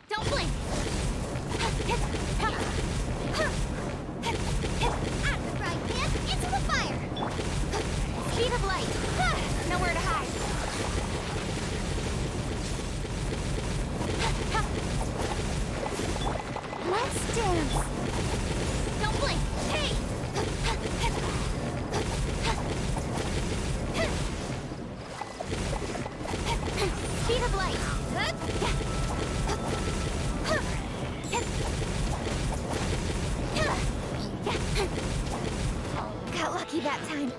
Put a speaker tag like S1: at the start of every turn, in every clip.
S1: Don't blink! Out of the frying pan, into the fire! Speed of light! Nowhere to hide! Let's dance! Don't blink! Hey! Speed of light! Got lucky that time.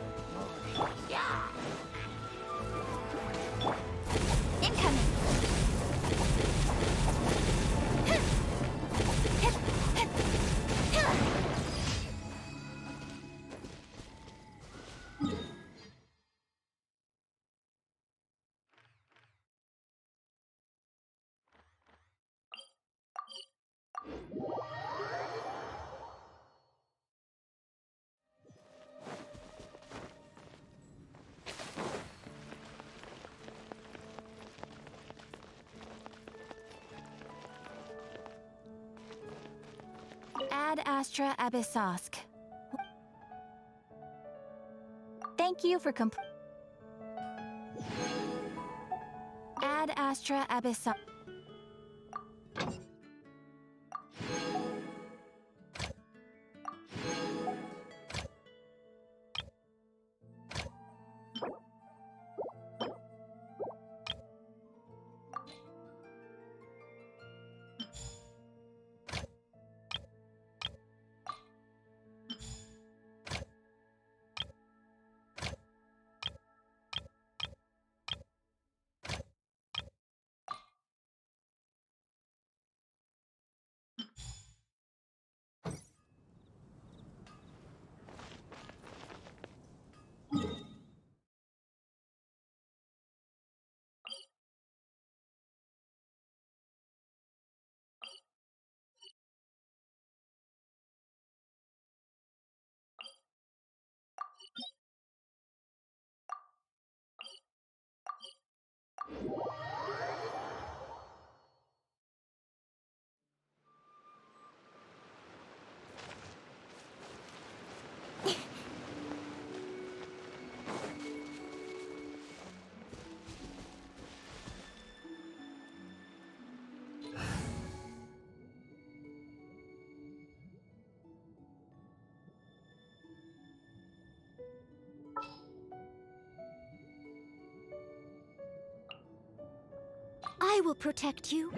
S1: Incoming! Ad Astra Abyssosk. Thank you for Ad Astra Abyssosk. I will protect you.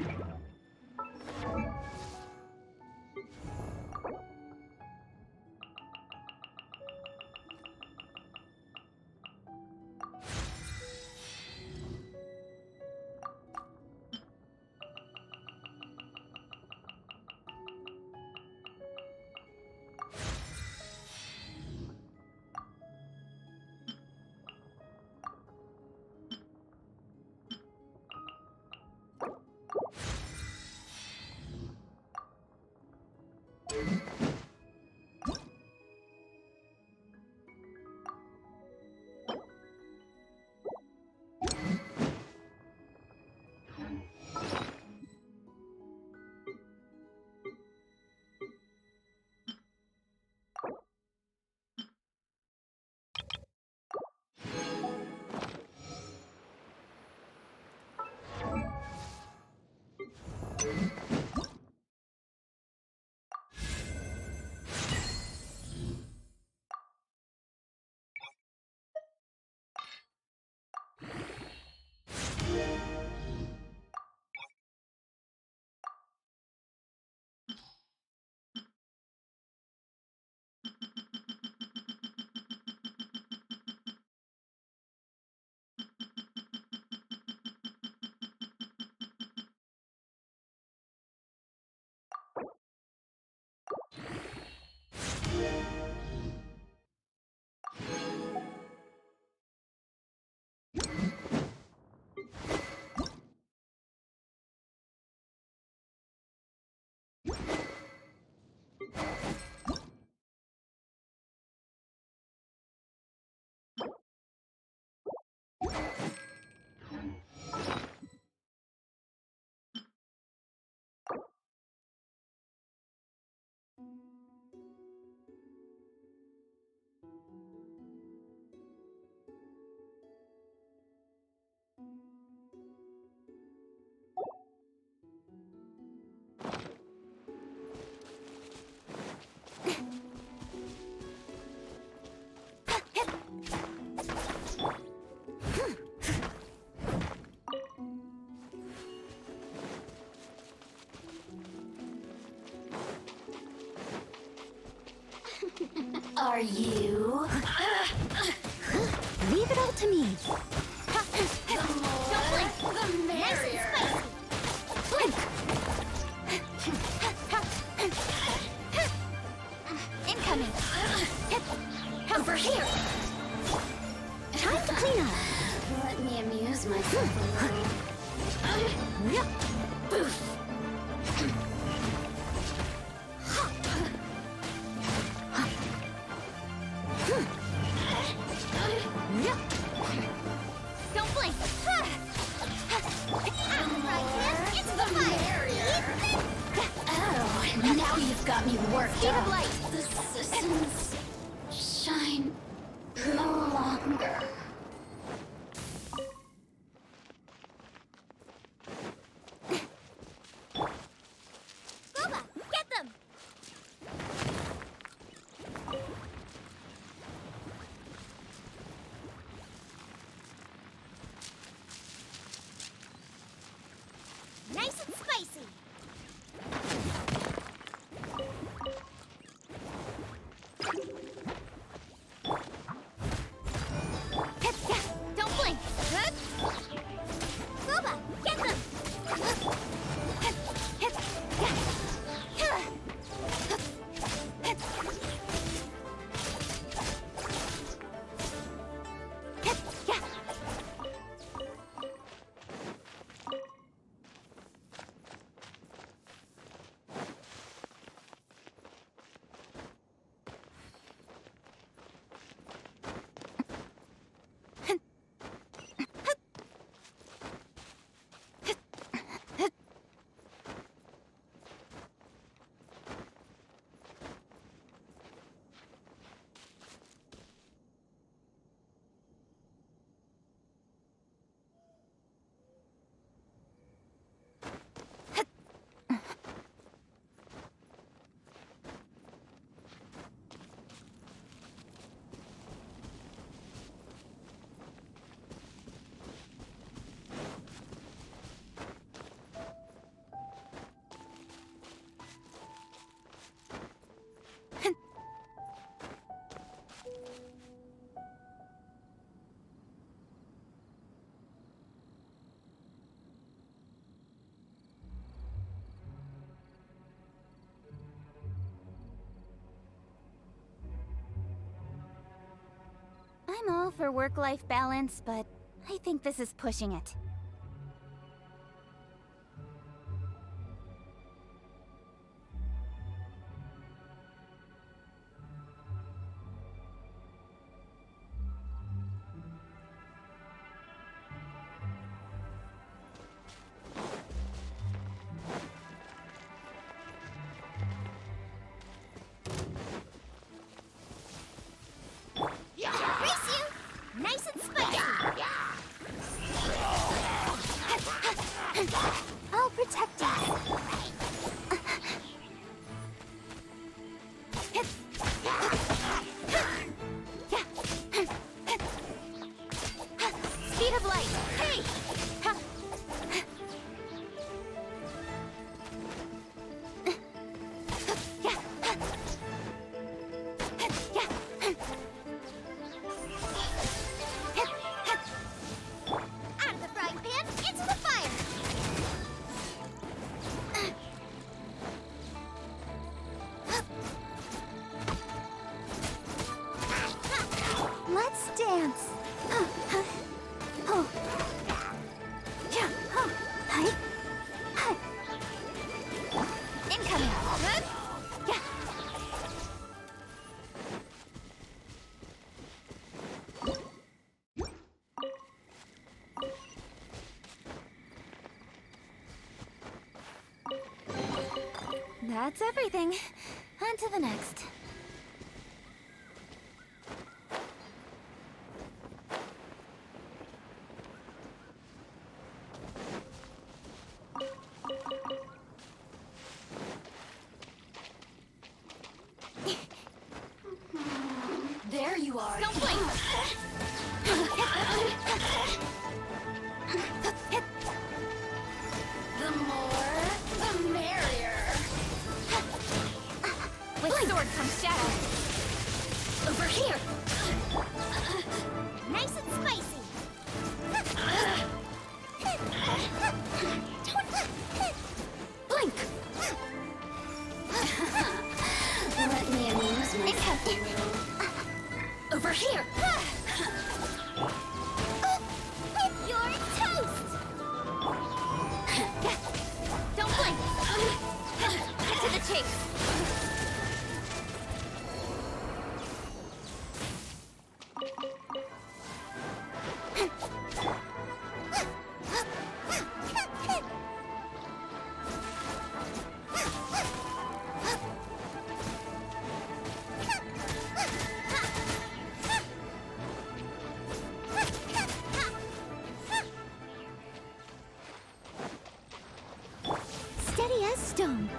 S1: are you?
S2: Leave it all to me.
S1: Don't blink! The merrier!
S2: Blink! Incoming! Over here! Time to clean up!
S1: Let me amuse myself a little.
S2: Boof!
S1: Don't blink! It's the fire!
S2: Oh, now you've got me worked
S1: Speed of
S2: up.
S1: light!
S2: The systems shine no longer.
S1: Boba, get them! Nice and spicy! Don't blink! Boba, get them!
S2: I'm all for work-life balance, but I think this is pushing it.
S1: Race you! Nice and spicy!
S2: I'll protect you.
S1: Speed of light! Hey! Out of the frying pan, into the fire!
S2: Let's dance. Oh. Yeah. Hi. Hi. Incoming. Yeah. That's everything. On to the next.
S1: There you are. Don't blink! The more, the merrier.
S2: With sword comes shadow.
S1: here! Nice and spicy! Blink! Let me amuse myself. Over here! You're toast! Don't blink! Cut to the chase! Steady as stone.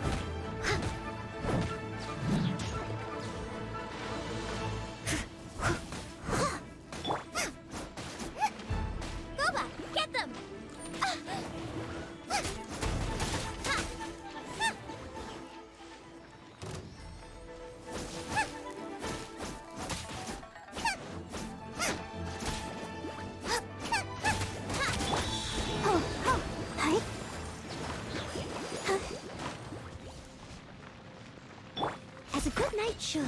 S1: Boba, get them! As a good knight should.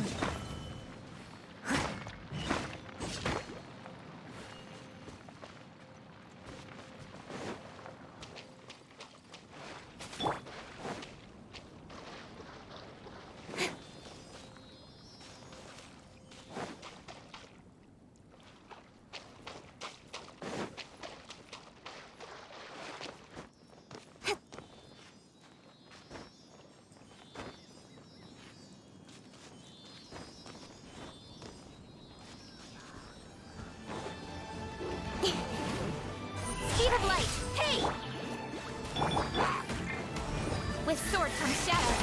S1: Speed of light! Hey! With sword from shadow.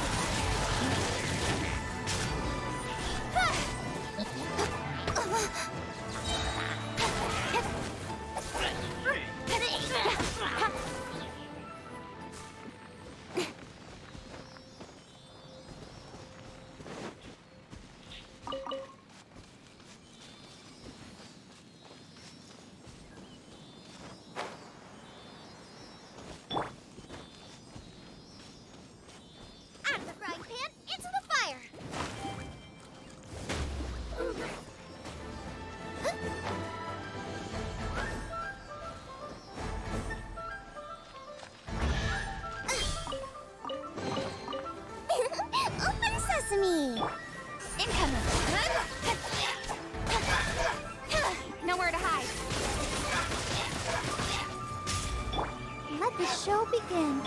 S1: Out of the frying pan, into the fire! Open sesame! Incoming! Nowhere to hide. Let the show begin.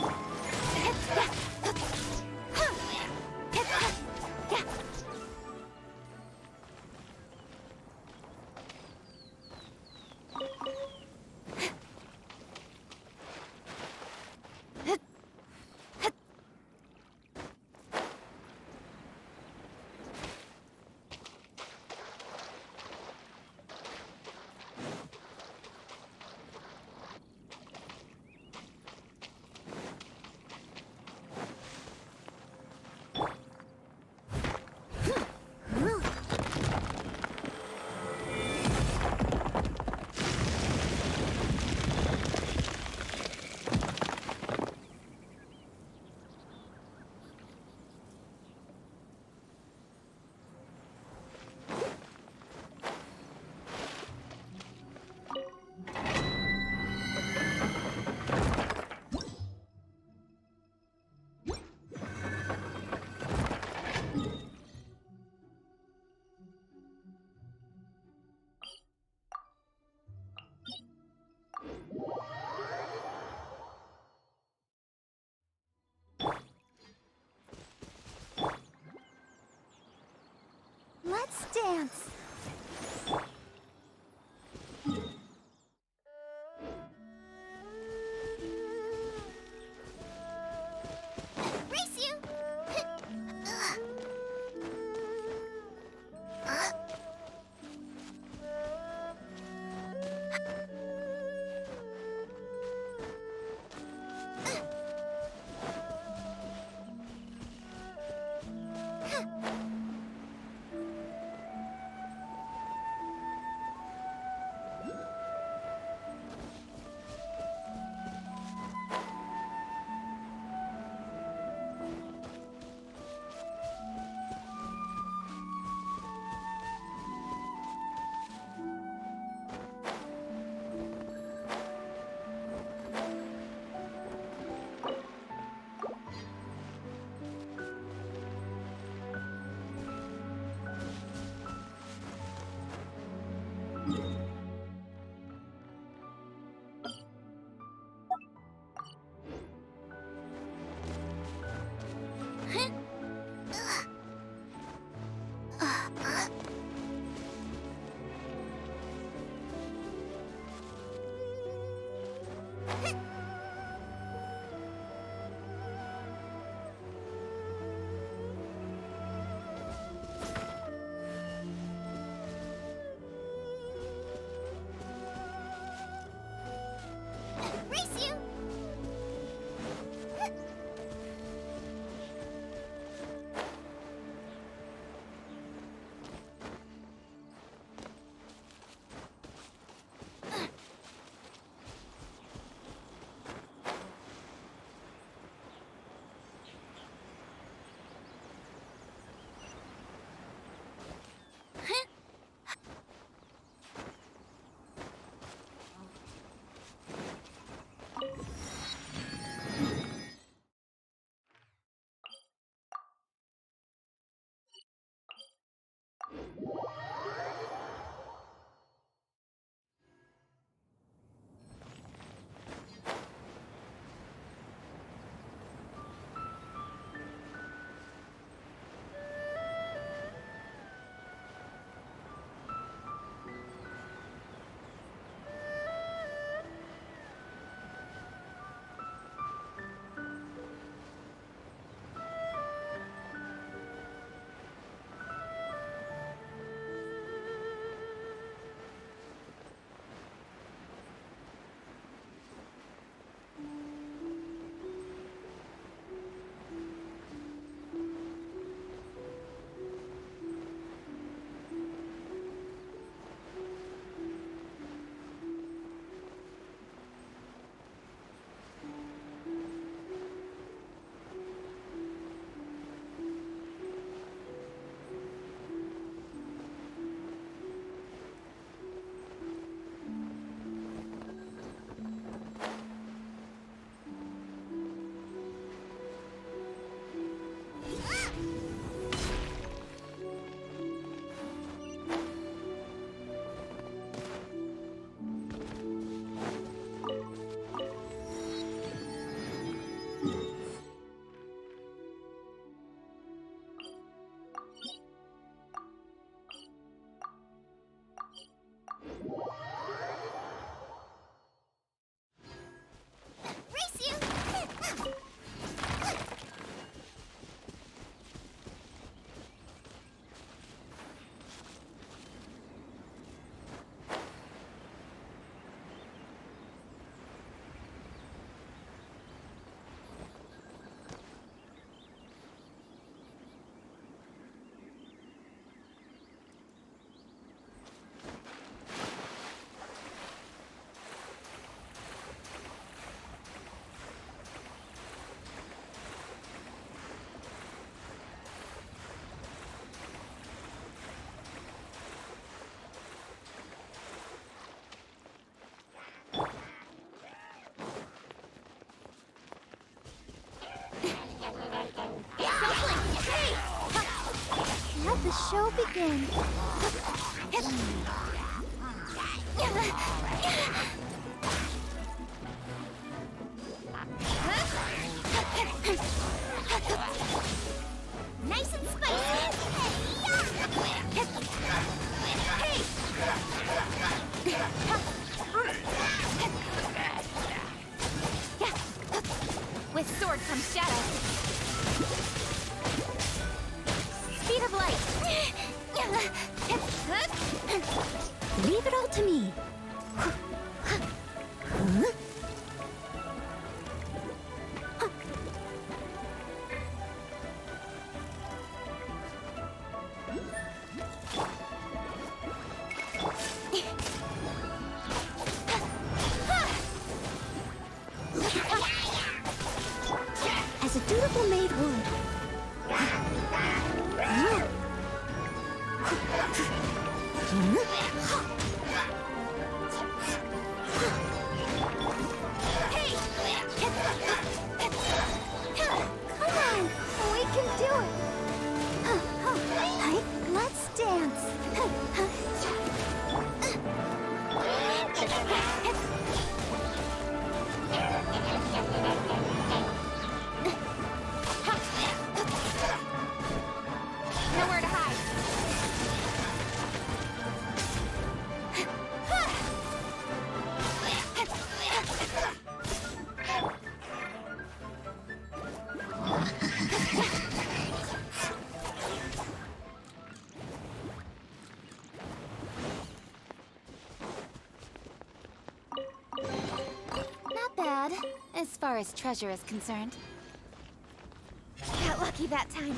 S2: show begin.
S1: Nice and spicy. Hey!
S2: With sword comes shadow. Speed of light. Leave it all to me. As a dutiful maid would.
S1: Hey!
S2: Come on, we can do it. Let's dance.
S1: Nowhere to hide.
S2: Not bad, as far as treasure is concerned.
S1: Got lucky that time.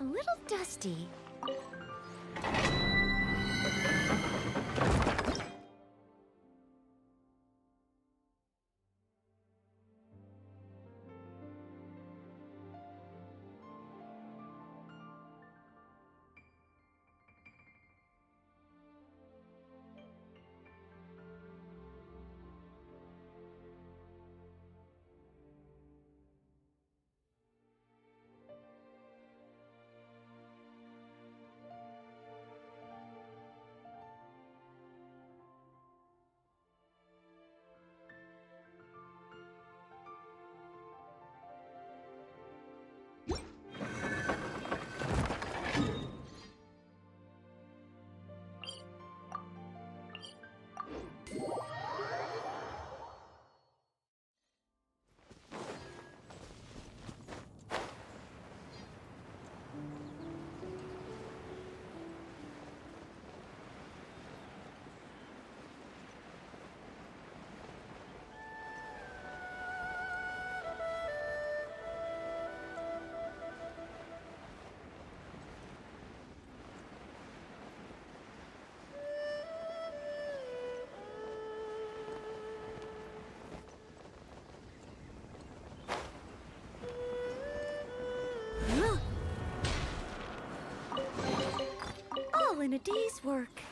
S2: A little dusty. day's work.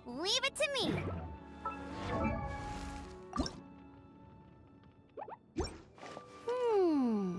S1: Leave it to me. Hmm.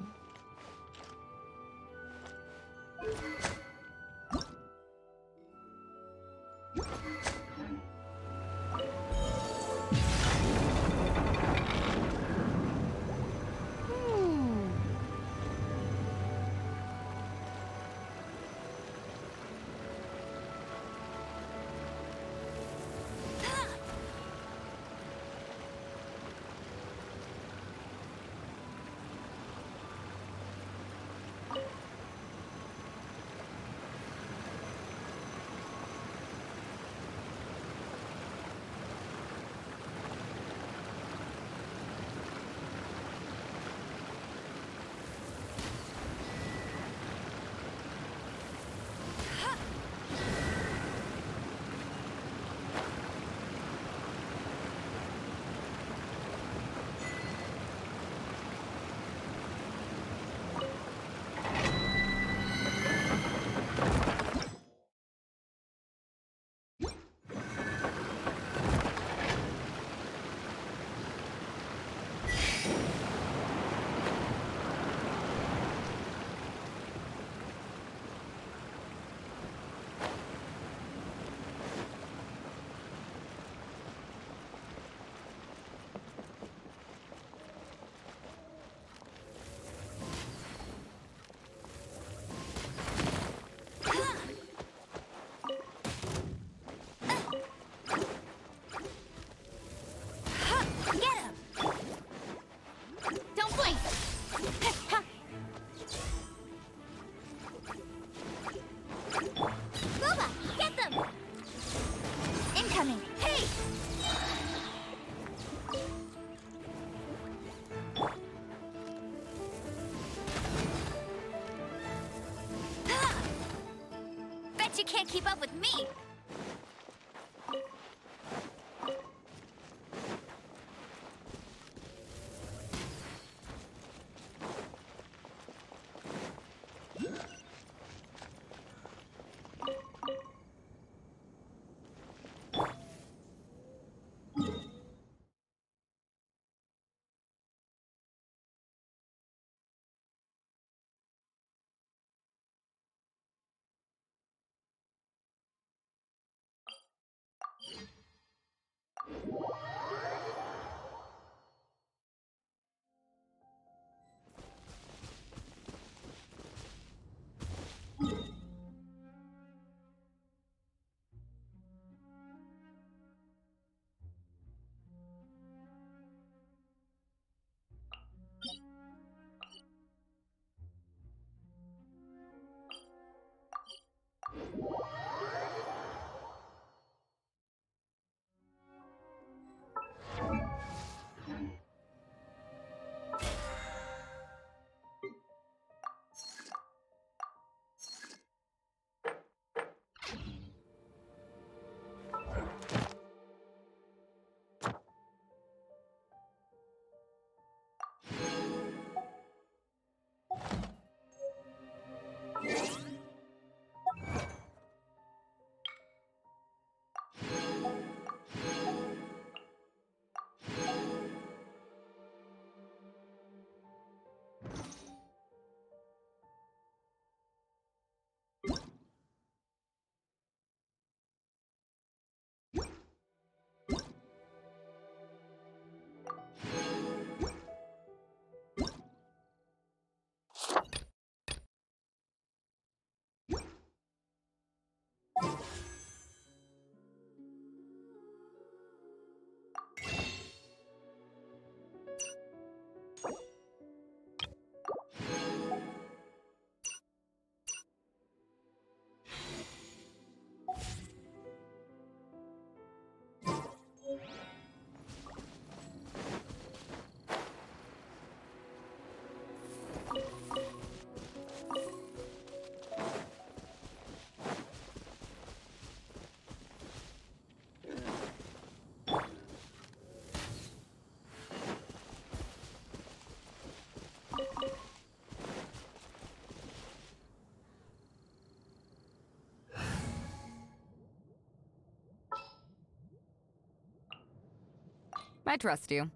S2: You can't keep up with me!
S3: I trust you.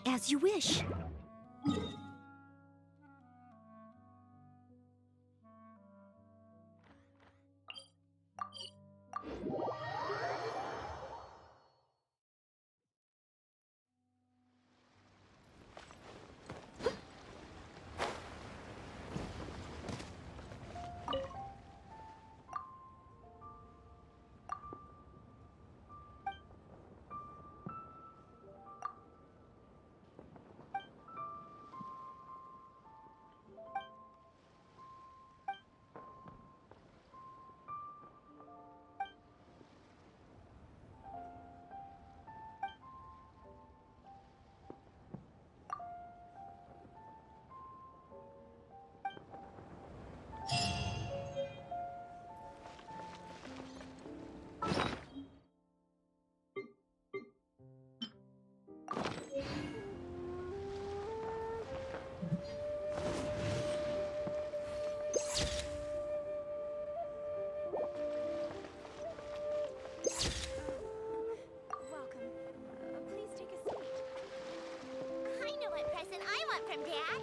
S2: As you wish.
S1: Welcome. Please take a seat. I know what present I want from Dad.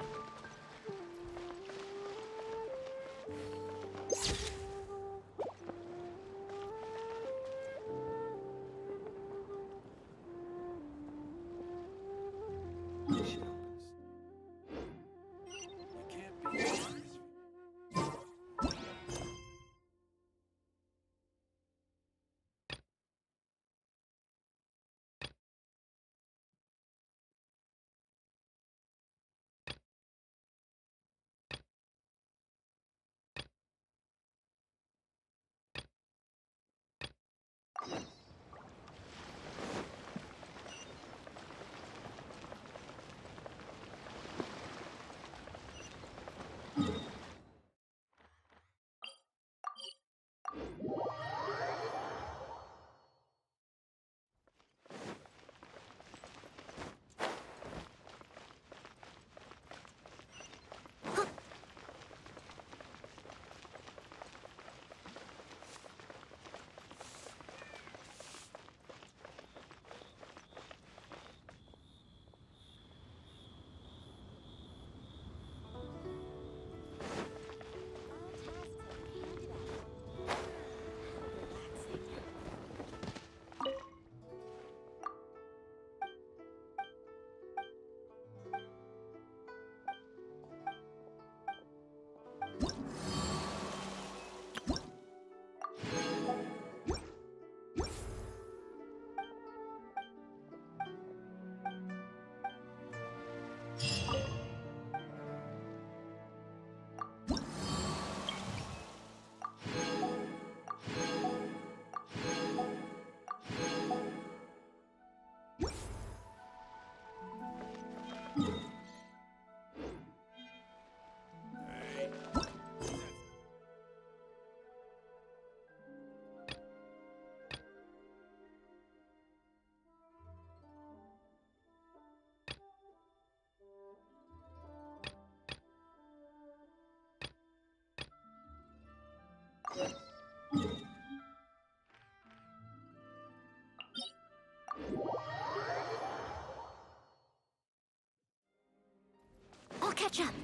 S2: catch up.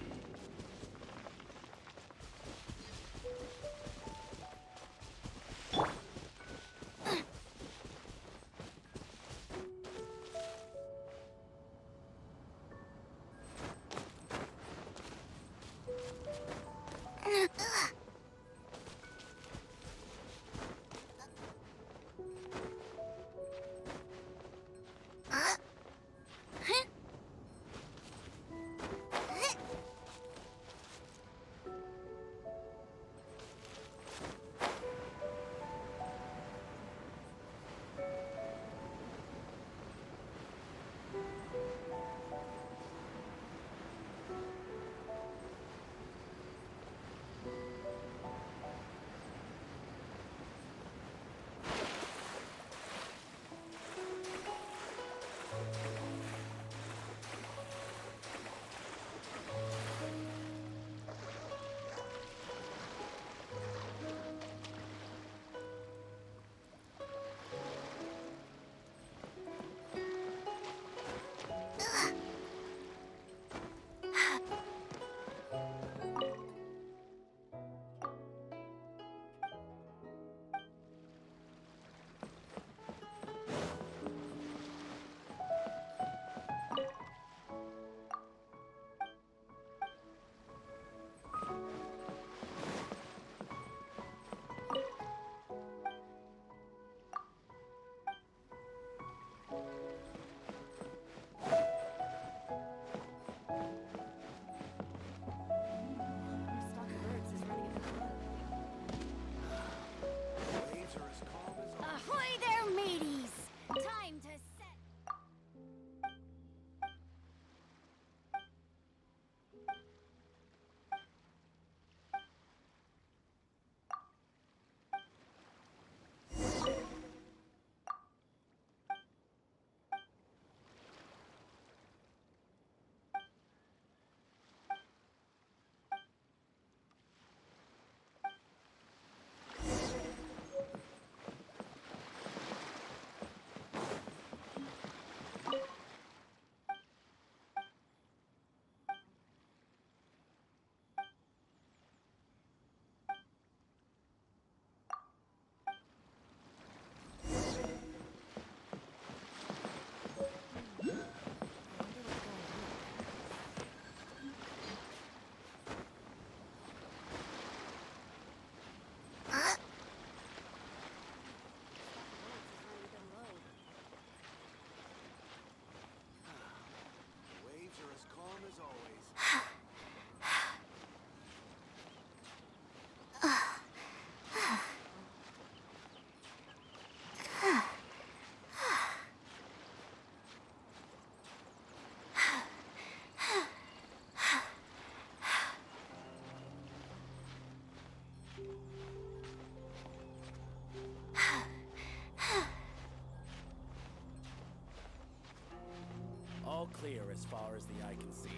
S2: Ahoy there, mateys! Time to set.
S3: Waves are as calm as always.
S4: All clear as far as the eye can see.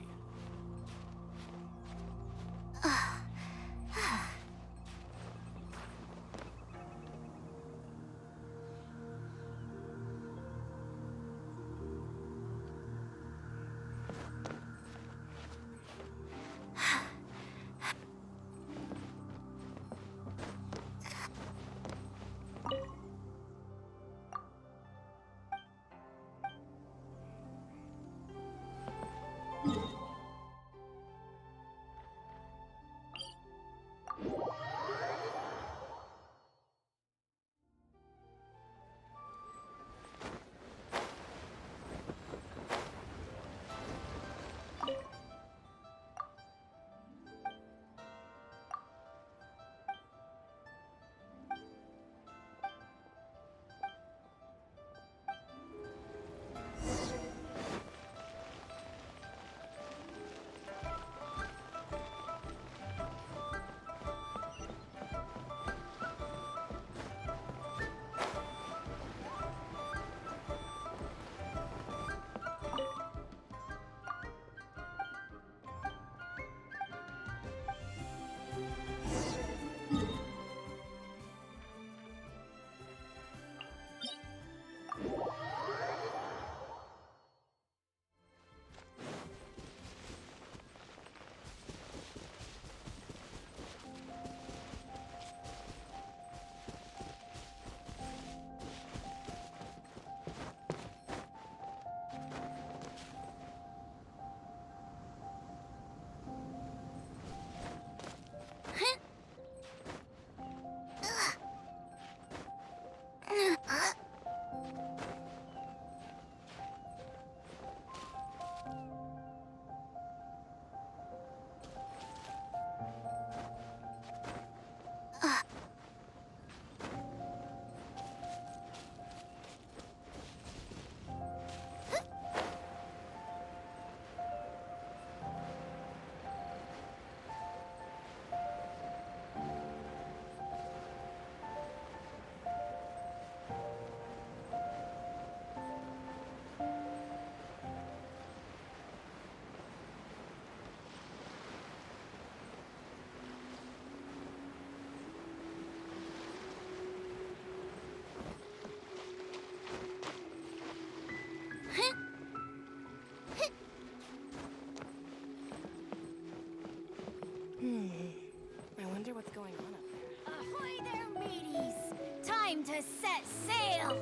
S1: to set sail!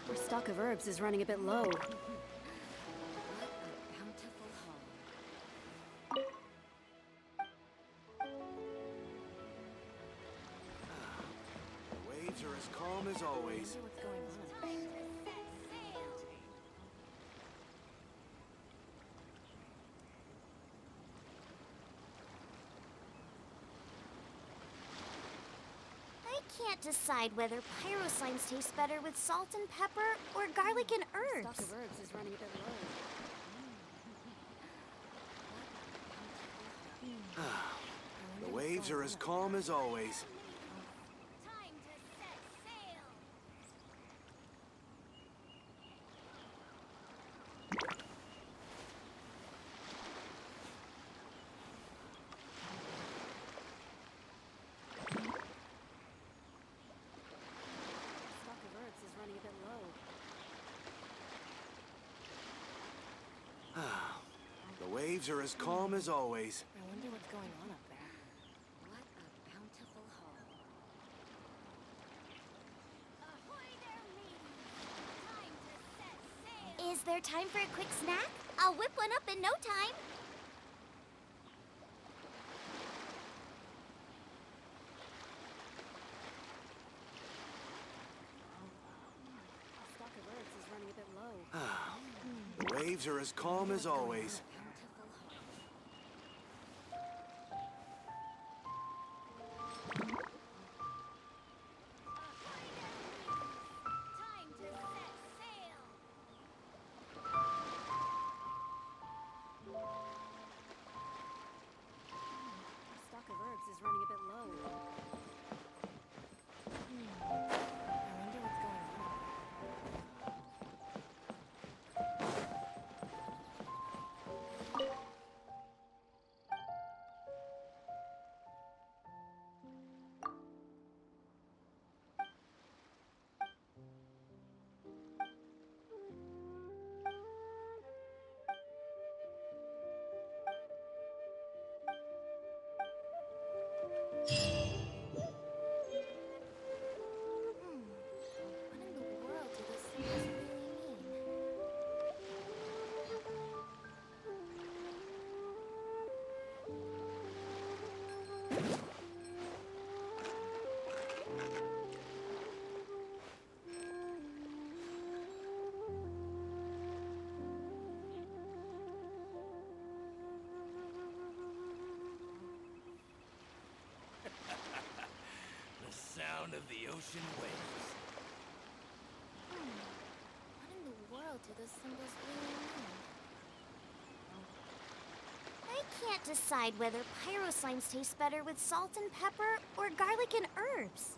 S5: Our stock of herbs is running a bit low.
S3: The waves are as calm as always.
S5: What's going on?
S1: Time to set sail! I can't decide whether pyro slimes taste better with salt and pepper or garlic and
S5: Stock
S1: herbs.
S5: of herbs is running a bit low.
S3: The waves are as calm as always.
S1: Time to set sail!
S5: Stock of herbs is running a bit low.
S3: The waves are as calm as always.
S5: I wonder what's going on up there.
S2: What a bountiful haul.
S1: Ahoy there, ladies! Time to set sail! Is there time for a quick snack? I'll whip one up in no time.
S5: Stock of herbs is running a bit low.
S3: The waves are as calm as always.
S2: Bountiful haul.
S1: Ahoy there, ladies! Time to set sail!
S5: Stock of herbs is running a bit low. I wonder what's going on.
S1: What in the world do those symbols really mean?
S4: The sound of the ocean waves.
S1: What in the world do those symbols really mean? I can't decide whether pyro slimes taste better with salt and pepper or garlic and herbs.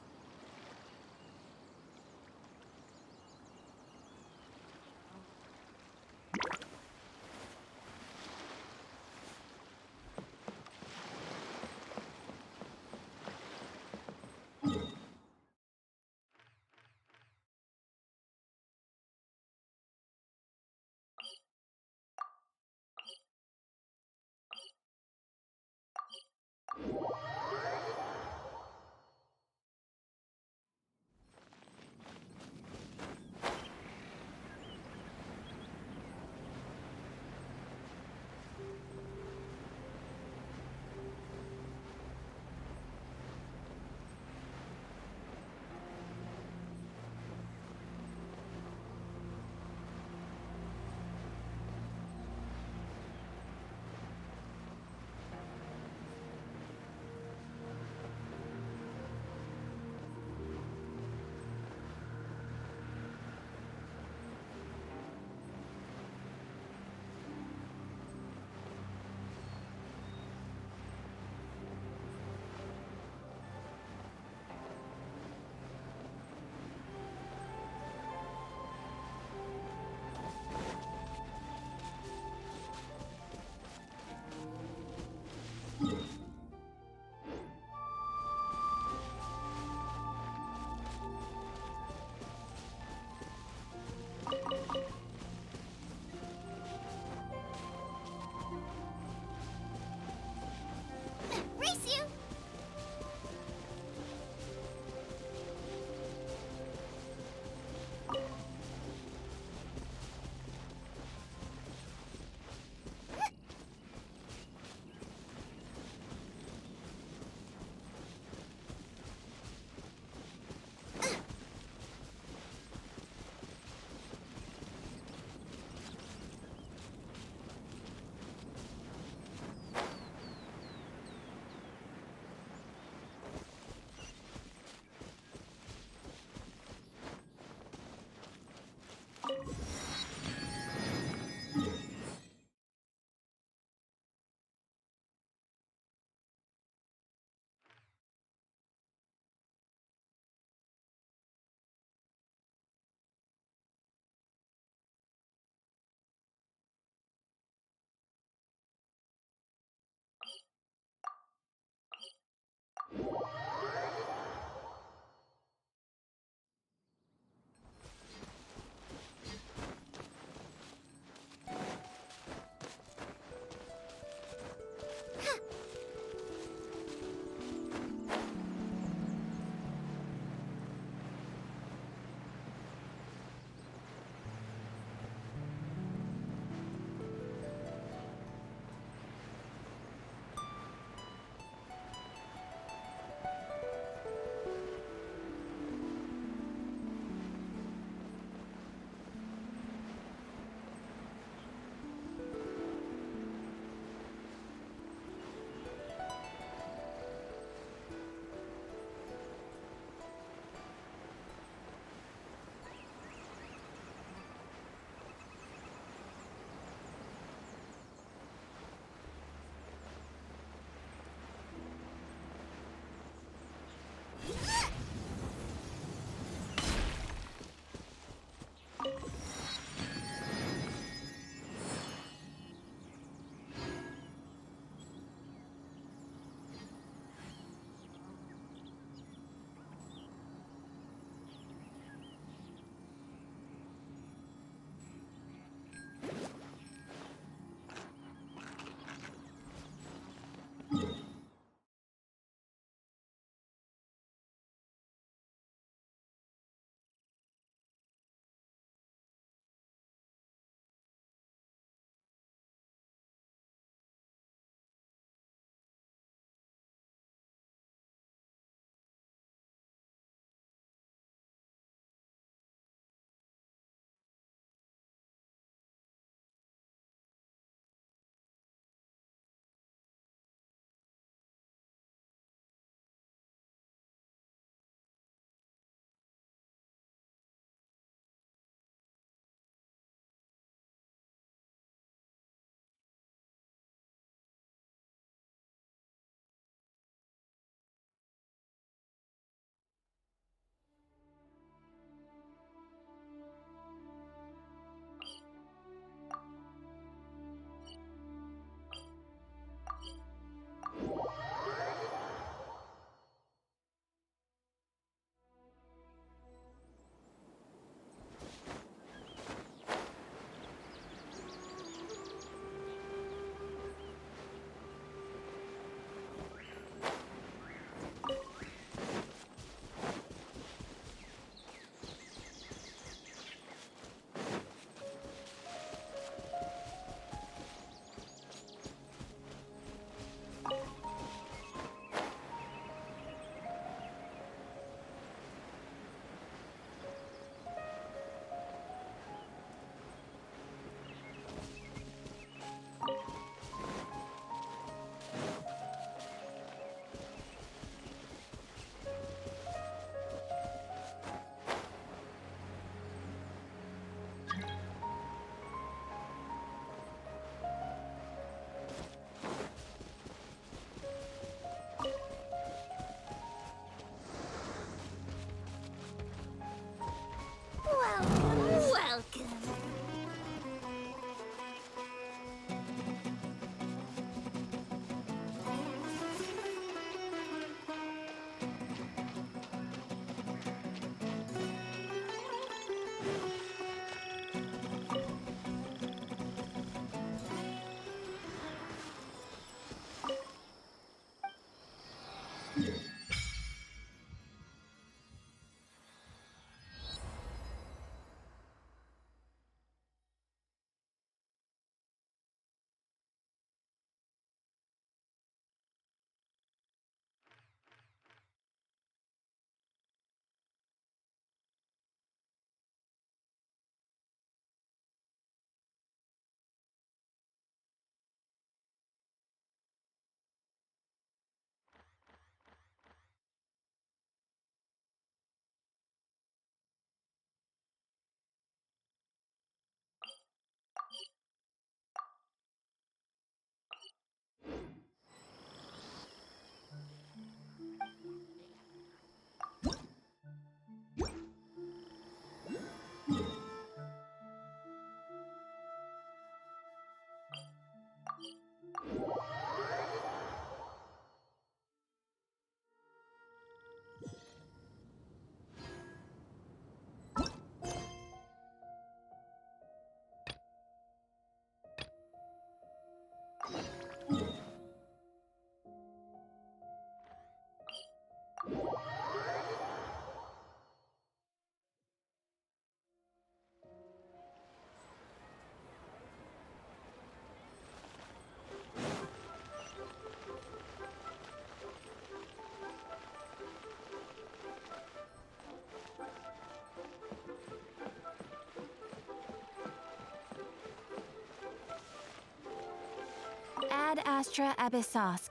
S2: Ad Astra Abyssosk.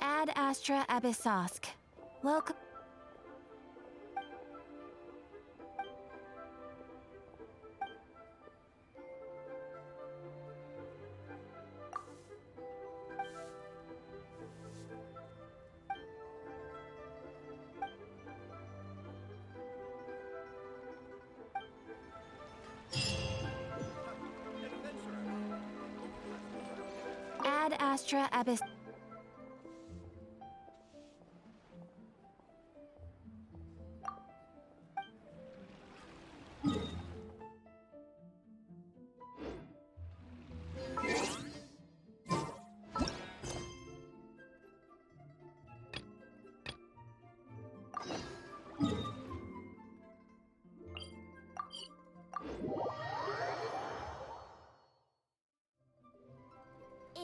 S2: Ad Astra Abyssosk. Welcome. Ad Astra Abyss.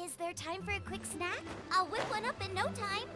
S1: Is there time for a quick snack? I'll whip one up in no time.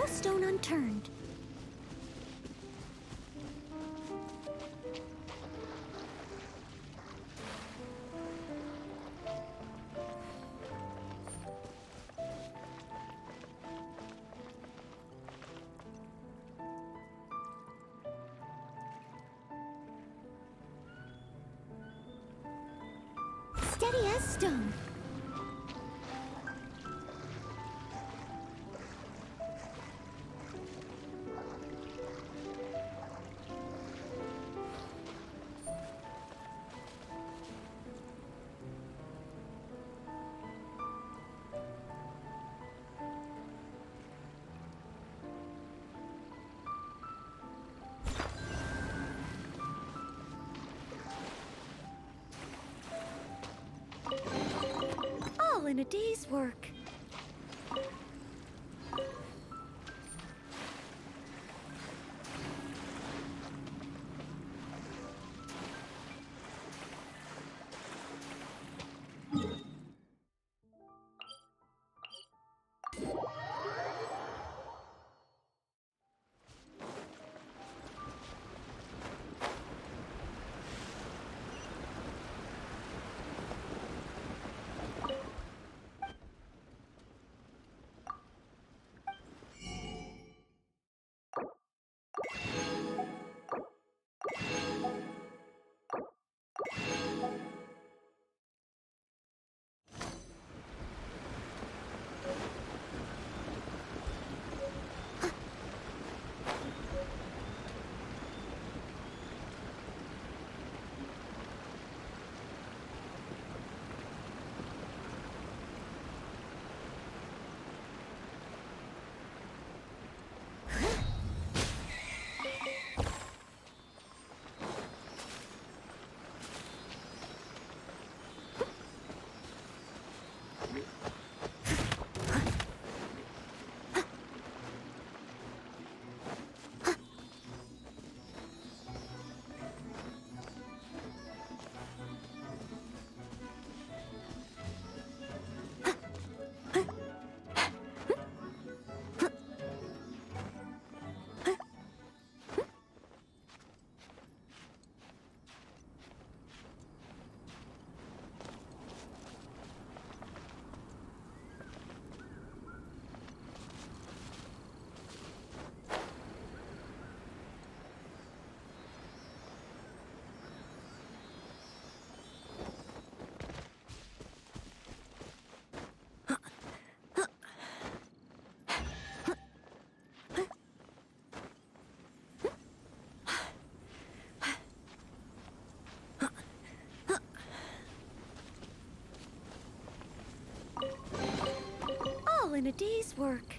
S2: stone unturned. Steady as stone. All in a day's work. All in a day's work.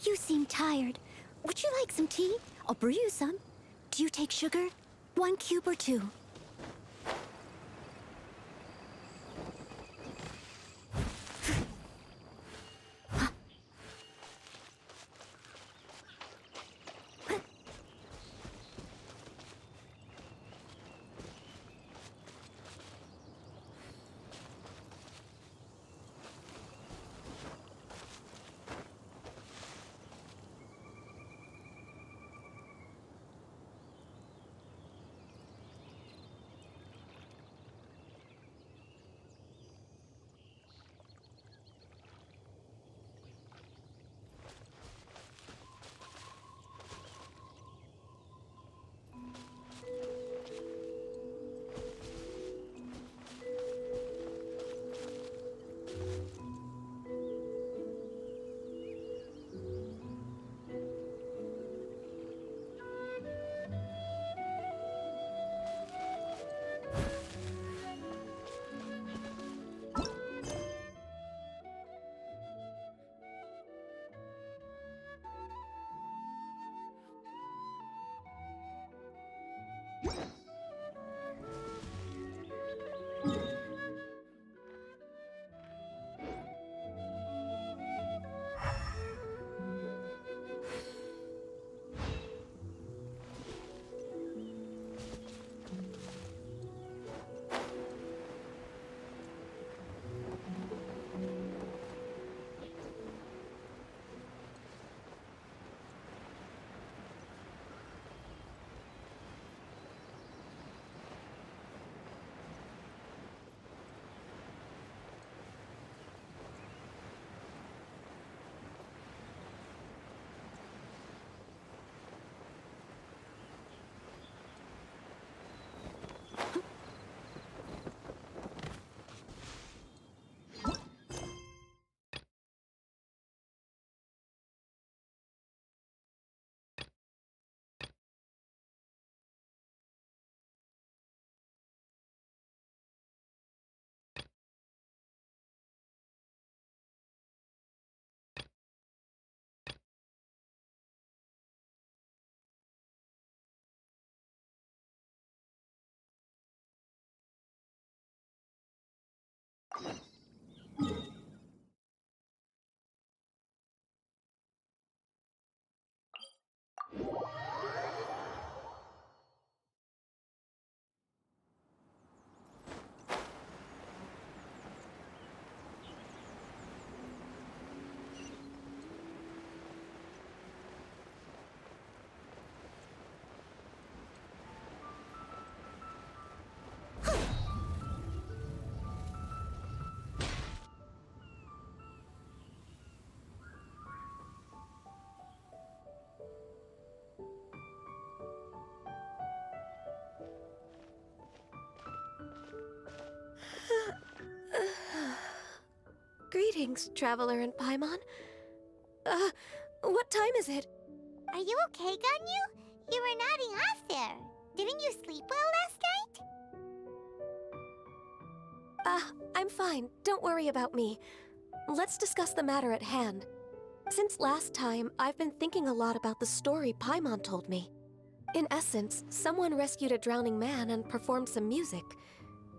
S2: You seem tired. Would you like some tea? I'll brew you some. Do you take sugar? 1 cube or 2?
S5: Greetings, Traveler and Paimon. What time is it?
S1: Are you okay, Ganyu? You were nodding off there. Didn't you sleep well last night?
S5: I'm fine. Don't worry about me. Let's discuss the matter at hand. Since last time, I've been thinking a lot about the story Paimon told me. In essence, someone rescued a drowning man and performed some music.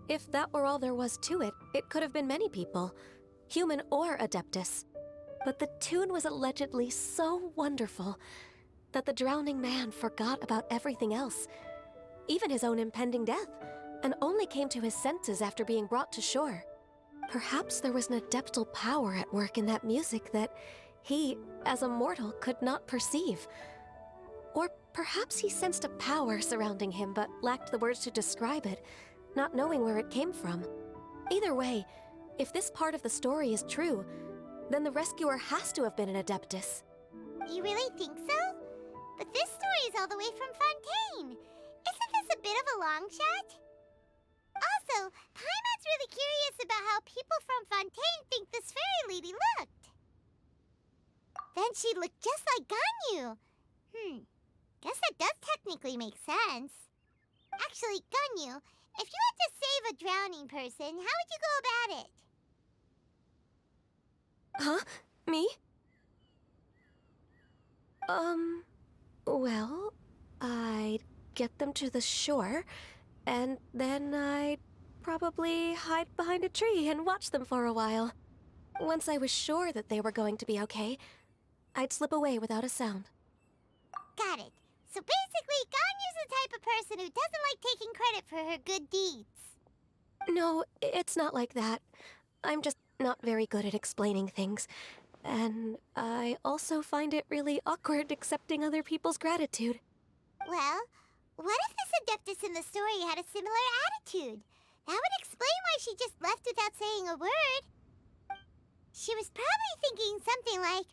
S5: If that were all there was to it, it could have been many people, human or Adeptus. But the tune was allegedly so wonderful that the drowning man forgot about everything else, even his own impending death, and only came to his senses after being brought to shore. Perhaps there was an adeptal power at work in that music that he, as a mortal, could not perceive. Or perhaps he sensed a power surrounding him but lacked the words to describe it, not knowing where it came from. Either way, if this part of the story is true, then the rescuer has to have been an Adeptus.
S1: You really think so? But this story is all the way from Fontaine. Isn't this a bit of a long shot? Also, Paimon's really curious about how people from Fontaine think this fairy lady looked. Then she looked just like Ganyu. Guess that does technically make sense. Actually, Ganyu, if you had to save a drowning person, how would you go about it?
S5: Huh? Me? get them to the shore, and then I'd probably hide behind a tree and watch them for a while. Once I was sure that they were going to be okay, I'd slip away without a sound.
S1: Got it. So basically, Ganyu's the type of person who doesn't like taking credit for her good deeds.
S5: No, it's not like that. I'm just not very good at explaining things. And I also find it really awkward accepting other people's gratitude.
S1: Well, what if this Adeptus in the story had a similar attitude? That would explain why she just left without saying a word. She was probably thinking something like,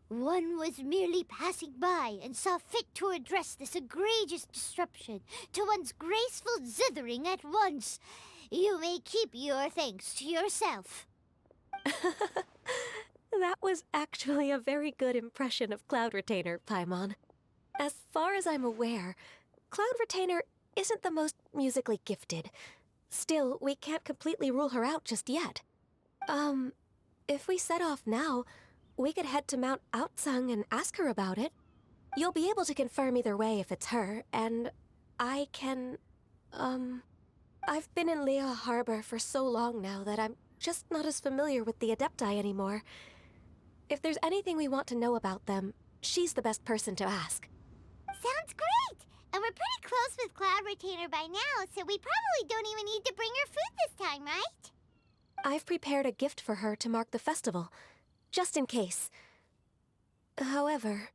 S1: One was merely passing by and saw fit to address this egregious disruption to one's graceful zithering at once. You may keep your thanks to yourself.
S5: That was actually a very good impression of Cloud Retainer, Paimon. As far as I'm aware, Cloud Retainer isn't the most musically gifted. Still, we can't completely rule her out just yet. If we set off now, we could head to Mount Outsung and ask her about it. You'll be able to confirm either way if it's her, and I can, I've been in Lea Harbor for so long now that I'm just not as familiar with the Adepti anymore. If there's anything we want to know about them, she's the best person to ask.
S1: Sounds great! And we're pretty close with Cloud Retainer by now, so we probably don't even need to bring her food this time, right?
S5: I've prepared a gift for her to mark the festival, just in case. However...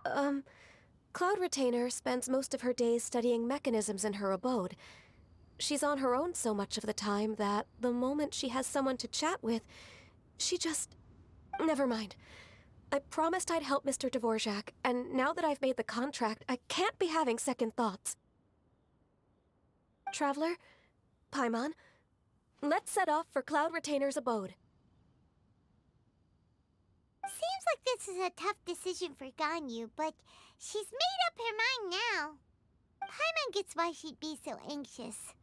S5: Cloud Retainer spends most of her days studying mechanisms in her abode. She's on her own so much of the time that the moment she has someone to chat with, she just... Never mind. I promised I'd help Mr. Dvorak, and now that I've made the contract, I can't be having second thoughts. Traveler, Paimon, let's set off for Cloud Retainer's abode.
S1: Seems like this is a tough decision for Ganyu, but she's made up her mind now. Paimon gets why she'd be so anxious.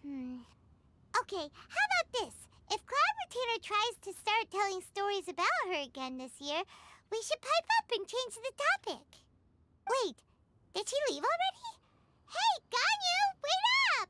S1: Okay, how about this? If Cloud Retainer tries to start telling stories about her again this year, we should pipe up and change the topic. Wait, did she leave already? Hey, Ganyu, wait up!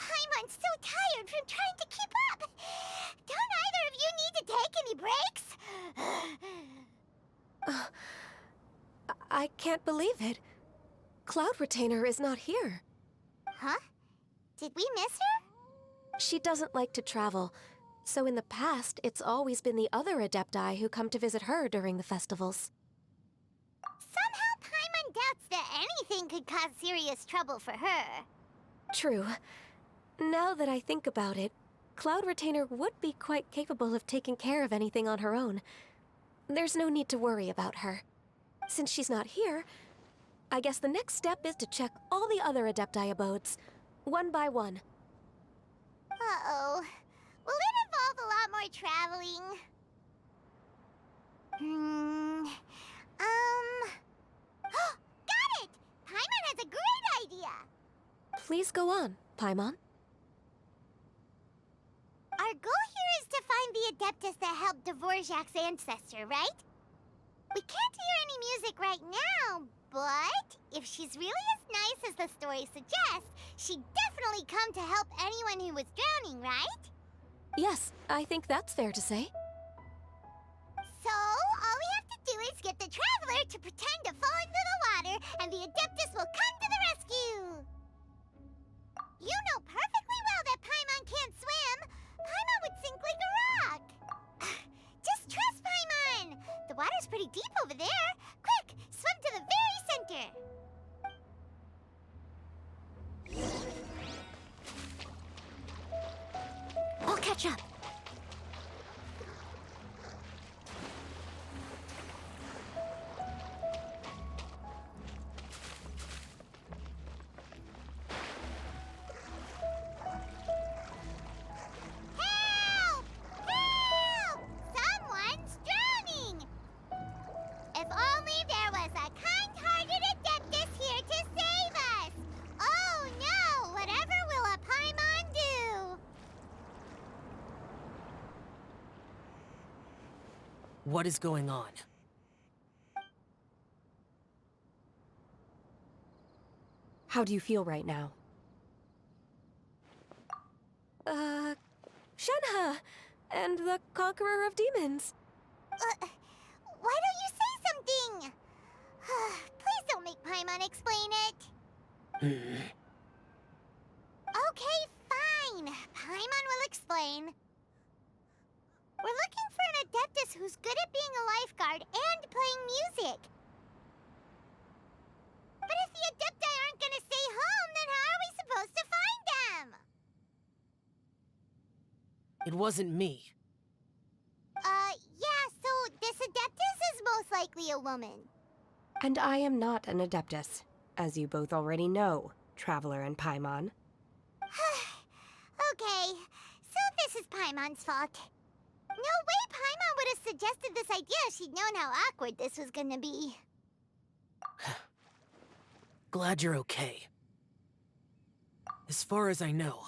S1: Paimon's so tired from trying to keep up. Don't either of you need to take any breaks?
S5: I can't believe it. Cloud Retainer is not here.
S1: Huh? Did we miss her?
S5: She doesn't like to travel, so in the past, it's always been the other Adepti who come to visit her during the festivals.
S1: Somehow Paimon doubts that anything could cause serious trouble for her.
S5: True. Now that I think about it, Cloud Retainer would be quite capable of taking care of anything on her own. There's no need to worry about her. Since she's not here, I guess the next step is to check all the other Adepti abodes, one by one.
S1: Uh-oh. Will it involve a lot more traveling? Got it! Paimon has a great idea!
S5: Please go on, Paimon.
S1: Our goal here is to find the Adeptus that helped Dvorak's ancestor, right? We can't hear any music right now, but if she's really as nice as the story suggests, she'd definitely come to help anyone who was drowning, right?
S5: Yes, I think that's fair to say.
S1: So, all we have to do is get the Traveler to pretend to fall into the water, and the Adeptus will come to the rescue! You know perfectly well that Paimon can't swim! Paimon would sink like a rock! Just trust Paimon! The water's pretty deep over there! Quick, swim to the very center!
S2: I'll catch up.
S1: Help! Help! Someone's drowning! If only there was a kind-hearted Adeptus here to save us! Oh no! Whatever will a Paimon do?
S6: What is going on?
S7: How do you feel right now?
S5: Shenhe! And the Conqueror of Demons.
S1: Why don't you say something? Please don't make Paimon explain it. Okay, fine. Paimon will explain. We're looking for an Adeptus who's good at being a lifeguard and playing music. But if the Adepti aren't gonna stay home, then how are we supposed to find them?
S6: It wasn't me.
S1: Yeah, so this Adeptus is most likely a woman.
S7: And I am not an Adeptus, as you both already know, Traveler and Paimon.
S1: Okay, so this is Paimon's fault. No way Paimon would have suggested this idea if she'd known how awkward this was gonna be.
S6: Glad you're okay. As far as I know,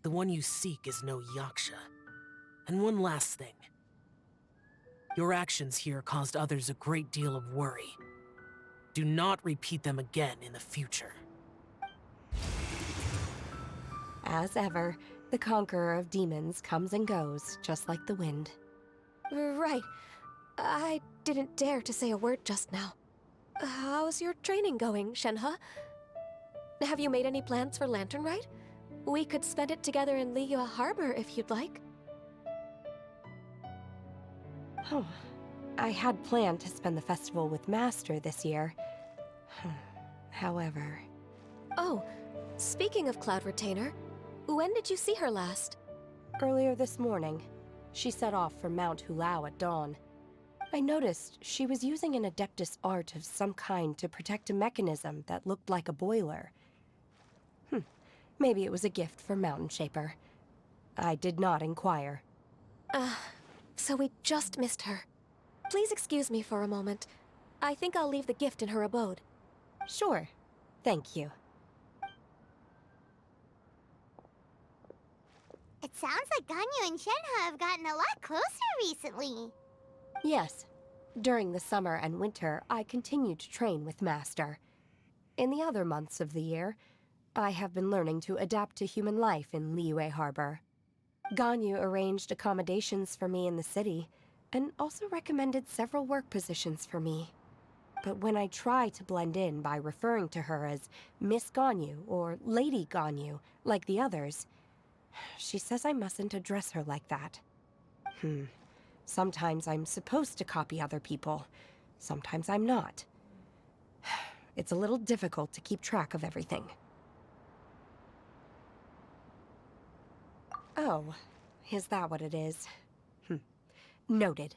S6: the one you seek is no Yaksha. And one last thing. Your actions here caused others a great deal of worry. Do not repeat them again in the future.
S7: As ever, the Conqueror of Demons comes and goes, just like the wind.
S5: Right. I didn't dare to say a word just now. How's your training going, Shenhe? Have you made any plans for Lantern Rite? We could spend it together in Liyue Harbor if you'd like.
S7: Oh, I had planned to spend the festival with Master this year. However...
S5: Oh, speaking of Cloud Retainer, when did you see her last?
S7: Earlier this morning, she set off for Mount Hulao at dawn. I noticed she was using an Adeptus art of some kind to protect a mechanism that looked like a boiler. Maybe it was a gift for Mountain Shaper. I did not inquire.
S5: So we just missed her. Please excuse me for a moment. I think I'll leave the gift in her abode.
S7: Sure. Thank you.
S1: It sounds like Ganyu and Shenhe have gotten a lot closer recently.
S7: Yes. During the summer and winter, I continued to train with Master. In the other months of the year, I have been learning to adapt to human life in Liyue Harbor. Ganyu arranged accommodations for me in the city, and also recommended several work positions for me. But when I try to blend in by referring to her as Miss Ganyu or Lady Ganyu, like the others, she says I mustn't address her like that. Sometimes I'm supposed to copy other people, sometimes I'm not. It's a little difficult to keep track of everything. Oh, is that what it is? Noted.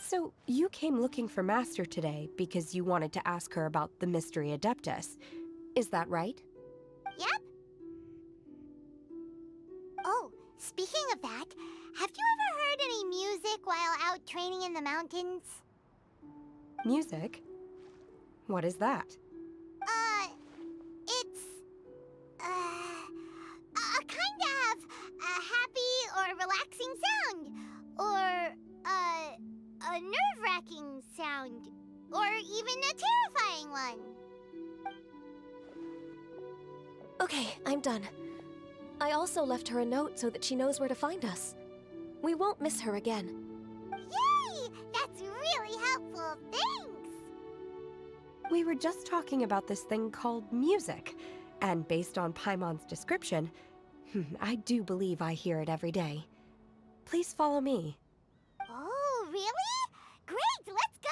S7: So, you came looking for Master today because you wanted to ask her about the Mystery Adeptus. Is that right?
S1: Yep. Oh, speaking of that, have you ever heard any music while out training in the mountains?
S7: Music? What is that?
S1: It's, a kind of a happy or relaxing sound. Or, a nerve-wracking sound. Or even a terrifying one.
S5: Okay, I'm done. I also left her a note so that she knows where to find us. We won't miss her again.
S1: Yay! That's really helpful. Thanks!
S7: We were just talking about this thing called music, and based on Paimon's description, I do believe I hear it every day. Please follow me.
S1: Oh, really? Great, let's go!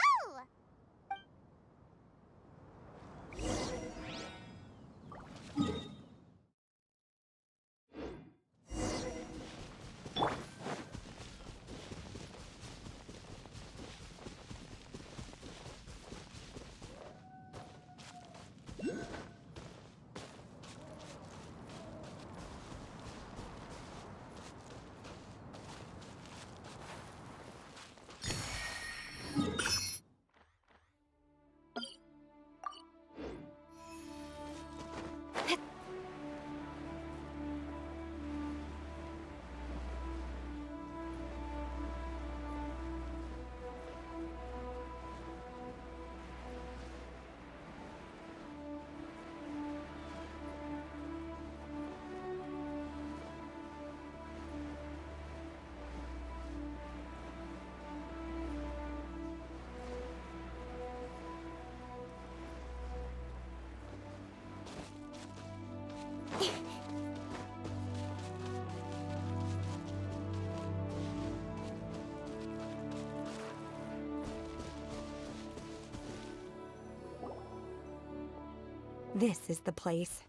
S7: This is the place.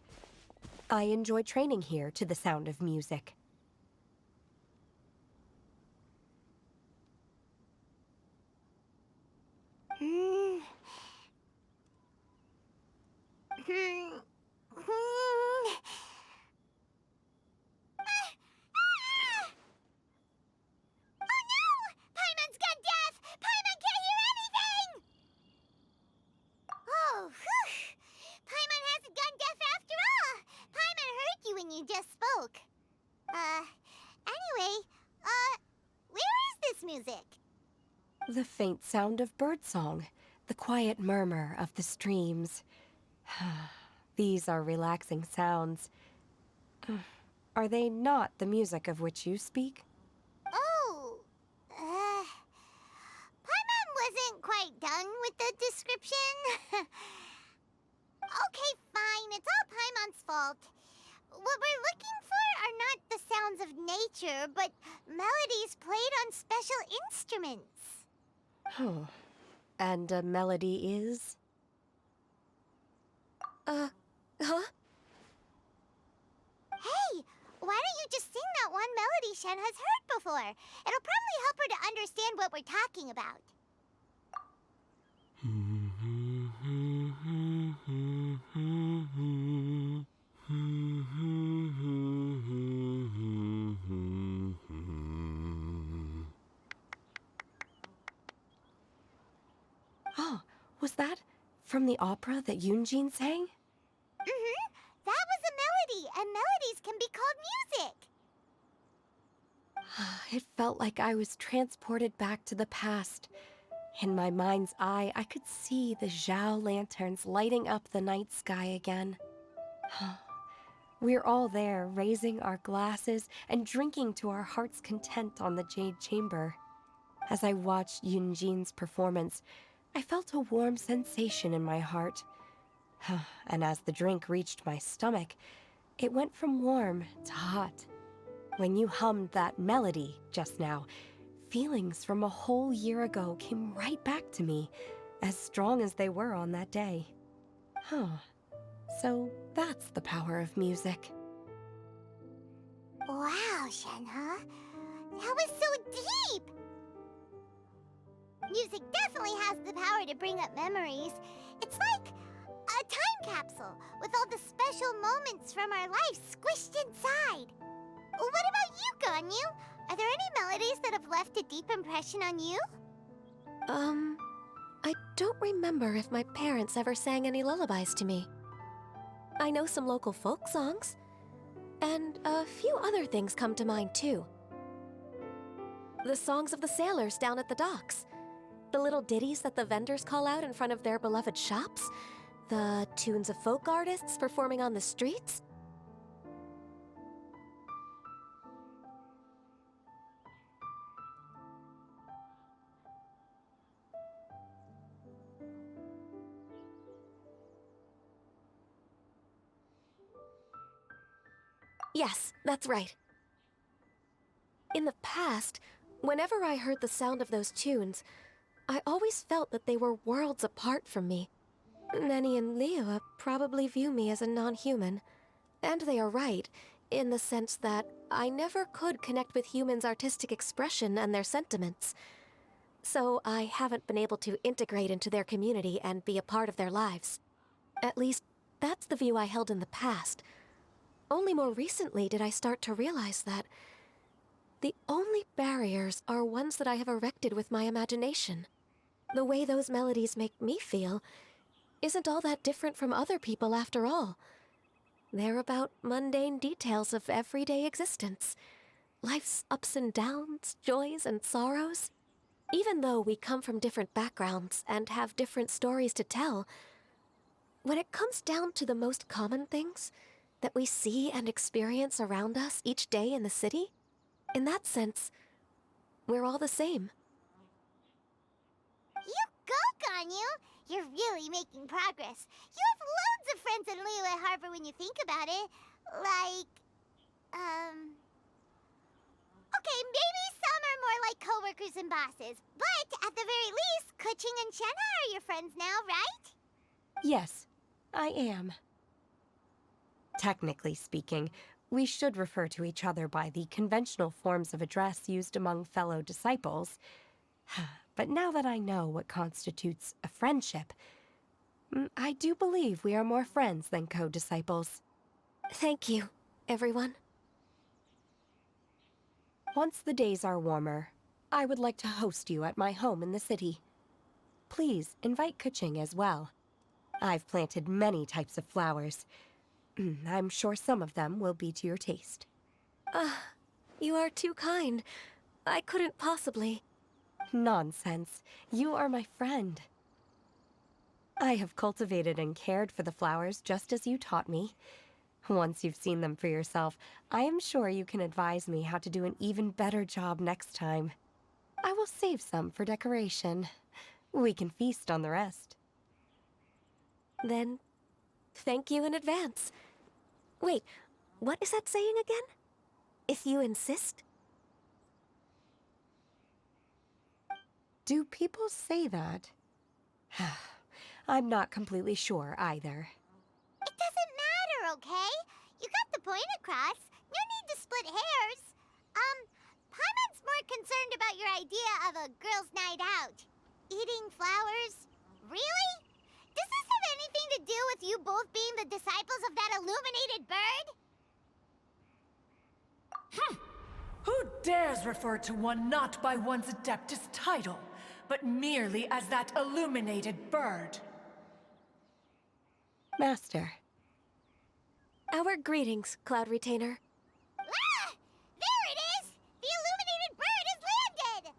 S7: I enjoy training here to the sound of music.
S1: Oh no! Paimon's gone deaf! Paimon can't hear anything! Oh, whew! Paimon hasn't gone deaf after all! Paimon heard you when you just spoke. Anyway, where is this music?
S7: The faint sound of birdsong, the quiet murmur of the streams. These are relaxing sounds. Are they not the music of which you speak?
S1: Oh, Paimon wasn't quite done with the description. Okay, fine, it's all Paimon's fault. What we're looking for are not the sounds of nature, but melodies played on special instruments.
S7: Oh. And a melody is?
S5: Huh?
S1: Hey, why don't you just sing that one melody Shen has heard before? It'll probably help her to understand what we're talking about.
S7: Oh, was that from the opera that Yunjin sang?
S1: That was a melody, and melodies can be called music.
S7: It felt like I was transported back to the past. In my mind's eye, I could see the Zhao lanterns lighting up the night sky again. We're all there, raising our glasses and drinking to our heart's content on the Jade Chamber. As I watched Yunjin's performance, I felt a warm sensation in my heart. And as the drink reached my stomach, it went from warm to hot. When you hummed that melody just now, feelings from a whole year ago came right back to me, as strong as they were on that day. So that's the power of music.
S1: Wow, Shenhe. That was so deep! Music definitely has the power to bring up memories. It's like a time capsule with all the special moments from our lives squished inside. What about you, Ganyu? Are there any melodies that have left a deep impression on you?
S5: I don't remember if my parents ever sang any lullabies to me. I know some local folk songs, and a few other things come to mind too. The songs of the sailors down at the docks, the little ditties that the vendors call out in front of their beloved shops, the tunes of folk artists performing on the streets. Yes, that's right. In the past, whenever I heard the sound of those tunes, I always felt that they were worlds apart from me. Nenny and Liyue probably view me as a non-human. And they are right, in the sense that I never could connect with humans' artistic expression and their sentiments. So I haven't been able to integrate into their community and be a part of their lives. At least, that's the view I held in the past. Only more recently did I start to realize that the only barriers are ones that I have erected with my imagination. The way those melodies make me feel isn't all that different from other people after all. They're about mundane details of everyday existence. Life's ups and downs, joys and sorrows. Even though we come from different backgrounds and have different stories to tell, when it comes down to the most common things that we see and experience around us each day in the city, in that sense, we're all the same.
S1: You go, Ganyu! You're really making progress. You have loads of friends in Liyue Harbor when you think about it. Like, okay, maybe some are more like coworkers and bosses, but at the very least, Keqing and Shenhe are your friends now, right?
S7: Yes, I am. Technically speaking, we should refer to each other by the conventional forms of address used among fellow disciples. But now that I know what constitutes a friendship, I do believe we are more friends than co-disciples.
S5: Thank you, everyone.
S7: Once the days are warmer, I would like to host you at my home in the city. Please invite Keqing as well. I've planted many types of flowers. I'm sure some of them will be to your taste.
S5: You are too kind. I couldn't possibly.
S7: Nonsense. You are my friend. I have cultivated and cared for the flowers just as you taught me. Once you've seen them for yourself, I am sure you can advise me how to do an even better job next time. I will save some for decoration. We can feast on the rest.
S5: Then, thank you in advance. Wait, what is that saying again? If you insist?
S7: Do people say that? I'm not completely sure either.
S1: It doesn't matter, okay? You got the point across. No need to split hairs. Paimon's more concerned about your idea of a girls' night out. Eating flowers? Really? Does this have anything to do with you both being the disciples of that illuminated bird?
S8: Who dares refer to one not by one's Adeptus title, but merely as that illuminated bird?
S7: Master.
S5: Our greetings, Cloud Retainer.
S1: Ah! There it is! The illuminated bird has landed!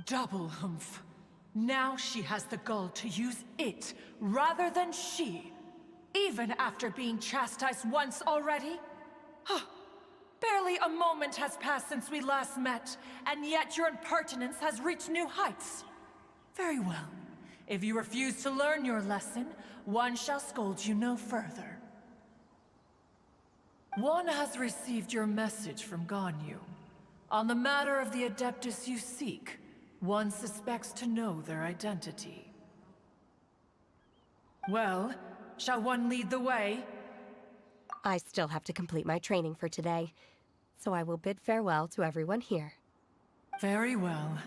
S8: Double humph. Now she has the gall to use it rather than she, even after being chastised once already? Barely a moment has passed since we last met, and yet your impertinence has reached new heights. Very well. If you refuse to learn your lesson, one shall scold you no further. One has received your message from Ganyu. On the matter of the Adeptus you seek, one suspects to know their identity. Well, shall one lead the way?
S7: I still have to complete my training for today, so I will bid farewell to everyone here.
S8: Very well.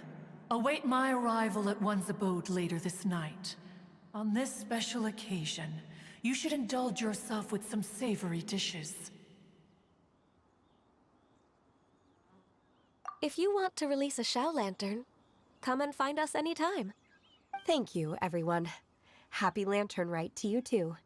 S8: await my arrival at one's abode later this night. On this special occasion, you should indulge yourself with some savory dishes.
S5: If you want to release a Shao Lantern, come and find us anytime.
S7: Thank you, everyone. Happy Lantern Rite to you too.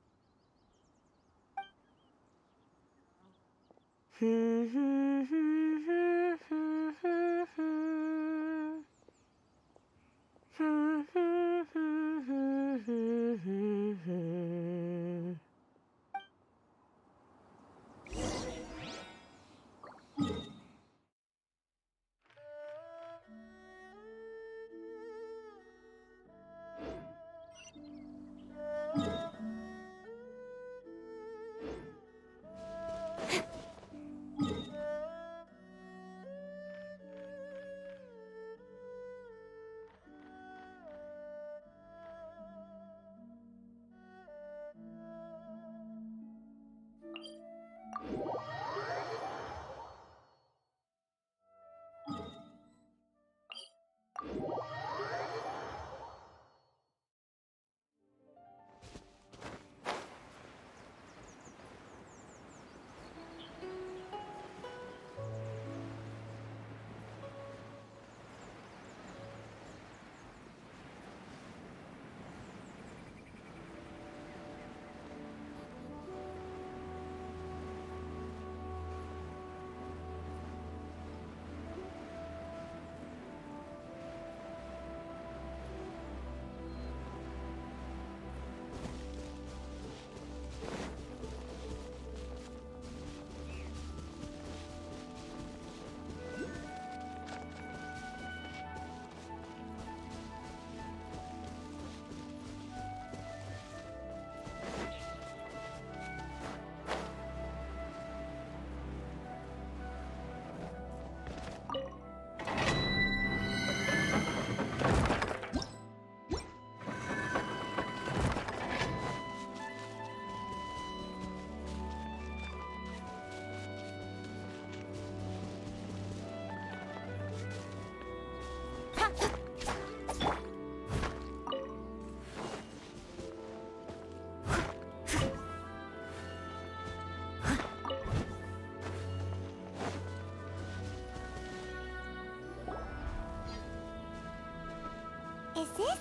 S1: Is this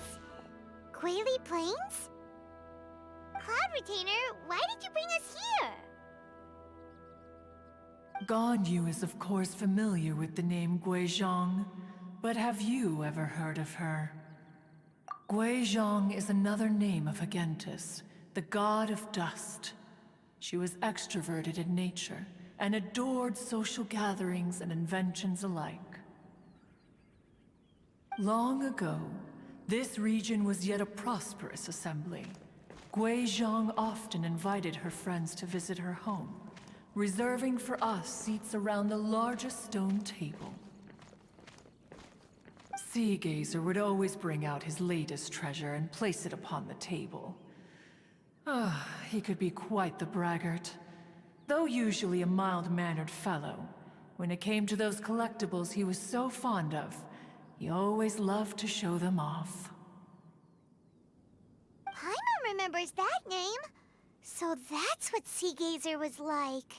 S1: Quaily Plains? Cloud Retainer, why did you bring us here?
S8: Ganyu is of course familiar with the name Guizhong, but have you ever heard of her? Guizhong is another name of Agentis, the god of dust. She was extroverted in nature and adored social gatherings and inventions alike. Long ago, this region was yet a prosperous assembly. Guizhong often invited her friends to visit her home, reserving for us seats around the largest stone table. Sea Gazer would always bring out his latest treasure and place it upon the table. He could be quite the braggart. Though usually a mild-mannered fellow, when it came to those collectibles he was so fond of, he always loved to show them off.
S1: Paimon remembers that name. So that's what Sea Gazer was like.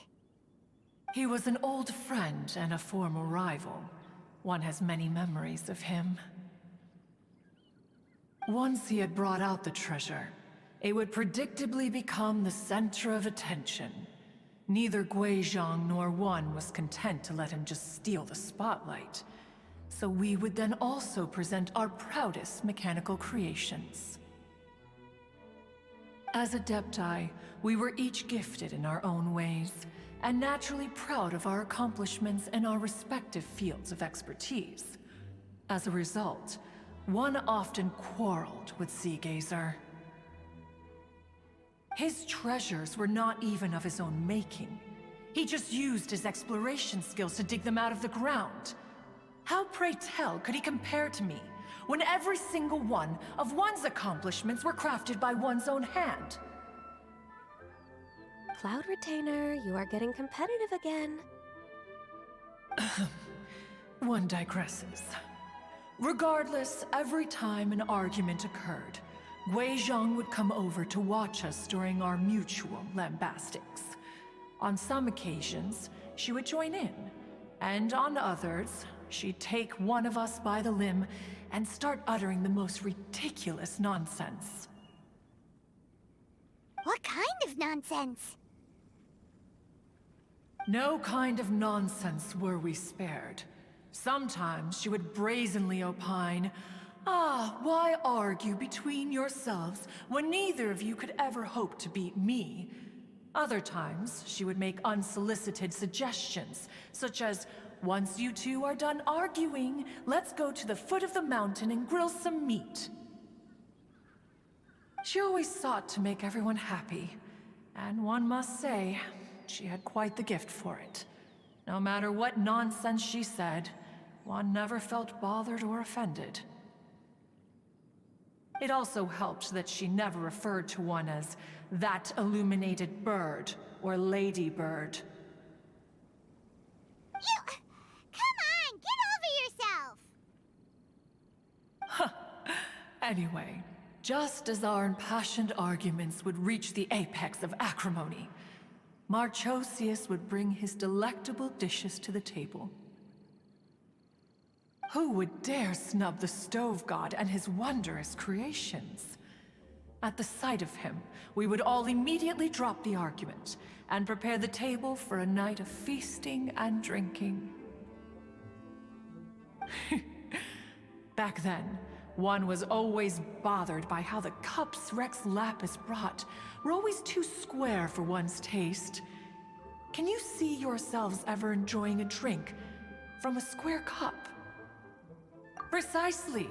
S8: He was an old friend and a former rival. One has many memories of him. Once he had brought out the treasure, it would predictably become the center of attention. Neither Guizhong nor one was content to let him just steal the spotlight. So we would then also present our proudest mechanical creations. As Adepti, we were each gifted in our own ways, and naturally proud of our accomplishments in our respective fields of expertise. As a result, one often quarreled with Sea Gazer. His treasures were not even of his own making. He just used his exploration skills to dig them out of the ground. How, pray tell, could he compare to me, when every single one of one's accomplishments were crafted by one's own hand?
S5: Cloud Retainer, you are getting competitive again.
S8: One digresses. Regardless, every time an argument occurred, Guizhong would come over to watch us during our mutual lambastics. On some occasions, she would join in, and on others, she'd take one of us by the limb and start uttering the most ridiculous nonsense.
S1: What kind of nonsense?
S8: No kind of nonsense were we spared. Sometimes she would brazenly opine, why argue between yourselves when neither of you could ever hope to beat me? Other times, she would make unsolicited suggestions, such as, once you two are done arguing, let's go to the foot of the mountain and grill some meat. She always sought to make everyone happy, and one must say, she had quite the gift for it. No matter what nonsense she said, one never felt bothered or offended. It also helped that she never referred to one as that illuminated bird or lady bird.
S1: Come on, get over yourself!
S8: Anyway, just as our impassioned arguments would reach the apex of acrimony, Marchosius would bring his delectable dishes to the table. Who would dare snub the stove god and his wondrous creations? At the sight of him, we would all immediately drop the argument and prepare the table for a night of feasting and drinking. Back then, one was always bothered by how the cups Rex Lapis brought were always too square for one's taste. Can you see yourselves ever enjoying a drink from a square cup? Precisely.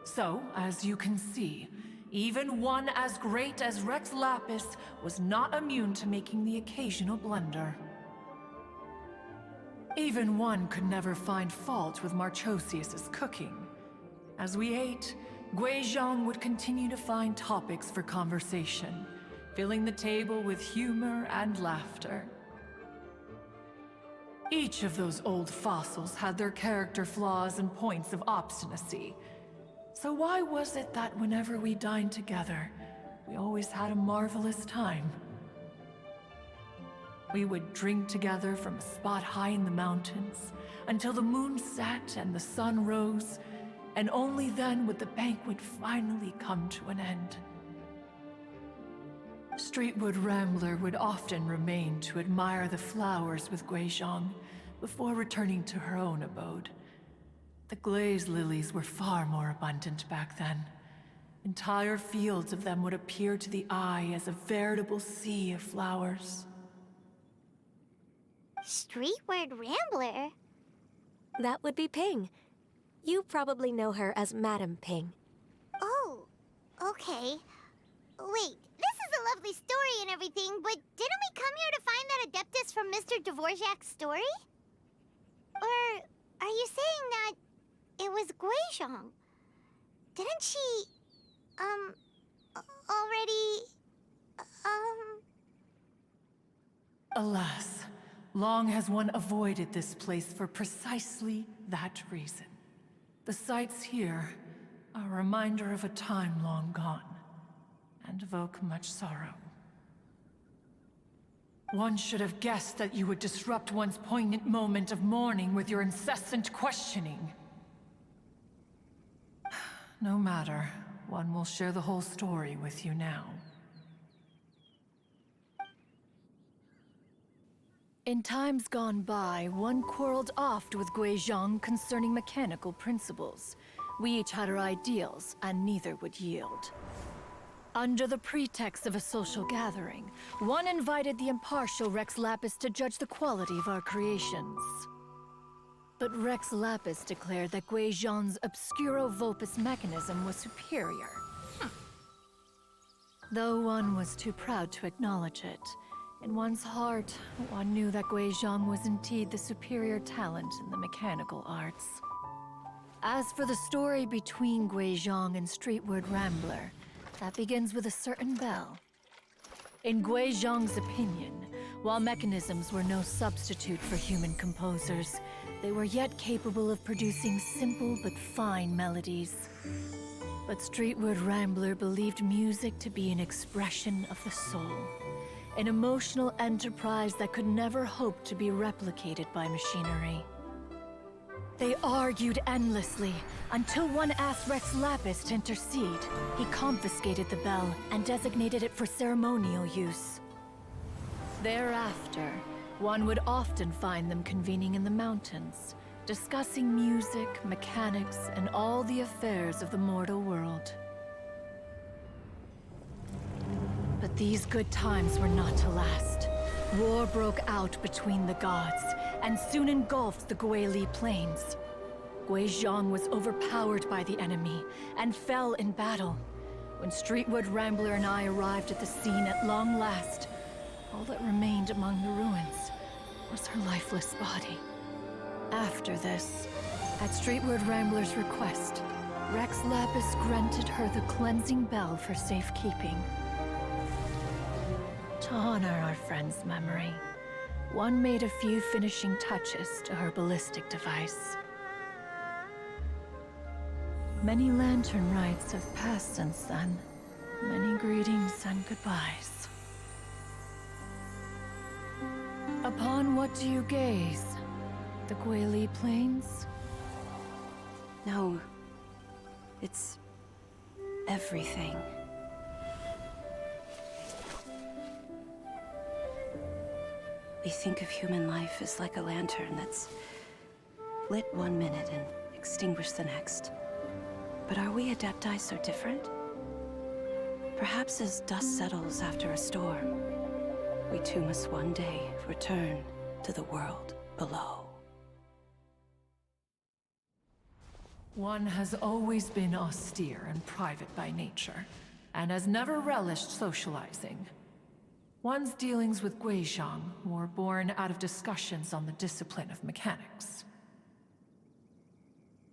S8: So, as you can see, even one as great as Rex Lapis was not immune to making the occasional blunder. Even one could never find fault with Marchosius's cooking. As we ate, Guizhong would continue to find topics for conversation, filling the table with humor and laughter. Each of those old fossils had their character flaws and points of obstinacy. So why was it that whenever we dined together, we always had a marvelous time? We would drink together from a spot high in the mountains until the moon set and the sun rose, and only then would the banquet finally come to an end. Streetwood Rambler would often remain to admire the flowers with Guizhong before returning to her own abode. The glaze lilies were far more abundant back then. Entire fields of them would appear to the eye as a veritable sea of flowers.
S1: Streetward Rambler?
S5: That would be Ping. You probably know her as Madam Ping.
S1: Oh, okay. Wait, this is a lovely story and everything, but didn't we come here to find that Adeptus from Mr. Dvorak's story? Or are you saying that it was Guizhong? Didn't she, already,
S8: Alas, long has one avoided this place for precisely that reason. The sights here are a reminder of a time long gone, and evoke much sorrow. One should have guessed that you would disrupt one's poignant moment of mourning with your incessant questioning. No matter, one will share the whole story with you now. In times gone by, one quarreled oft with Guizhong concerning mechanical principles. We each had our ideals, and neither would yield. Under the pretext of a social gathering, one invited the impartial Rex Lapis to judge the quality of our creations. But Rex Lapis declared that Guizhong's Obscuro Vulpus mechanism was superior. Though one was too proud to acknowledge it, in one's heart, one knew that Guizhong was indeed the superior talent in the mechanical arts. As for the story between Guizhong and Streetward Rambler, that begins with a certain bell. In Guizhong's opinion, while mechanisms were no substitute for human composers, They were yet capable of producing simple but fine melodies. But Streetward Rambler believed music to be an expression of the soul, an emotional enterprise that could never hope to be replicated by machinery. They argued endlessly, until one asked Rex Lapis to intercede. He confiscated the bell and designated it for ceremonial use. Thereafter, one would often find them convening in the mountains, discussing music, mechanics, and all the affairs of the mortal world. But these good times were not to last. War broke out between the gods, and soon engulfed the Guili Plains. Guizhong was overpowered by the enemy, and fell in battle. When Streetward Rambler and I arrived at the scene at long last, all that remained among the ruins was her lifeless body. After this, at Streetward Rambler's request, Rex Lapis granted her the cleansing bell for safekeeping. To honor our friend's memory, one made a few finishing touches to her ballistic device. Many lantern rites have passed since then. Many greetings and goodbyes. Upon what do you gaze? The Guili Plains?
S2: No. It's everything. We think of human life as like a lantern that's lit one minute and extinguished the next. But are we Adepti so different? Perhaps as dust settles after a storm, we too must one day return to the world below.
S8: One has always been austere and private by nature, and has never relished socializing. One's dealings with Guizhong were born out of discussions on the discipline of mechanics.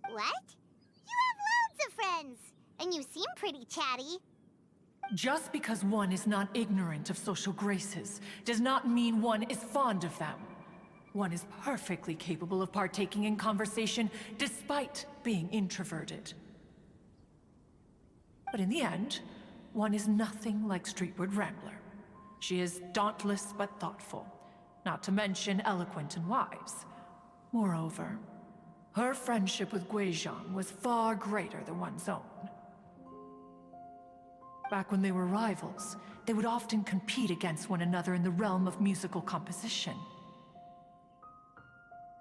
S1: What? You have loads of friends, and you seem pretty chatty.
S8: Just because one is not ignorant of social graces does not mean one is fond of them. One is perfectly capable of partaking in conversation despite being introverted. But in the end, one is nothing like Streetward Rambler. She is dauntless but thoughtful, not to mention eloquent and wise. Moreover, her friendship with Guizhong was far greater than one's own. Back when they were rivals, they would often compete against one another in the realm of musical composition.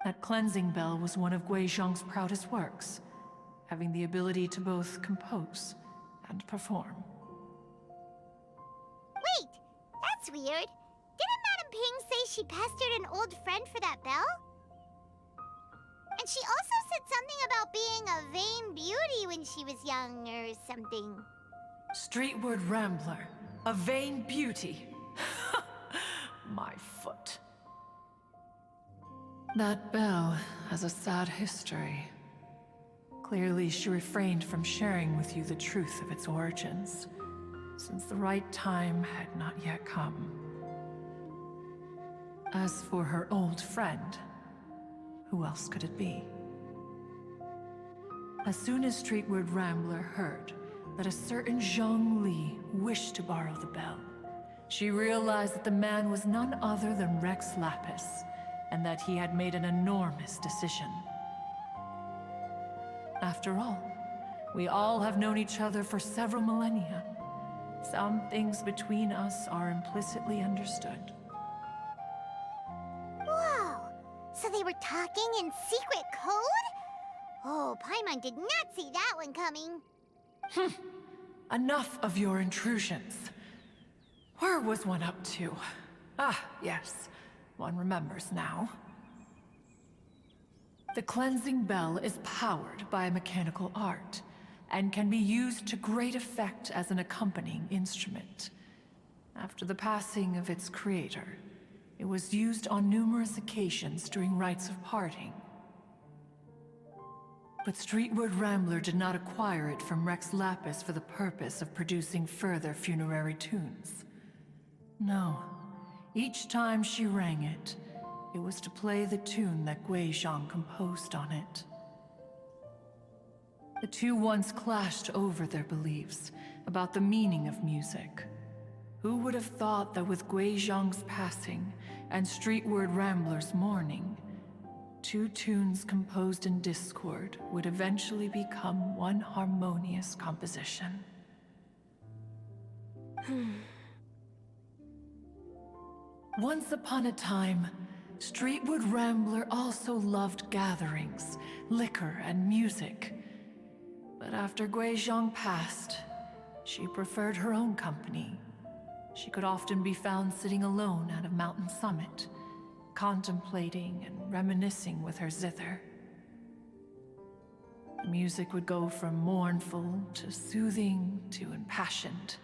S8: That cleansing bell was one of Guizhong's proudest works, having the ability to both compose and perform.
S1: Wait, that's weird. Didn't Madame Ping say she pestered an old friend for that bell? And she also said something about being a vain beauty when she was young or something.
S8: Streetward Rambler, a vain beauty. My foot. That bell has a sad history. Clearly, she refrained from sharing with you the truth of its origins, since the right time had not yet come. As for her old friend, who else could it be? As soon as Streetward Rambler heard that a certain Zhang Li wished to borrow the bell, she realized that the man was none other than Rex Lapis, and that he had made an enormous decision. After all, we all have known each other for several millennia. Some things between us are implicitly understood.
S1: Whoa! So they were talking in secret code? Oh, Paimon did not see that one coming.
S8: Enough of your intrusions. Where was one up to? Ah, yes. One remembers now. The cleansing bell is powered by a mechanical art, and can be used to great effect as an accompanying instrument. After the passing of its creator, it was used on numerous occasions during rites of parting. But Streetward Rambler did not acquire it from Rex Lapis for the purpose of producing further funerary tunes. No. Each time she rang it, it was to play the tune that Guizhong composed on it. The two once clashed over their beliefs about the meaning of music. Who would have thought that with Guizhong's passing and Streetward Rambler's mourning, two tunes composed in discord would eventually become one harmonious composition? Once upon a time, Streetwood Rambler also loved gatherings, liquor, and music. But after Guizhong passed, she preferred her own company. She could often be found sitting alone at a mountain summit, contemplating and reminiscing with her zither. The music would go from mournful to soothing to impassioned.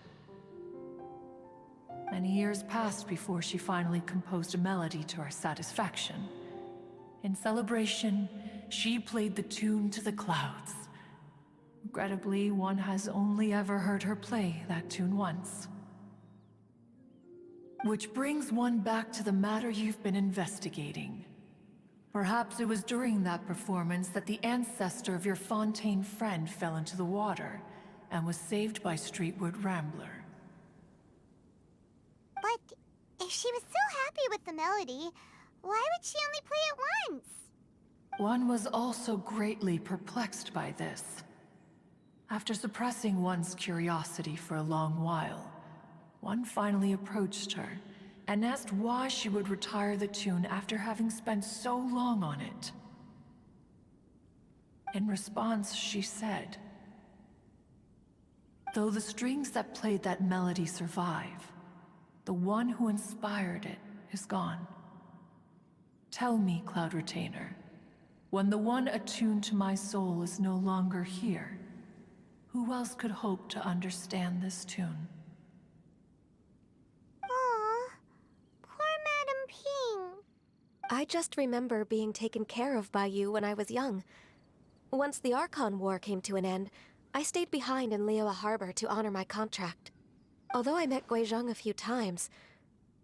S8: Many years passed before she finally composed a melody to her satisfaction. In celebration, she played the tune to the clouds. Regrettably, one has only ever heard her play that tune once. Which brings one back to the matter you've been investigating. Perhaps it was during that performance that the ancestor of your Fontaine friend fell into the water and was saved by Streetwood Rambler.
S1: But if she was so happy with the melody, why would she only play it once?
S8: One was also greatly perplexed by this. After suppressing one's curiosity for a long while, one finally approached her and asked why she would retire the tune after having spent so long on it. In response, she said, "Though the strings that played that melody survive, the one who inspired it is gone. Tell me, Cloud Retainer, when the one attuned to my soul is no longer here, who else could hope to understand this tune?"
S1: Aw, poor Madam Ping.
S5: I just remember being taken care of by you when I was young. Once the Archon War came to an end, I stayed behind in Liyue Harbor to honor my contract. Although I met Guizhong a few times,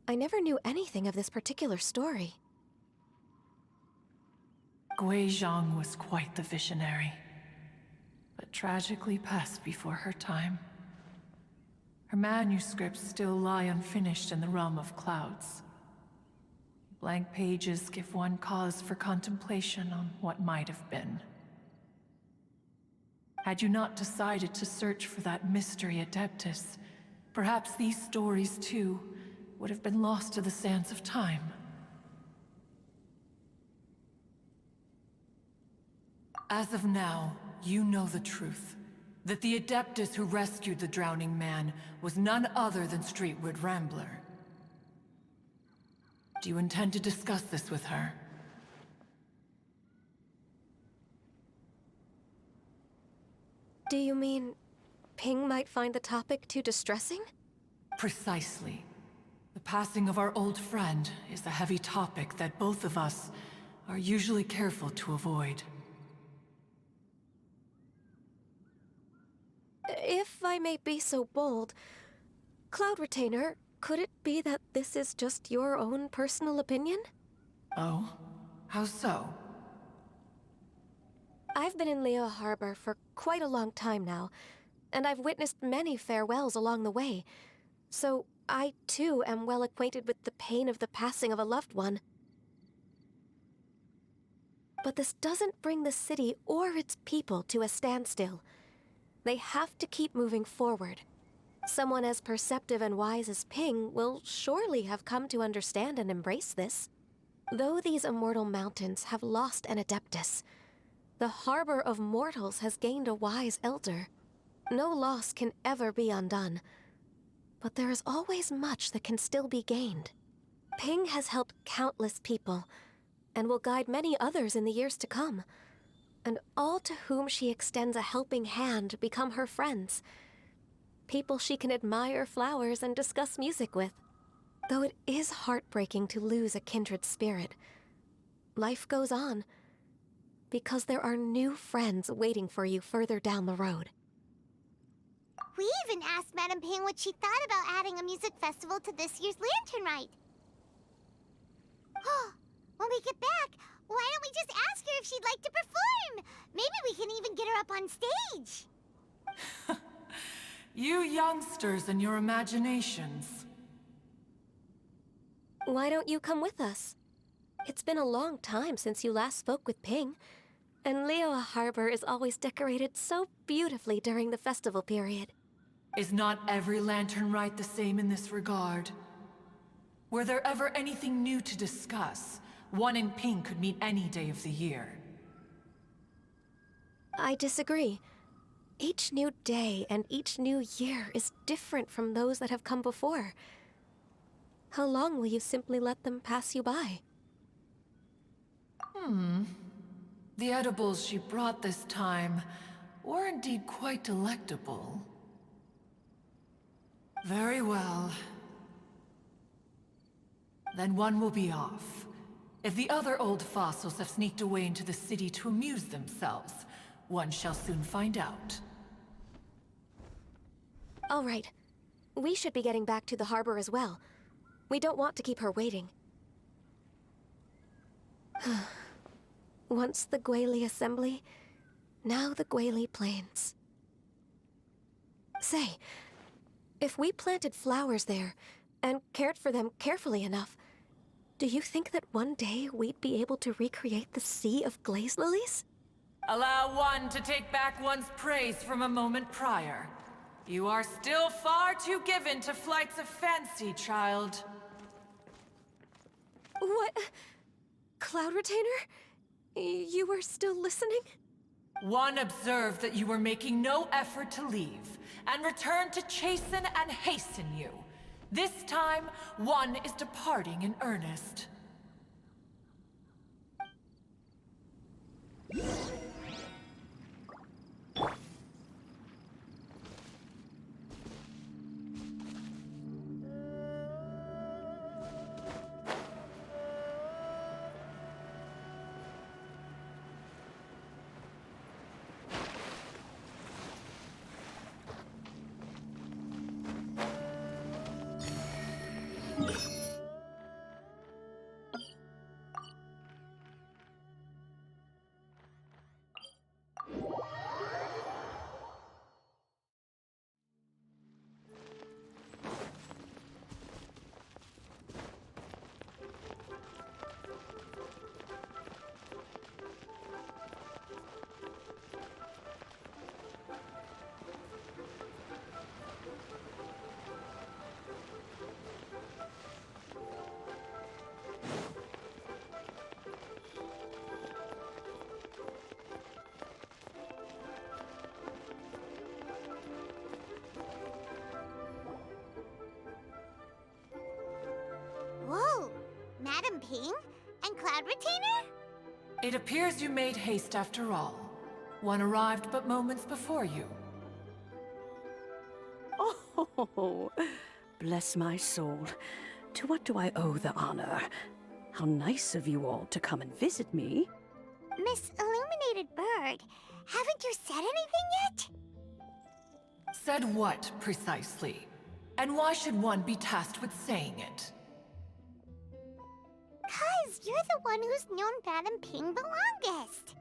S5: I never knew anything of this particular story.
S8: Guizhong was quite the visionary, but tragically passed before her time. Her manuscripts still lie unfinished in the realm of clouds. Blank pages give one cause for contemplation on what might have been. Had you not decided to search for that mystery Adeptus, perhaps these stories, too, would have been lost to the sands of time. As of now, you know the truth. That the Adeptus who rescued the drowning man was none other than Streetwood Rambler. Do you intend to discuss this with her?
S5: Do you mean Ping might find the topic too distressing?
S8: Precisely. The passing of our old friend is a heavy topic that both of us are usually careful to avoid.
S5: If I may be so bold, Cloud Retainer, could it be that this is just your own personal opinion?
S8: Oh? How so?
S5: I've been in Liyue Harbor for quite a long time now, and I've witnessed many farewells along the way, so I too am well acquainted with the pain of the passing of a loved one. But this doesn't bring the city or its people to a standstill. They have to keep moving forward. Someone as perceptive and wise as Ping will surely have come to understand and embrace this. Though these immortal mountains have lost an Adeptus, the harbor of mortals has gained a wise elder. No loss can ever be undone, but there is always much that can still be gained. Ping has helped countless people, and will guide many others in the years to come. And all to whom she extends a helping hand become her friends. People she can admire flowers and discuss music with. Though it is heartbreaking to lose a kindred spirit, life goes on, because there are new friends waiting for you further down the road.
S1: We even asked Madam Ping what she thought about adding a music festival to this year's Lantern Rite. When we get back, why don't we just ask her if she'd like to perform? Maybe we can even get her up on stage.
S8: You youngsters and your imaginations.
S5: Why don't you come with us? It's been a long time since you last spoke with Ping, and Liyue Harbor is always decorated so beautifully during the festival period.
S8: Is not every lantern rite the same in this regard? Were there ever anything new to discuss? One in Ping could meet any day of the year.
S5: I disagree. Each new day and each new year is different from those that have come before. How long will you simply let them pass you by?
S8: The edibles she brought this time were indeed quite delectable. Very well. Then one will be off. If the other old fossils have sneaked away into the city to amuse themselves, one shall soon find out.
S5: All right. We should be getting back to the harbor as well. We don't want to keep her waiting. Once the Guili Assembly, now the Guili Plains. Say, if we planted flowers there and cared for them carefully enough, do you think that one day we'd be able to recreate the sea of glaze lilies?
S8: Allow one to take back one's praise from a moment prior. You are still far too given to flights of fancy, child.
S5: What? Cloud Retainer? You were still listening?
S8: One observed that you were making no effort to leave, and returned to chasten and hasten you. This time, one is departing in earnest.
S1: Whoa, Madam Ping and Cloud Retainer?
S8: It appears you made haste after all. One arrived but moments before you.
S2: Oh, bless my soul. To what do I owe the honor? How nice of you all to come and visit me.
S1: Miss Illuminated Bird, haven't you said anything yet?
S8: Said what, precisely? And why should one be tasked with saying it?
S1: 'Cause you're the one who's known Madam Ping the longest.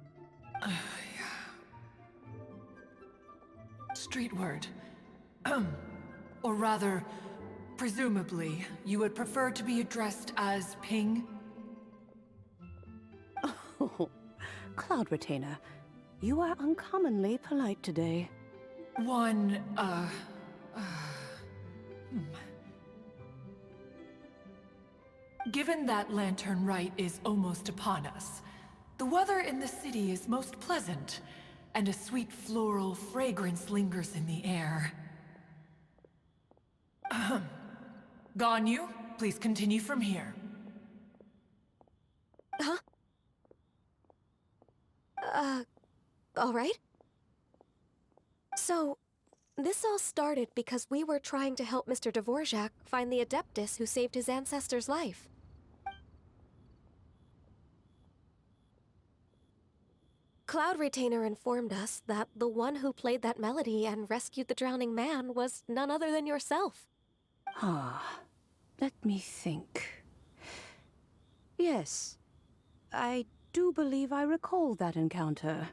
S8: Street word. Or rather, presumably, you would prefer to be addressed as Ping?
S2: Oh, Cloud Retainer, you are uncommonly polite today.
S8: One, Given that Lantern Rite is almost upon us, the weather in the city is most pleasant, and a sweet floral fragrance lingers in the air. Ganyu, please continue from here.
S5: Huh? All right. So, this all started because we were trying to help Mr. Dvorak find the Adeptus who saved his ancestor's life. Cloud Retainer informed us that the one who played that melody and rescued the drowning man was none other than yourself.
S2: Ah, let me think. Yes, I do believe I recall that encounter.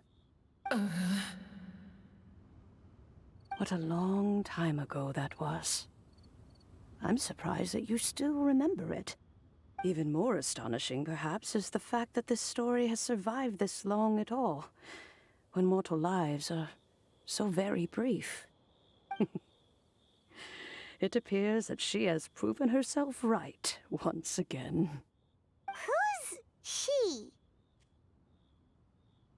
S2: What a long time ago that was. I'm surprised that you still remember it. Even more astonishing, perhaps, is the fact that this story has survived this long at all, when mortal lives are so very brief. It appears that she has proven herself right once again.
S1: Who's she?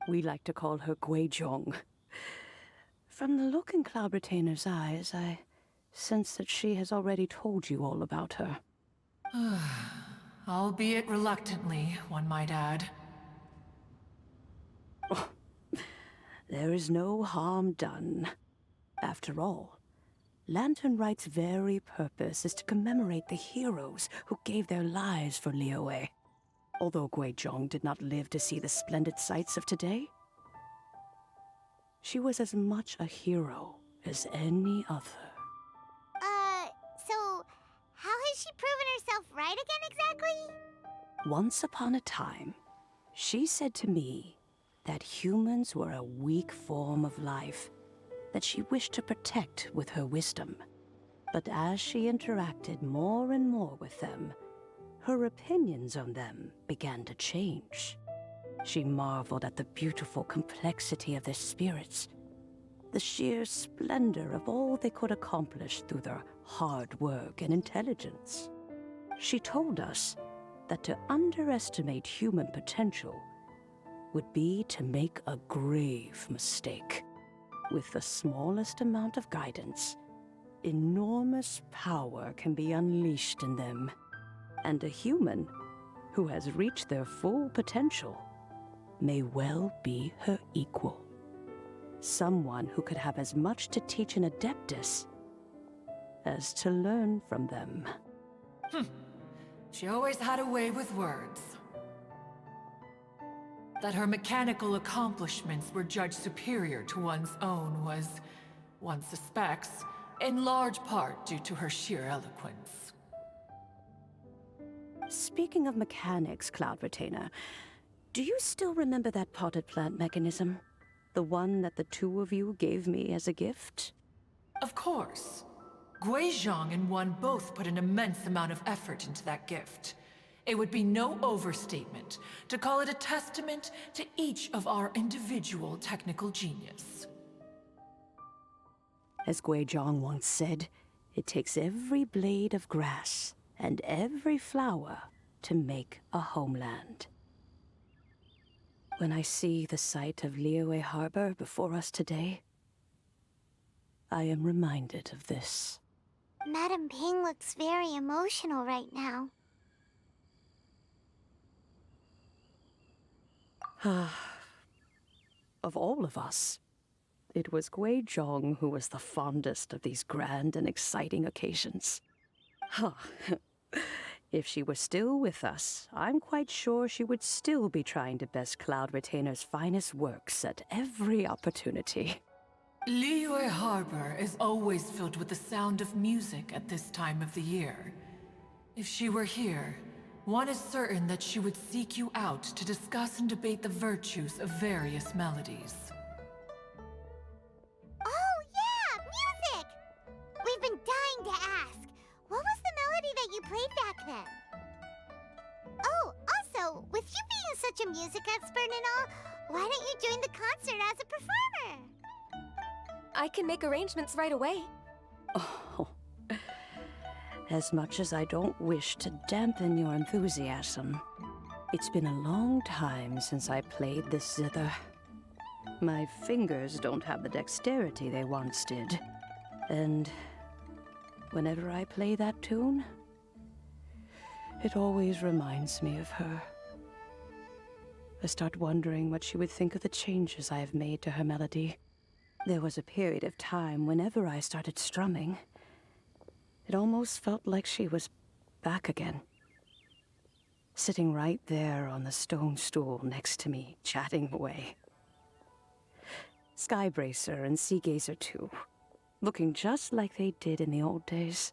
S2: We like to call her Guizhong. From the look in Cloud Retainer's eyes, I sense that she has already told you all about her.
S8: Albeit reluctantly, one might add.
S2: There is no harm done. After all, Lantern Right's very purpose is to commemorate the heroes who gave their lives for Liyue. Although Guizhong did not live to see the splendid sights of today, she was as much a hero as any other.
S1: So how has she proven herself right again exactly?
S2: Once upon a time, she said to me that humans were a weak form of life that she wished to protect with her wisdom. But as she interacted more and more with them, her opinions on them began to change. She marveled at the beautiful complexity of their spirits, the sheer splendor of all they could accomplish through their hard work and intelligence. She told us that to underestimate human potential would be to make a grave mistake. With the smallest amount of guidance, enormous power can be unleashed in them. And a human who has reached their full potential may well be her equal. Someone who could have as much to teach an Adeptus as to learn from them.
S8: She always had a way with words. That her mechanical accomplishments were judged superior to one's own was, one suspects, in large part due to her sheer eloquence.
S2: Speaking of mechanics, Cloud Retainer, do you still remember that potted plant mechanism? The one that the two of you gave me as a gift?
S8: Of course. Guizhong and one both put an immense amount of effort into that gift. It would be no overstatement to call it a testament to each of our individual technical genius.
S2: As Guizhong once said, it takes every blade of grass and every flower to make a homeland. When I see the sight of Liyue Harbor before us today, I am reminded of this.
S1: Madam Ping looks very emotional right now.
S2: Of all of us, it was Guizhong who was the fondest of these grand and exciting occasions. If she were still with us, I'm quite sure she would still be trying to best Cloud Retainer's finest works at every opportunity.
S8: Liyue Harbor is always filled with the sound of music at this time of the year. If she were here, one is certain that she would seek you out to discuss and debate the virtues of various melodies.
S1: Oh yeah, music! We've been dying to ask. What was the melody that you played back then? Oh, also, with you being such a music expert and all, why don't you join the concert as a performer?
S5: I can make arrangements right away.
S2: Oh, as much as I don't wish to dampen your enthusiasm, it's been a long time since I played this zither. My fingers don't have the dexterity they once did, and whenever I play that tune, it always reminds me of her. I start wondering what she would think of the changes I have made to her melody. There was a period of time whenever I started strumming, it almost felt like she was back again. Sitting right there on the stone stool next to me, chatting away. Skybracer and Seagazer too, looking just like they did in the old days.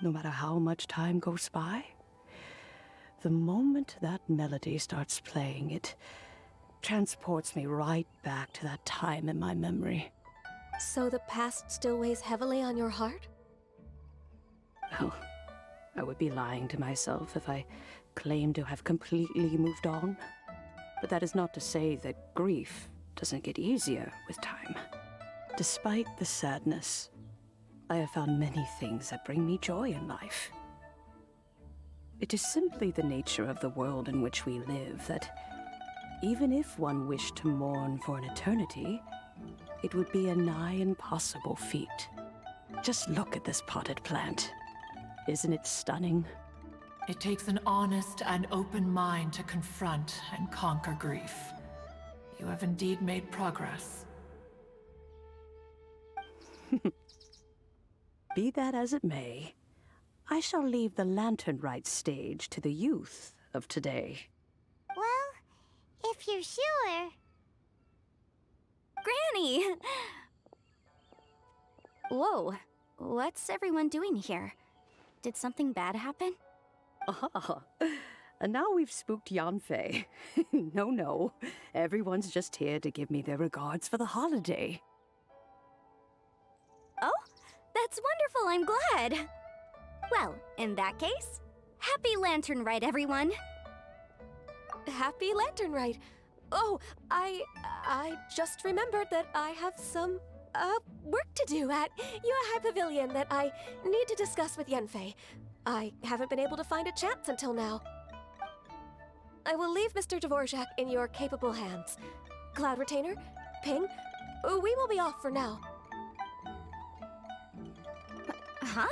S2: No matter how much time goes by, The moment that melody starts playing, it transports me right back to that time in my memory.
S5: So the past still weighs heavily on your heart?
S2: Well, I would be lying to myself if I claimed to have completely moved on. But that is not to say that grief doesn't get easier with time. Despite the sadness, I have found many things that bring me joy in life. It is simply the nature of the world in which we live that even if one wished to mourn for an eternity, it would be a nigh impossible feat. Just look at this potted plant. Isn't it stunning?
S8: It takes an honest and open mind to confront and conquer grief. You have indeed made progress.
S2: Be that as it may, I shall leave the lantern rite stage to the youth of today.
S1: Well, if you're sure.
S9: Granny! Whoa, what's everyone doing here? Did something bad happen?
S2: Ah, and now we've spooked Yanfei. No, everyone's just here to give me their regards for the holiday.
S9: Oh, that's wonderful, I'm glad. Well, in that case, happy Lantern Rite, everyone.
S5: Happy Lantern Rite. Oh, I just remembered that I have some, work to do at Yuehai Pavilion that I need to discuss with Yanfei. I haven't been able to find a chance until now. I will leave Mr. Dvorak in your capable hands. Cloud Retainer, Ping, we will be off for now.
S9: Huh?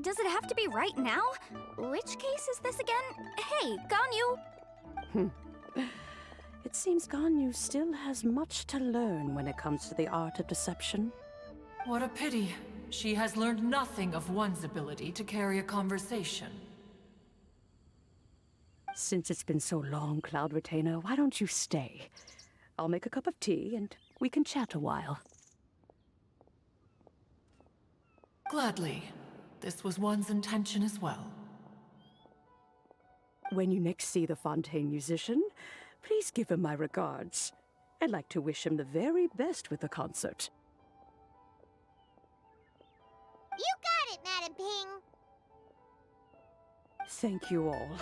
S9: Does it have to be right now? Which case is this again? Hey, Ganyu!
S2: It seems Ganyu still has much to learn when it comes to the art of deception.
S8: What a pity. She has learned nothing of one's ability to carry a conversation.
S2: Since it's been so long, Cloud Retainer, why don't you stay? I'll make a cup of tea and we can chat a while.
S8: Gladly. This was one's intention as well.
S2: When you next see the Fontaine musician, please give him my regards. I'd like to wish him the very best with the concert.
S1: You got it, Madam Ping.
S2: Thank you all.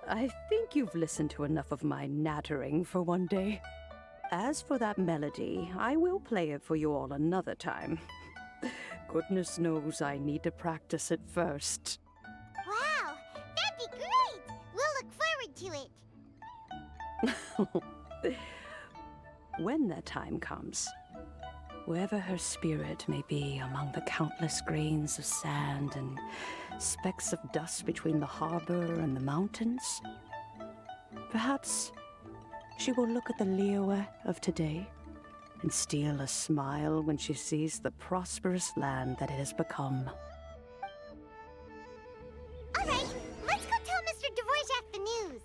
S2: I think you've listened to enough of my nattering for one day. As for that melody, I will play it for you all another time. Goodness knows I need to practice it first.
S1: Wow, that'd be great. We'll look forward to it.
S2: When that time comes, wherever her spirit may be among the countless grains of sand and specks of dust between the harbor and the mountains, perhaps she will look at the Liyue of today and steal a smile when she sees the prosperous land that it has become.
S1: All right, let's go tell Mr. Dvorak the news.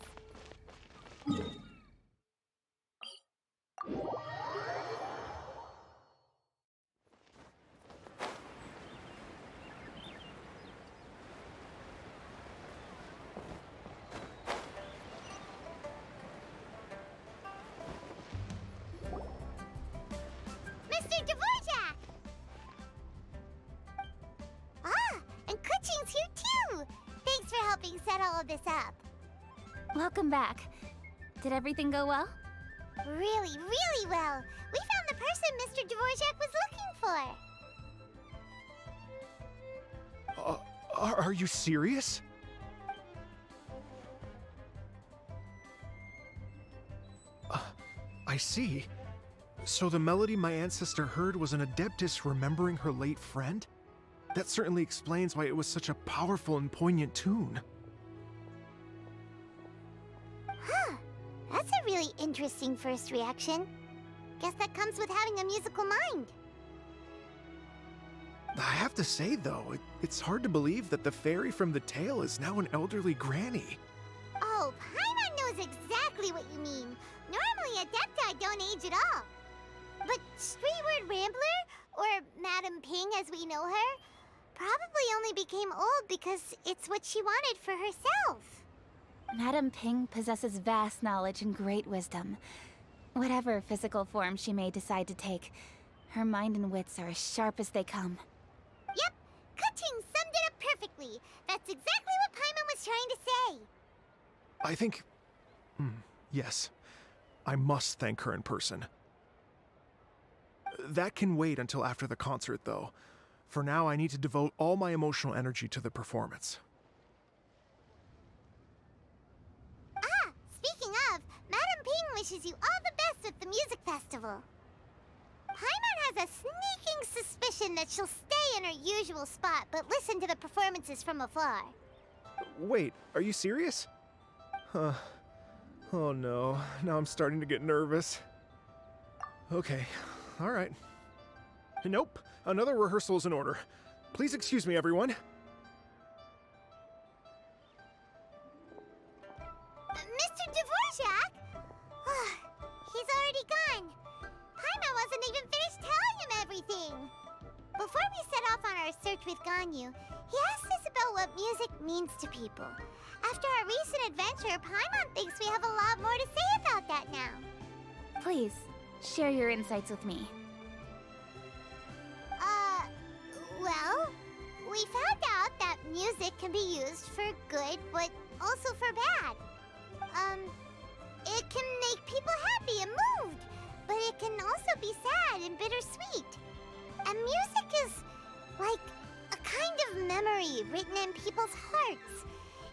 S1: Mr. Dvorak! Ah, and Kuching's here too! Thanks for helping set all of this up.
S9: Welcome back. Did everything go well?
S1: Really, really well. We found the person Mr. Dvorak was looking for.
S3: Are you serious? I see. So the melody my ancestor heard was an adeptus remembering her late friend? That certainly explains why it was such a powerful and poignant tune.
S1: Huh. That's a really interesting first reaction. Guess that comes with having a musical mind.
S3: I have to say, though, it's hard to believe that the fairy from the tale is now an elderly granny.
S1: Oh, Paimon knows exactly what you mean. Normally, Adepti don't age at all. But Streetward Rambler, or Madam Ping as we know her, probably only became old because it's what she wanted for herself.
S9: Madame Ping possesses vast knowledge and great wisdom. Whatever physical form she may decide to take, her mind and wits are as sharp as they come.
S1: Yep, Kuching summed it up perfectly. That's exactly what Paimon was trying to say.
S3: I think... yes. I must thank her in person. That can wait until after the concert, though. For now, I need to devote all my emotional energy to the performance.
S1: Ah, speaking of, Madame Ping wishes you all the best with the music festival. Paimon has a sneaking suspicion that she'll stay in her usual spot, but listen to the performances from afar.
S3: Wait, are you serious? Huh. Oh no, now I'm starting to get nervous. Okay, alright. Nope, another rehearsal is in order. Please excuse me, everyone.
S1: Mr. Dvorak? He's already gone. Paimon wasn't even finished telling him everything. Before we set off on our search with Ganyu, he asked us about what music means to people. After our recent adventure, Paimon thinks we have a lot more to say about that now.
S9: Please, share your insights with me.
S1: Well, we found out that music can be used for good, but also for bad. It can make people happy and moved, but it can also be sad and bittersweet. And music is like a kind of memory written in people's hearts.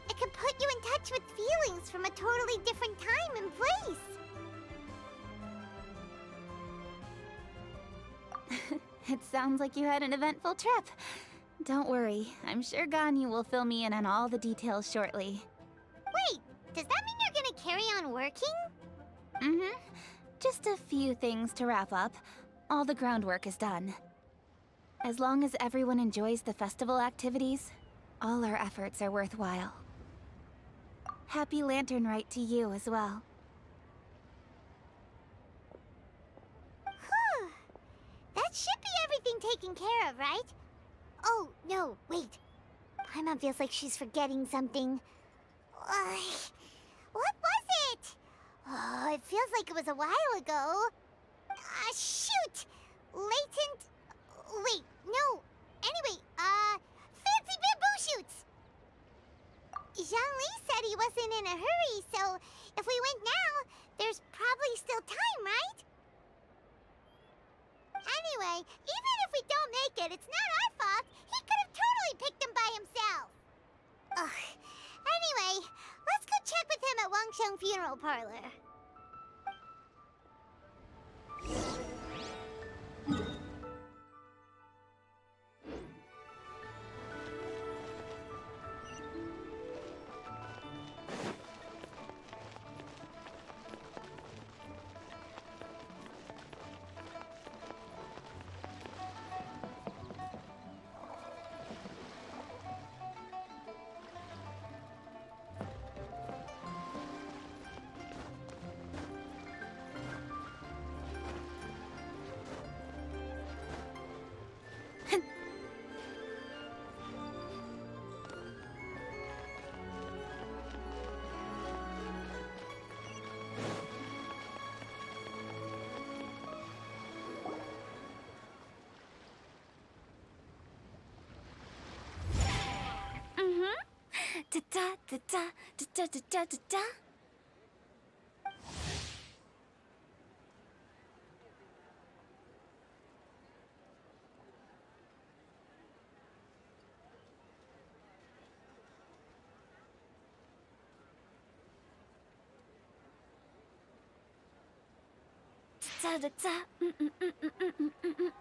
S1: It can put you in touch with feelings from a totally different time and place.
S9: It sounds like you had an eventful trip. Don't worry, I'm sure Ganyu will fill me in on all the details shortly.
S1: Wait, does that mean you're gonna carry on working?
S9: Mm-hmm. Just a few things to wrap up. All the groundwork is done. As long as everyone enjoys the festival activities, all our efforts are worthwhile. Happy Lantern Rite to you as well.
S1: Whew. That should be everything taken care of, right? Oh, no, wait. Paimon feels like she's forgetting something. What was it? Oh, it feels like it was a while ago. Shoot! Latent... Wait, no. Anyway, fancy bamboo shoots! Zhang-Li said he wasn't in a hurry, so if we went now, there's probably still time, right? Anyway, even if we don't make it, it's not our fault. He could have totally picked them by himself. Ugh. Anyway, let's go check with him at Wangsheng Funeral Parlor.
S9: Da-da-da-da-da-da-da-da-da.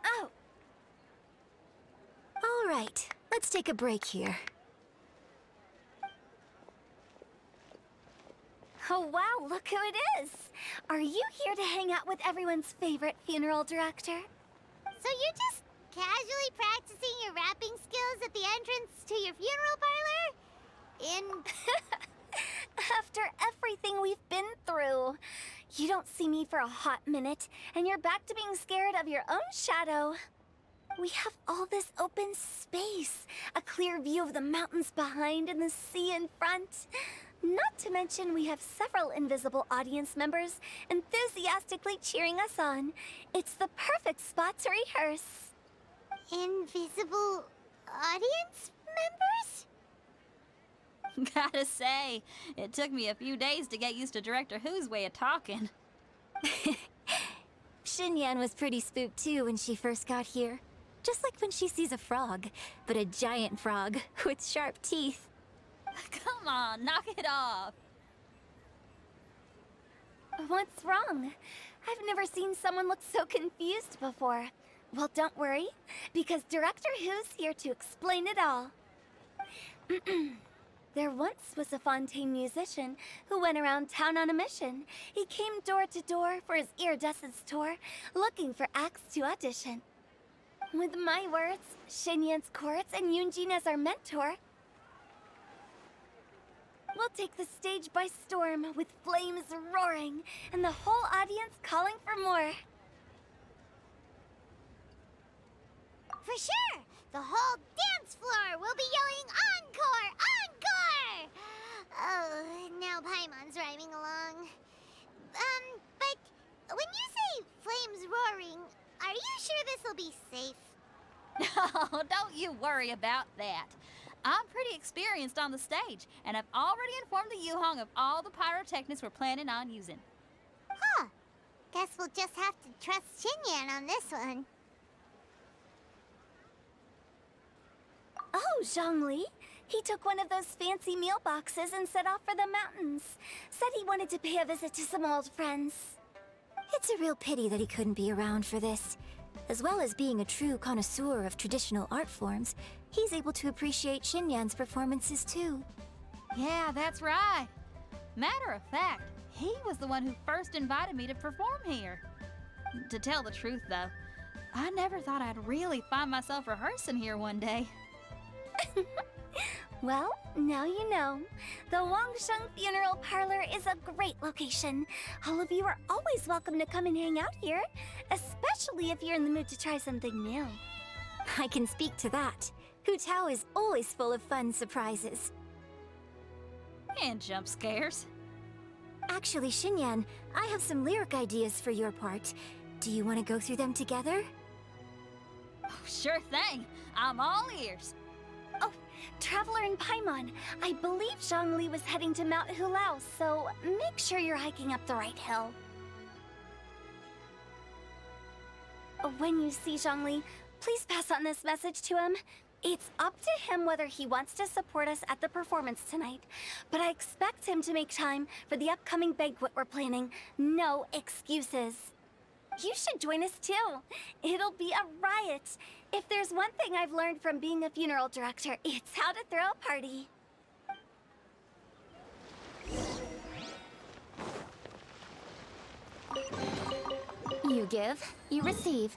S9: Oh!
S5: All right, let's take a break here.
S9: Oh wow, look who it is! Are you here to hang out with everyone's favorite funeral director?
S1: So you're just casually practicing your rapping skills at the entrance to your funeral parlor?
S9: After everything we've been through. You don't see me for a hot minute, and you're back to being scared of your own shadow.
S10: We have all this open space, a clear view of the mountains behind and the sea in front. Not to mention we have several invisible audience members enthusiastically cheering us on. It's the perfect spot to rehearse.
S1: Invisible audience members?
S11: Gotta say, it took me a few days to get used to Director Who's way of talking.
S10: Xinyan was pretty spooked too when she first got here. Just like when she sees a frog, but a giant frog with sharp teeth.
S11: Come on, knock it off.
S10: What's wrong? I've never seen someone look so confused before. Well, don't worry, because Director Who's here to explain it all. There once was a Fontaine musician who went around town on a mission. He came door to door for his iridescence tour, looking for acts to audition. With my words, Xinyan's chords, and Yunjin as our mentor, we'll take the stage by storm with flames roaring and the whole audience calling for more.
S1: For sure! The whole dance floor will be yelling encore! Encore! Oh, now Paimon's rhyming along. But when you say flames roaring, are you sure this'll be safe?
S11: No, don't you worry about that. I'm pretty experienced on the stage, and I've already informed the Yuhong of all the pyrotechnics we're planning on using.
S1: Huh. Guess we'll just have to trust Xinyan on this one.
S10: Oh, Zhongli. He took one of those fancy meal boxes and set off for the mountains. Said he wanted to pay a visit to some old friends.
S12: It's a real pity that he couldn't be around for this. As well as being a true connoisseur of traditional art forms, he's able to appreciate Xinyan's performances too.
S11: Yeah, that's right. Matter of fact, he was the one who first invited me to perform here. To tell the truth, though, I never thought I'd really find myself rehearsing here one day.
S10: Well, now you know. The Wangsheng Funeral Parlor is a great location. All of you are always welcome to come and hang out here, especially if you're in the mood to try something new.
S12: I can speak to that. Hu Tao is always full of fun surprises.
S11: And jump scares.
S12: Actually, Xinyan, I have some lyric ideas for your part. Do you want to go through them together?
S11: Oh, sure thing. I'm all ears.
S10: Oh, Traveler and Paimon, I believe Zhongli was heading to Mount Hulao, so make sure you're hiking up the right hill. When you see Zhongli, please pass on this message to him. It's up to him whether he wants to support us at the performance tonight, but I expect him to make time for the upcoming banquet we're planning. No excuses. You should join us too. It'll be a riot. If there's one thing I've learned from being a funeral director, it's how to throw a party.
S9: You give, you receive.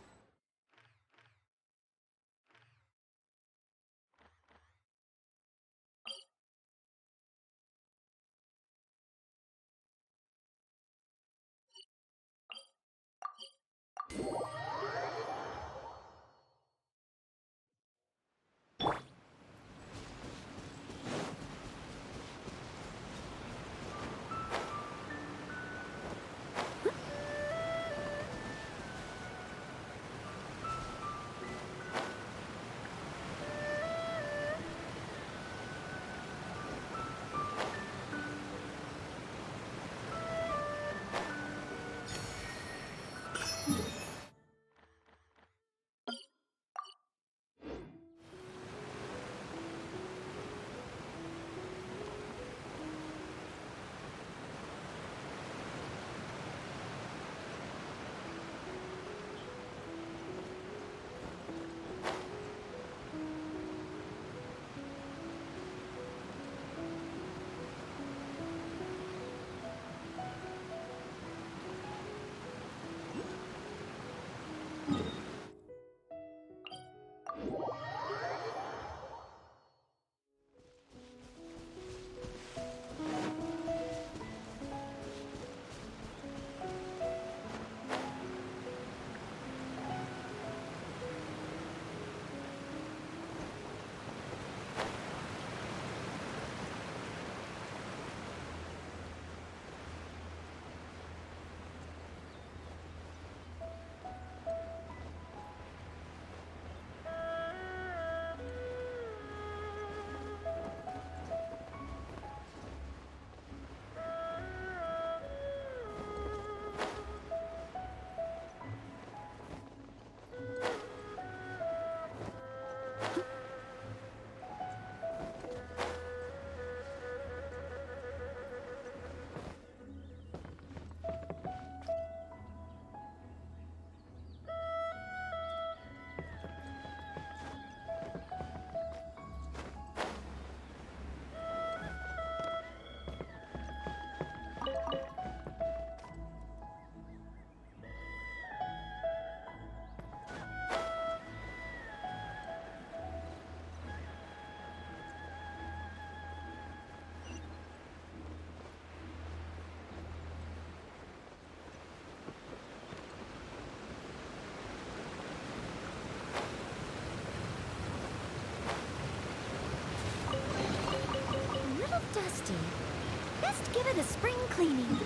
S10: dusty. Best give it a spring cleaning.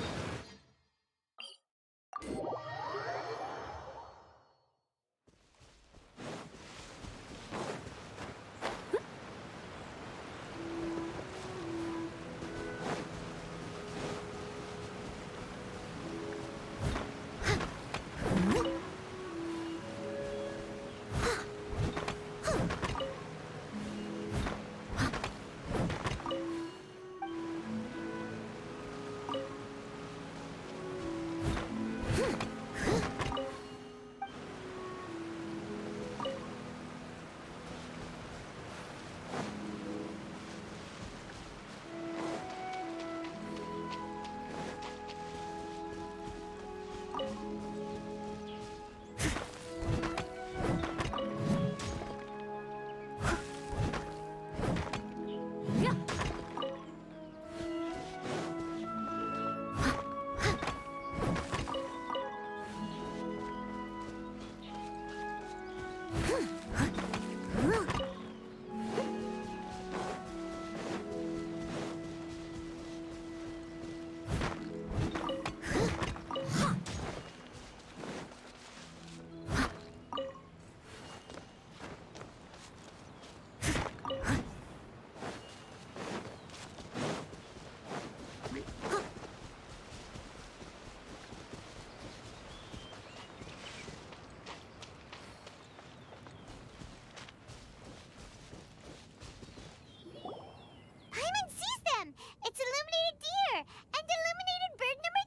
S1: It's illuminated deer and illuminated bird number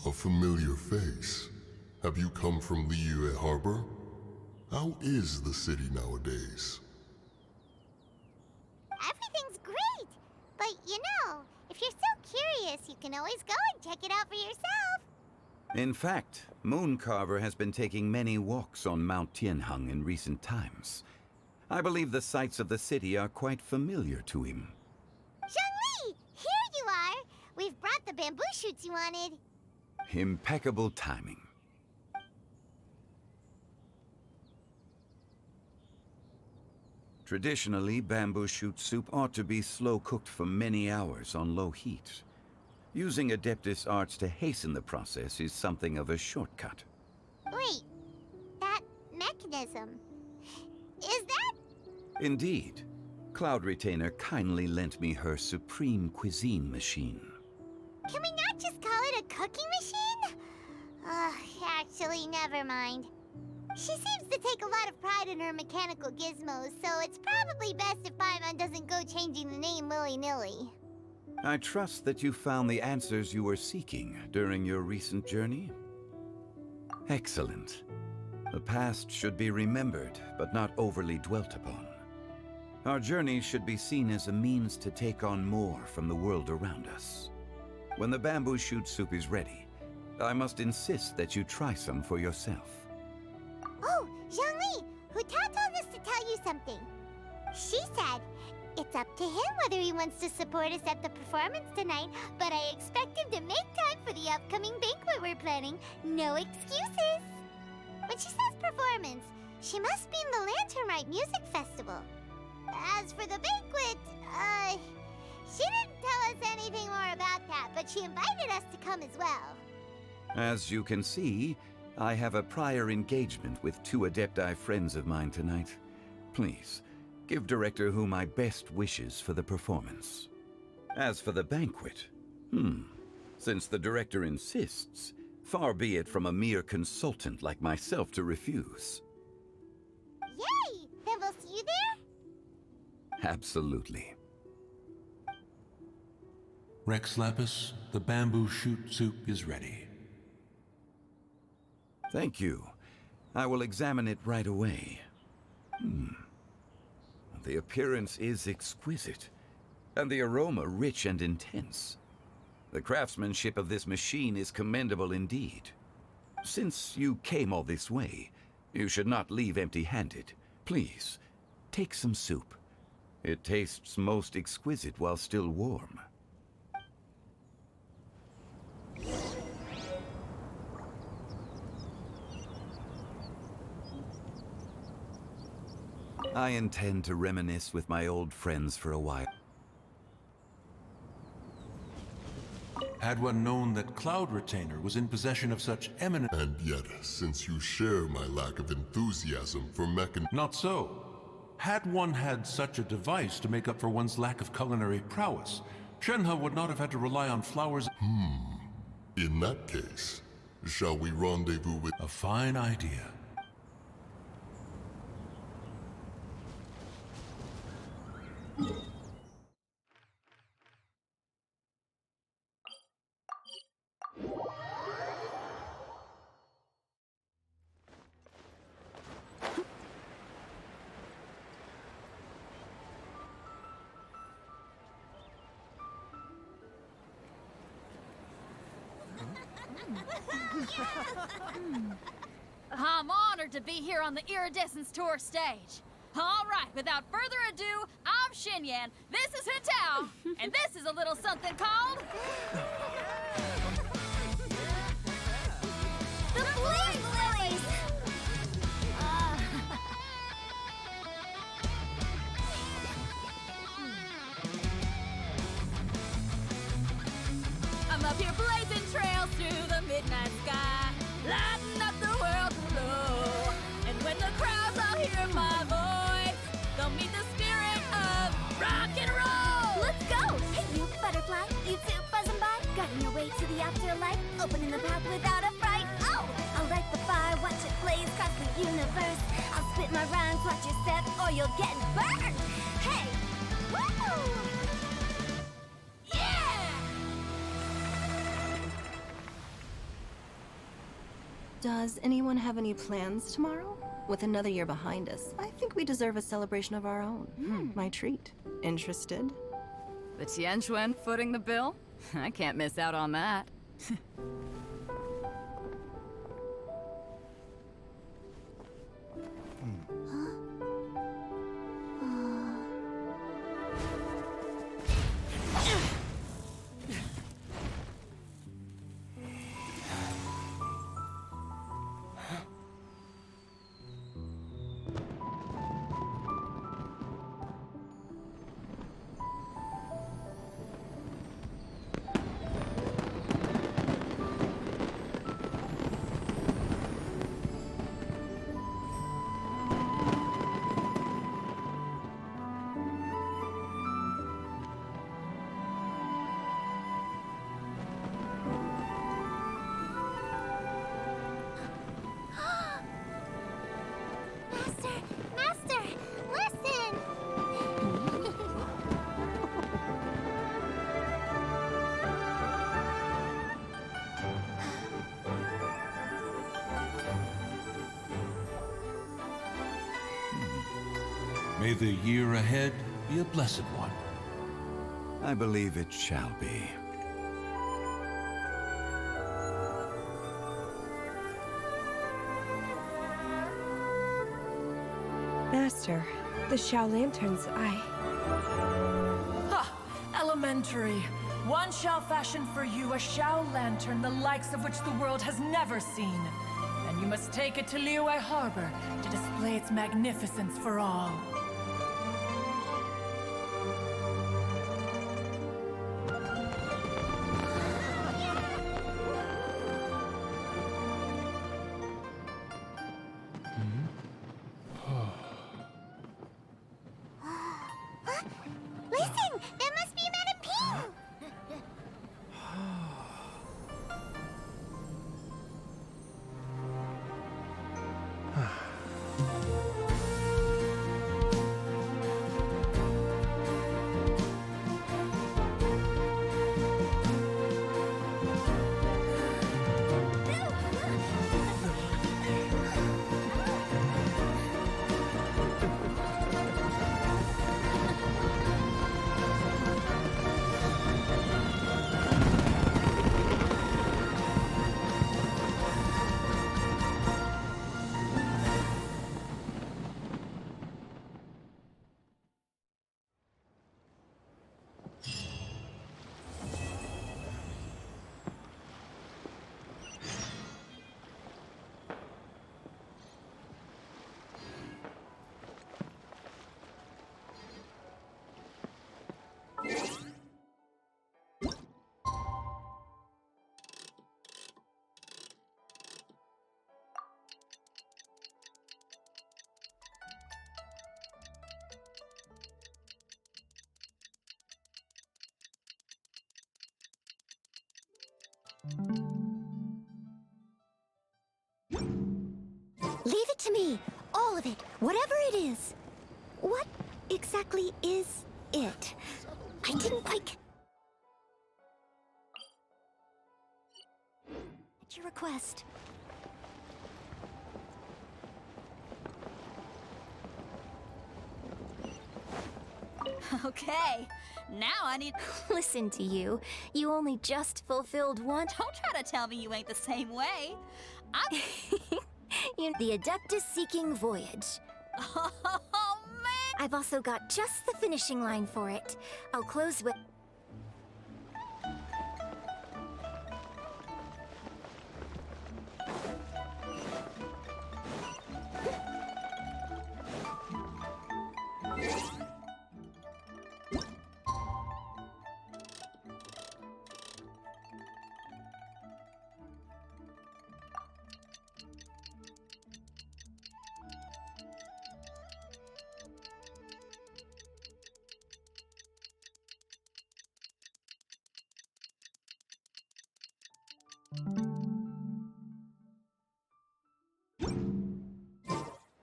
S1: 2.
S13: A familiar face. Have you come from Liyue Harbor? How is the city nowadays?
S1: Everything's great, but if you're so curious, you can always go and check it out for yourself.
S14: In fact, Mooncarver has been taking many walks on Mount Tianheng in recent times. I believe the sights of the city are quite familiar to him.
S1: Zhongli! Here you are! We've brought the bamboo shoots you wanted.
S14: Impeccable timing. Traditionally, bamboo shoot soup ought to be slow-cooked for many hours on low heat. Using Adeptus arts to hasten the process is something of a shortcut.
S1: Wait, that mechanism... is that...
S14: Indeed. Cloud Retainer kindly lent me her supreme cuisine machine.
S1: Can we not just call it a cooking machine? Actually, never mind. She seems to take a lot of pride in her mechanical gizmos, so it's probably best if Paimon doesn't go changing the name willy-nilly.
S14: I trust that you found the answers you were seeking during your recent journey? Excellent. The past should be remembered, but not overly dwelt upon. Our journey should be seen as a means to take on more from the world around us. When the bamboo shoot soup is ready, I must insist that you try some for yourself.
S1: Oh, Zhongli! Huta told us to tell you something. She said, it's up to him whether he wants to support us at the performance tonight, but I expect him to make time for the upcoming banquet we're planning. No excuses! When she says performance, she must mean the Lantern Rite Music Festival. As for the banquet, she didn't tell us anything more about that, but she invited us to come as well.
S14: As you can see, I have a prior engagement with 2 Adepti friends of mine tonight. Please, give Director Hu my best wishes for the performance. As for the banquet, since the Director insists, far be it from a mere consultant like myself to refuse.
S1: Yay! Then we'll see you there?
S14: Absolutely.
S15: Rex Lapis, the bamboo shoot soup is ready.
S14: Thank you. I will examine it right away. The appearance is exquisite, and the aroma rich and intense. The craftsmanship of this machine is commendable indeed. Since you came all this way, you should not leave empty-handed. Please, take some soup. It tastes most exquisite while still warm. I intend to reminisce with my old friends for a while.
S15: Had one known that Cloud Retainer was in possession of such eminent...
S13: And yet, since you share my lack of enthusiasm for
S15: Not so. Had one had such a device to make up for one's lack of culinary prowess, Shenhe would not have had to rely on flowers...
S13: In that case, shall we rendezvous with...
S15: A fine idea.
S11: I'm honored to be here on the Iridescence Tour stage. All right, without further ado, I'm Xinyan, this is Hitao, and this is a little something called...
S10: The Blaze Lilies!
S11: I'm up here blazing trails through the midnight sky, lighting up the world below. And when the crowds all hear my voice, they'll meet the spirit of rock and roll.
S10: Let's go! Hey, you butterfly, you two buzzing by, guiding your way to the afterlife, opening the path without a fright. Oh, I'll light the fire, watch it blaze across the universe. I'll spit my rhymes, watch you set, or you'll get burned. Hey, woo!
S2: Does anyone have any plans tomorrow? With another year behind us, I think we deserve a celebration of our own. My treat. Interested?
S16: The Tianquan footing the bill? I can't miss out on that.
S1: Master, listen!
S15: May the year ahead be a blessed one.
S14: I believe it shall be.
S7: Master, the Xiao Lanterns,
S8: Ha! Elementary. One shall fashion for you a Xiao Lantern the likes of which the world has never seen. And you must take it to Liyue Harbor to display its magnificence for all.
S1: Listen! That must be Madame Ping!
S10: of it, whatever it is. What exactly is it? I didn't quite... At your request.
S11: Okay, now I need...
S12: Listen to you. You only just fulfilled one.
S11: Don't try to tell me you ain't the same way. I'm...
S12: The Adeptus Seeking Voyage.
S11: Oh, man!
S12: I've also got just the finishing line for it. I'll close with...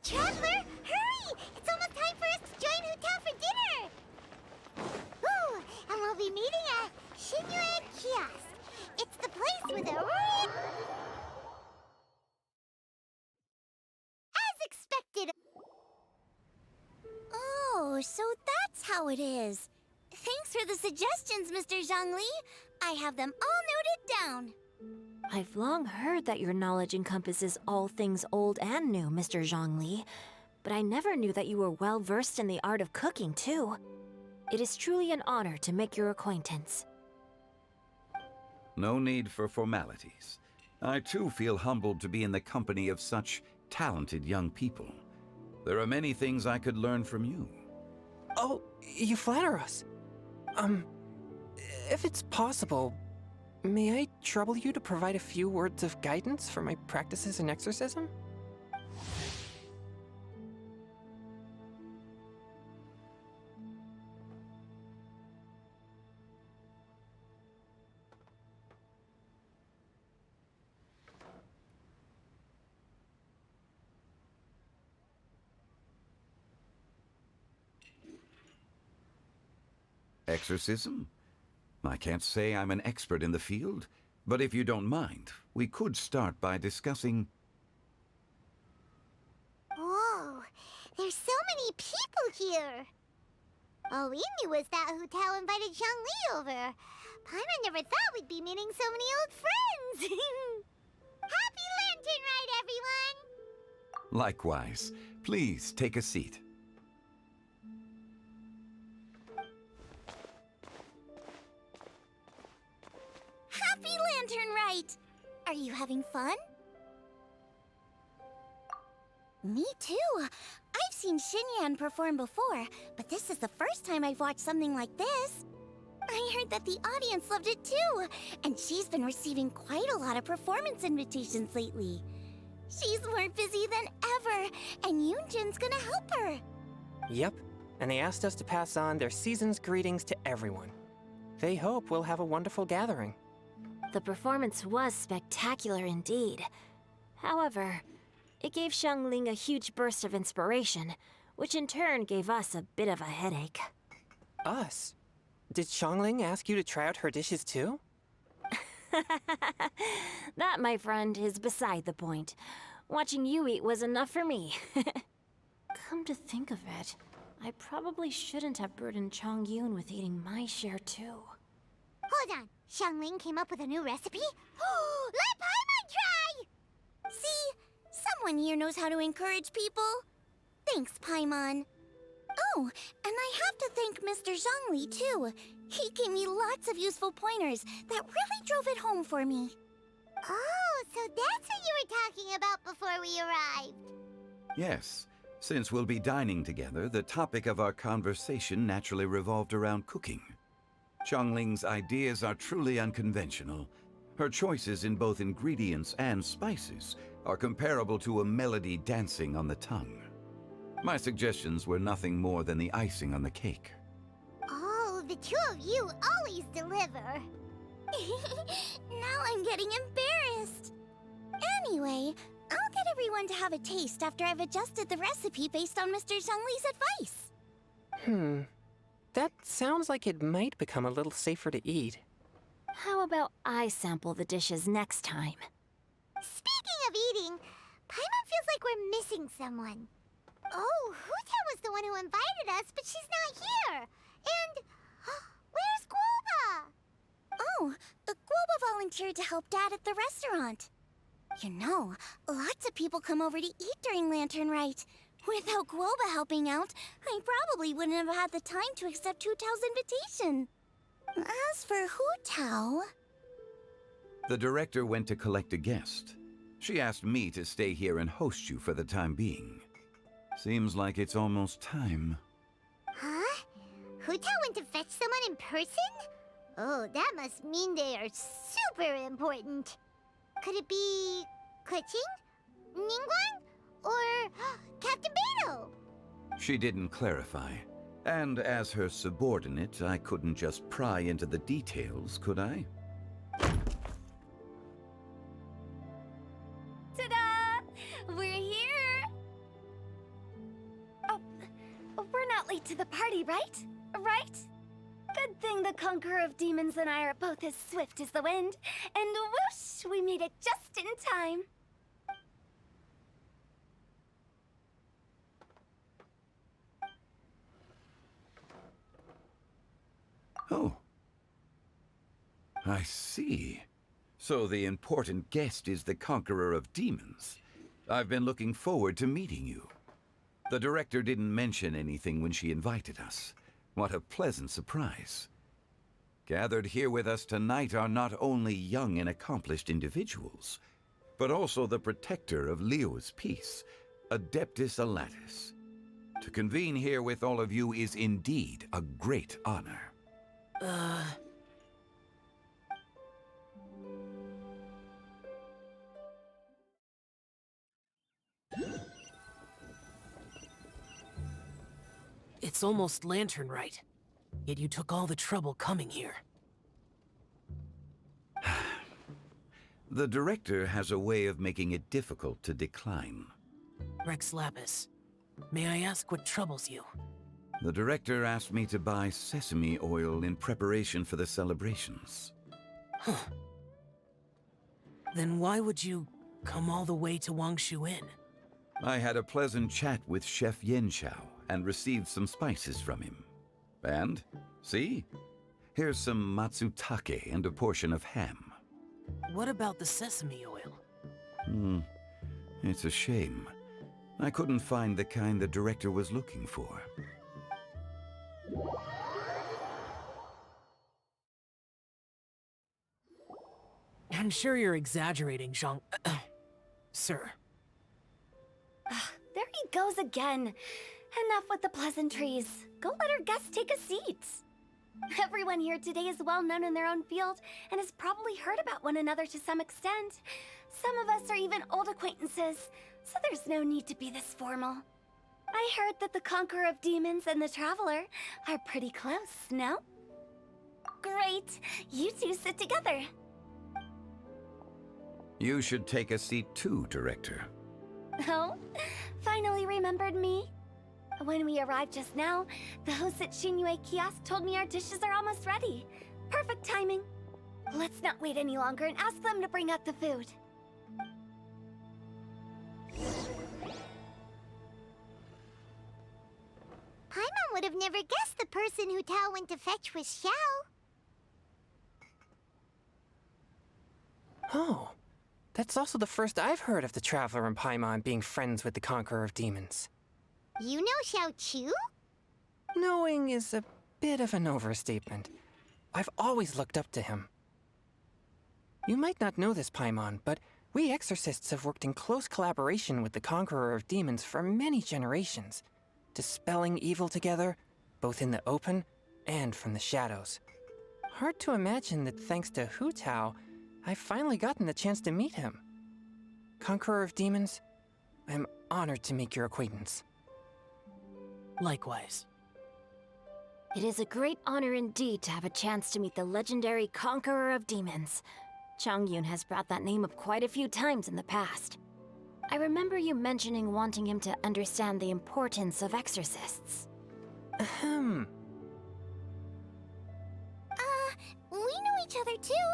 S1: Traveler, hurry! It's almost time for us to join Hotel for dinner! Ooh, and we'll be meeting at Xinyuan Kiosk. It's the place with a as expected!
S10: Oh, so that's how it is. Thanks for the suggestions, Mr. Zhongli. I have them all noted down.
S12: I've long heard that your knowledge encompasses all things old and new, Mr. Zhongli. But I never knew that you were well versed in the art of cooking, too. It is truly an honor to make your acquaintance.
S14: No need for formalities. I too feel humbled to be in the company of such talented young people. There are many things I could learn from you.
S17: Oh, you flatter us. If it's possible, may I trouble you to provide a few words of guidance for my practices in exorcism?
S14: Exorcism? I can't say I'm an expert in the field, but if you don't mind, we could start by discussing...
S1: Whoa, there's so many people here! All we knew was that Hotel invited Zhongli over. Paimon never thought we'd be meeting so many old friends! Happy Lantern Ride, everyone!
S14: Likewise. Please take a seat.
S10: Happy Lantern Rite! Are you having fun? Me too. I've seen Xinyan perform before, but this is the first time I've watched something like this. I heard that the audience loved it too, and she's been receiving quite a lot of performance invitations lately. She's more busy than ever, and Yoonjin's gonna help her.
S17: Yep, and they asked us to pass on their season's greetings to everyone. They hope we'll have a wonderful gathering.
S12: The performance was spectacular indeed. However, it gave Xiangling a huge burst of inspiration, which in turn gave us a bit of a headache.
S17: Us? Did Xiangling ask you to try out her dishes too?
S12: That, my friend, is beside the point. Watching you eat was enough for me. Come to think of it, I probably shouldn't have burdened Chongyun with eating my share too.
S1: Hold on, Xiangling came up with a new recipe? Let Paimon try!
S10: See? Someone here knows how to encourage people. Thanks, Paimon. Oh, and I have to thank Mr. Zhongli, too. He gave me lots of useful pointers that really drove it home for me.
S1: Oh, so that's what you were talking about before we arrived.
S14: Yes. Since we'll be dining together, the topic of our conversation naturally revolved around cooking. Xiangling's ideas are truly unconventional. Her choices in both ingredients and spices are comparable to a melody dancing on the tongue. My suggestions were nothing more than the icing on the cake.
S1: Oh, the two of you always deliver.
S10: Now I'm getting embarrassed. Anyway, I'll get everyone to have a taste after I've adjusted the recipe based on Mr. Zhongli's advice.
S17: That sounds like it might become a little safer to eat.
S12: How about I sample the dishes next time?
S1: Speaking of eating, Paimon feels like we're missing someone. Oh, Huta was the one who invited us, but she's not here. And where's Guoba?
S10: Oh, Guoba volunteered to help Dad at the restaurant. You know, lots of people come over to eat during Lantern Rite. Without Guoba helping out, I probably wouldn't have had the time to accept Hu Tao's invitation. As for Hu Tao...
S14: The director went to collect a guest. She asked me to stay here and host you for the time being. Seems like it's almost time.
S1: Huh? Hu Tao went to fetch someone in person? Oh, that must mean they are super important. Could it be... Keqing? Ningguang? Or Captain Beidou?
S14: She didn't clarify. And as her subordinate, I couldn't just pry into the details, could I?
S10: Ta-da! We're here! Oh, we're not late to the party, right? Right? Good thing the Conqueror of Demons and I are both as swift as the wind. And whoosh, we made it just in time.
S14: Oh. I see. So the important guest is the Conqueror of Demons. I've been looking forward to meeting you. The director didn't mention anything when she invited us. What a pleasant surprise. Gathered here with us tonight are not only young and accomplished individuals, but also the protector of Leo's peace, Adeptus Alatus. To convene here with all of you is indeed a great honor.
S6: It's almost Lantern Rite, yet you took all the trouble coming here.
S14: The director has a way of making it difficult to decline.
S6: Rex Lapis, may I ask what troubles you?
S14: The director asked me to buy sesame oil in preparation for the celebrations.
S6: Huh. Then why would you come all the way to Wangshu Inn?
S14: I had a pleasant chat with Chef Yanxiao and received some spices from him. And, see? Here's some matsutake and a portion of ham.
S6: What about the sesame oil?
S14: It's a shame. I couldn't find the kind the director was looking for.
S6: I'm sure you're exaggerating, Zhang... Sir.
S10: There he goes again. Enough with the pleasantries. Go let our guests take a seat. Everyone here today is well known in their own field and has probably heard about one another to some extent. Some of us are even old acquaintances, so there's no need to be this formal. I heard that the Conqueror of Demons and the Traveler are pretty close, no? Great. You two sit together.
S14: You should take a seat too, Director.
S10: Oh? Finally remembered me? When we arrived just now, the host at Xinyue Kiosk told me our dishes are almost ready. Perfect timing. Let's not wait any longer and ask them to bring out the food.
S1: Paimon would have never guessed the person who Tao went to fetch was Xiao.
S17: Oh, that's also the first I've heard of the Traveler and Paimon being friends with the Conqueror of Demons.
S1: You know Xiao Chu?
S17: Knowing is a bit of an overstatement. I've always looked up to him. You might not know this, Paimon, but we exorcists have worked in close collaboration with the Conqueror of Demons for many generations, dispelling evil together, both in the open and from the shadows. Hard to imagine that thanks to Hu Tao, I've finally gotten the chance to meet him. Conqueror of Demons, I'm honored to make your acquaintance.
S6: Likewise.
S12: It is a great honor indeed to have a chance to meet the legendary Conqueror of Demons. Chongyun has brought that name up quite a few times in the past. I remember you mentioning wanting him to understand the importance of exorcists.
S7: Ahem.
S10: We know each other too.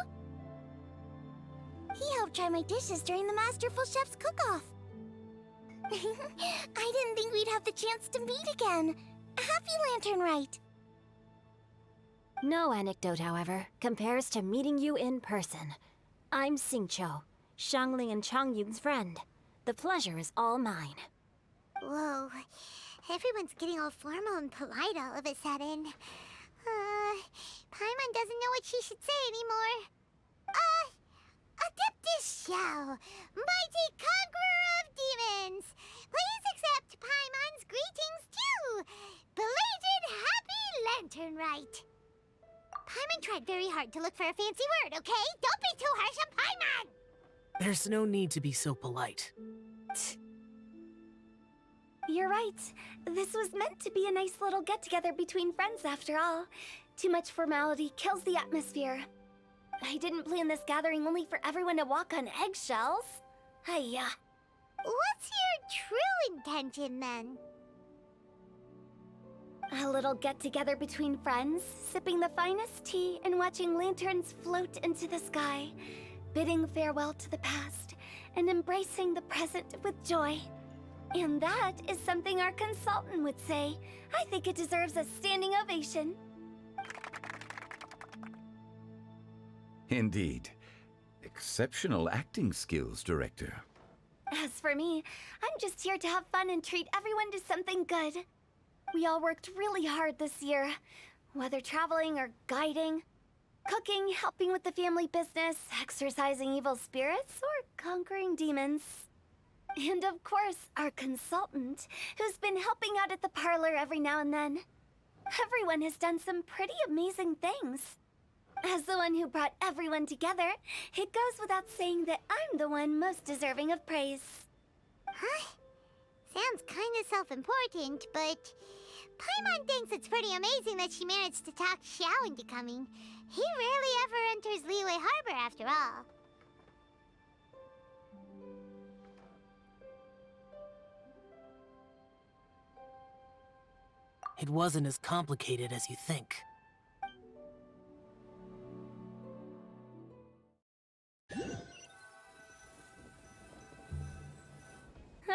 S10: He helped try my dishes during the Masterful Chef's cook-off. I didn't think we'd have the chance to meet again. Happy Lantern Rite.
S12: No anecdote, however, compares to meeting you in person. I'm Xingqiu, Shangli and Changyun's friend. The pleasure is all mine.
S1: Whoa. Everyone's getting all formal and polite all of a sudden. Paimon doesn't know what she should say anymore. Adeptus Shao, mighty conqueror of demons, please accept Paimon's greetings too. Belated Happy Lantern Rite. Paimon tried very hard to look for a fancy word, okay? Don't be too harsh on Paimon!
S6: There's no need to be so polite.
S10: You're right. This was meant to be a nice little get-together between friends after all. Too much formality kills the atmosphere. I didn't plan this gathering only for everyone to walk on eggshells. Hiya.
S1: What's your true intention, then?
S10: A little get-together between friends, sipping the finest tea and watching lanterns float into the sky, bidding farewell to the past, and embracing the present with joy. And that is something our consultant would say. I think it deserves a standing ovation.
S14: Indeed. Exceptional acting skills, Director.
S10: As for me, I'm just here to have fun and treat everyone to something good. We all worked really hard this year, whether traveling or guiding, cooking, helping with the family business, exorcising evil spirits, or conquering demons. And of course, our consultant, who's been helping out at the parlor every now and then. Everyone has done some pretty amazing things. As the one who brought everyone together, it goes without saying that I'm the one most deserving of praise.
S1: Huh? Sounds kinda self-important, but Paimon thinks it's pretty amazing that she managed to talk Xiao into coming. He rarely ever enters Liyue Harbor after all.
S6: It wasn't as complicated as you think.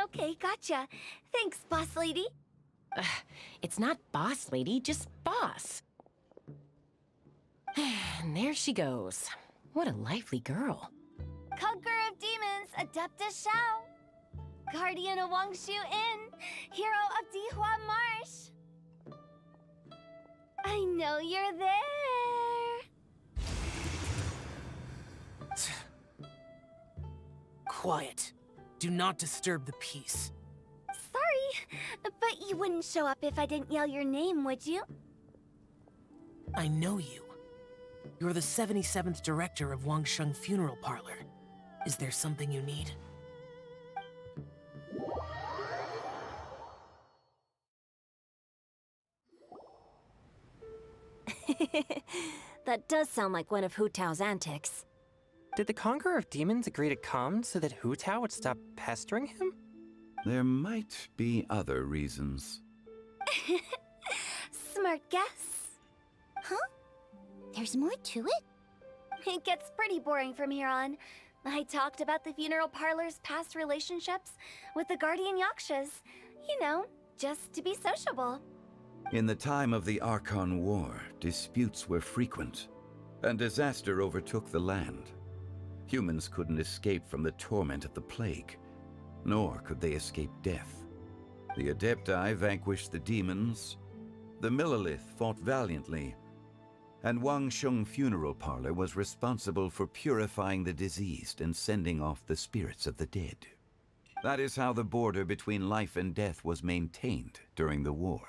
S10: Okay, gotcha. Thanks, boss lady.
S18: It's not boss lady, just boss. And there she goes. What a lively girl.
S10: Conqueror of demons, Adeptus Shao. Guardian of Wangshu Inn, hero of Dihua Marsh. I know you're there.
S6: Quiet. Do not disturb the peace.
S10: Sorry, but you wouldn't show up if I didn't yell your name, would you?
S6: I know you. You're the 77th director of Wangsheng Funeral Parlor. Is there something you need?
S12: That does sound like one of Hu Tao's antics.
S17: Did the Conqueror of Demons agree to come so that Hu Tao would stop pestering him?
S14: There might be other reasons.
S10: Smart guess. Huh? There's more to it? It gets pretty boring from here on. I talked about the funeral parlor's past relationships with the Guardian Yakshas. You know, just to be sociable.
S14: In the time of the Archon War, disputes were frequent, and disaster overtook the land. Humans couldn't escape from the torment of the plague, nor could they escape death. The Adepti vanquished the demons, the Millelith fought valiantly, and Wangsheng Funeral Parlor was responsible for purifying the diseased and sending off the spirits of the dead. That is how the border between life and death was maintained during the war.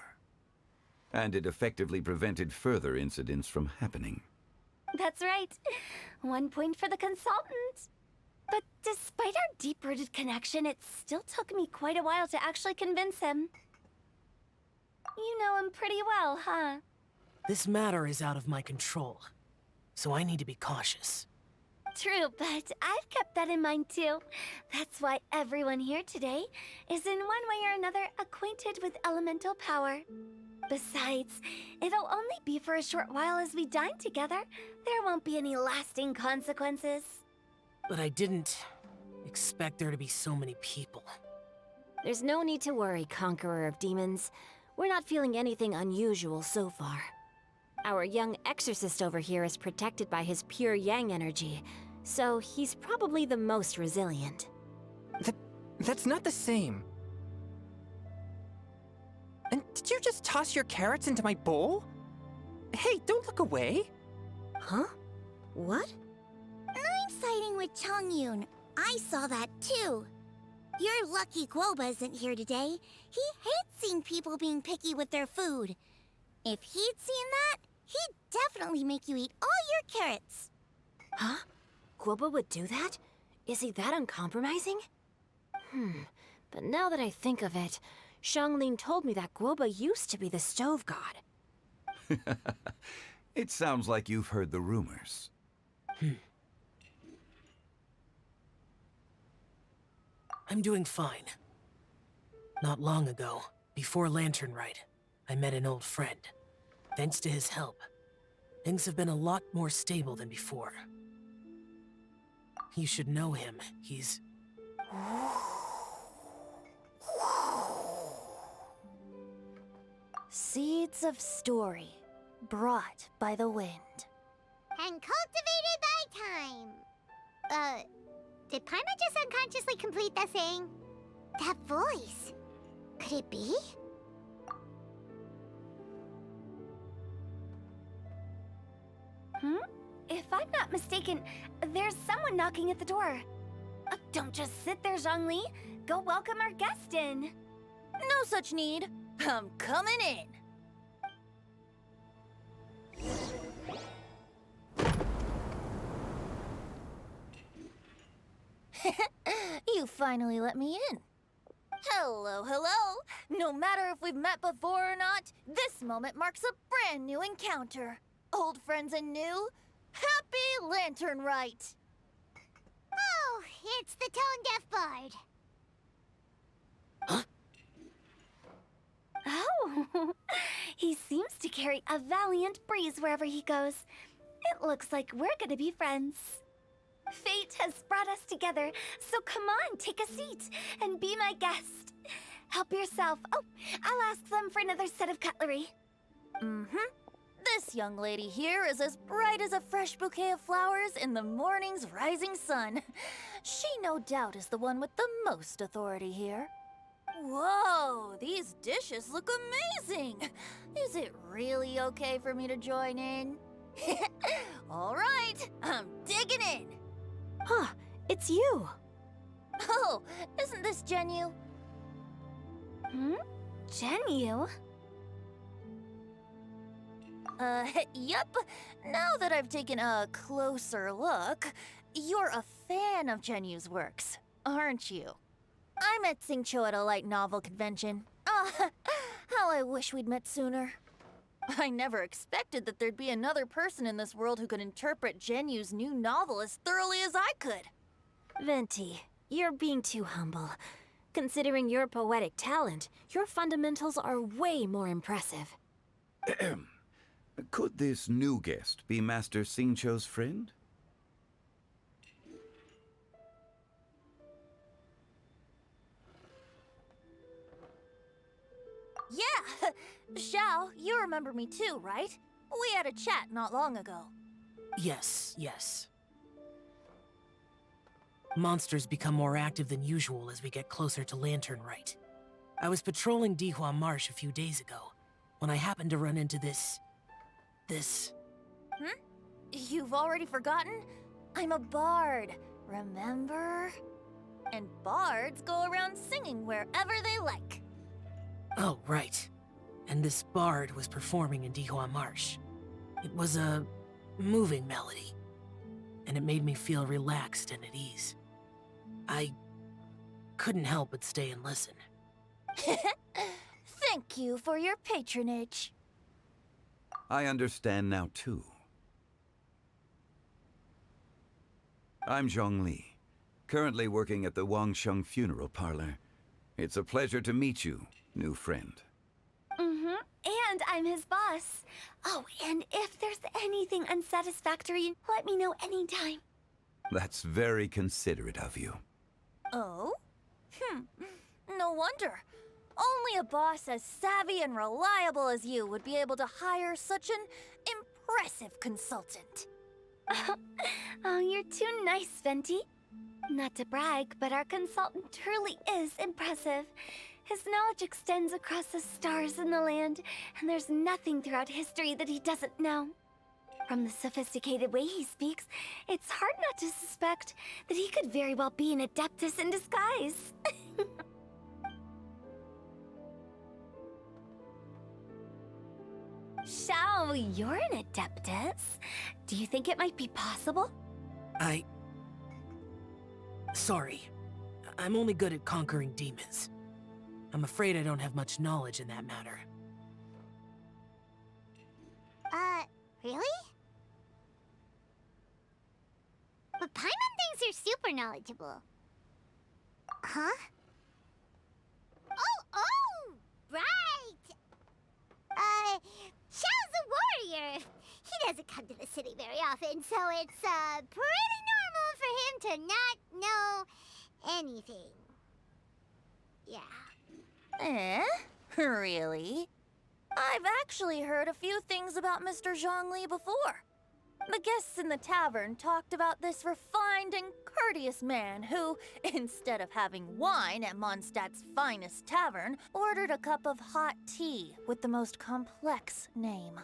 S14: And it effectively prevented further incidents from happening.
S10: That's right. 1 point for the consultant. But despite our deep-rooted connection, it still took me quite a while to actually convince him. You know him pretty well, huh?
S6: This matter is out of my control, so I need to be cautious.
S10: True, but I've kept that in mind too. That's why everyone here today is in one way or another acquainted with elemental power. Besides, it'll only be for a short while as we dine together. There won't be any lasting consequences.
S6: But I didn't expect there to be so many people.
S12: There's no need to worry, Conqueror of Demons. We're not feeling anything unusual so far. Our young exorcist over here is protected by his pure yang energy, so he's probably the most resilient.
S17: That's not the same. And did you just toss your carrots into my bowl? Hey, don't look away.
S12: Huh? What?
S1: I'm siding with Chongyun. I saw that too. You're lucky Guoba isn't here today. He hates seeing people being picky with their food. If he'd seen that, he'd definitely make you eat all your carrots.
S12: Huh? Guoba would do that? Is he that uncompromising? But now that I think of it, Xianglin told me that Guoba used to be the stove god.
S14: It sounds like you've heard the rumors.
S6: I'm doing fine. Not long ago, before Lantern Rite, I met an old friend. Thanks to his help, things have been a lot more stable than before. You should know him. He's...
S10: Seeds of story, brought by the wind.
S1: And cultivated by time. Did Paimon just unconsciously complete that saying? That voice. Could it be?
S10: If I'm not mistaken, there's someone knocking at the door. Don't just sit there, Zhongli. Go welcome our guest in.
S9: No such need. I'm coming in. You finally let me in. Hello, hello. No matter if we've met before or not, this moment marks a brand new encounter. Old friends and new, happy Lantern Rite.
S1: Oh, it's the tone-deaf bard.
S10: Oh, he seems to carry a valiant breeze wherever he goes. It looks like we're gonna be friends. Fate has brought us together, so come on, take a seat and be my guest. Help yourself. Oh, I'll ask them for another set of cutlery.
S9: This young lady here is as bright as a fresh bouquet of flowers in the morning's rising sun. She no doubt is the one with the most authority here. Whoa, these dishes look amazing! Is it really okay for me to join in? All right, I'm digging in!
S12: Huh, it's you!
S9: Oh, isn't this Genyu?
S10: Genyu?
S9: Yep. Now that I've taken a closer look, you're a fan of Genyu's works, aren't you? I met Xingqiu at a light novel convention. How I wish we'd met sooner. I never expected that there'd be another person in this world who could interpret Genyu's new novel as thoroughly as I could.
S12: Venti, you're being too humble. Considering your poetic talent, your fundamentals are way more impressive.
S14: Could this new guest be Master Xingqiu's friend?
S9: Yeah! Xiao, you remember me too, right? We had a chat not long ago.
S6: Yes. Monsters become more active than usual as we get closer to Lantern Rite. I was patrolling Dihua Marsh a few days ago, when I happened to run into this...
S9: You've already forgotten? I'm a bard, remember? And bards go around singing wherever they like.
S6: Oh, right. And this bard was performing in Dihua Marsh. It was a moving melody, and it made me feel relaxed and at ease. I couldn't help but stay and listen.
S9: Thank you for your patronage.
S14: I understand now, too. I'm Zhongli, currently working at the Wangsheng Funeral Parlor. It's a pleasure to meet you, new friend.
S10: Mm-hmm. And I'm his boss. Oh, and if there's anything unsatisfactory, let me know anytime.
S14: That's very considerate of you.
S19: Oh? No wonder. Only a boss as savvy and reliable as you would be able to hire such an impressive consultant.
S10: Oh, you're too nice, Venti. Not to brag, but our consultant truly is impressive. His knowledge extends across the stars and the land, and there's nothing throughout history that he doesn't know. From the sophisticated way he speaks, it's hard not to suspect that he could very well be an Adeptus in disguise. Shao, you're an Adeptus. Do you think it might be possible?
S6: Sorry. I'm only good at conquering demons. I'm afraid I don't have much knowledge in that matter.
S1: Really? But Paimon thinks you're super knowledgeable. Huh? Oh! Right! Xiao's a warrior! He doesn't come to the city very often, so it's, pretty normal for him to not know anything. Yeah.
S19: Really? I've actually heard a few things about Mr. Zhongli before. The guests in the tavern talked about this refined and courteous man who, instead of having wine at Mondstadt's finest tavern, ordered a cup of hot tea with the most complex name.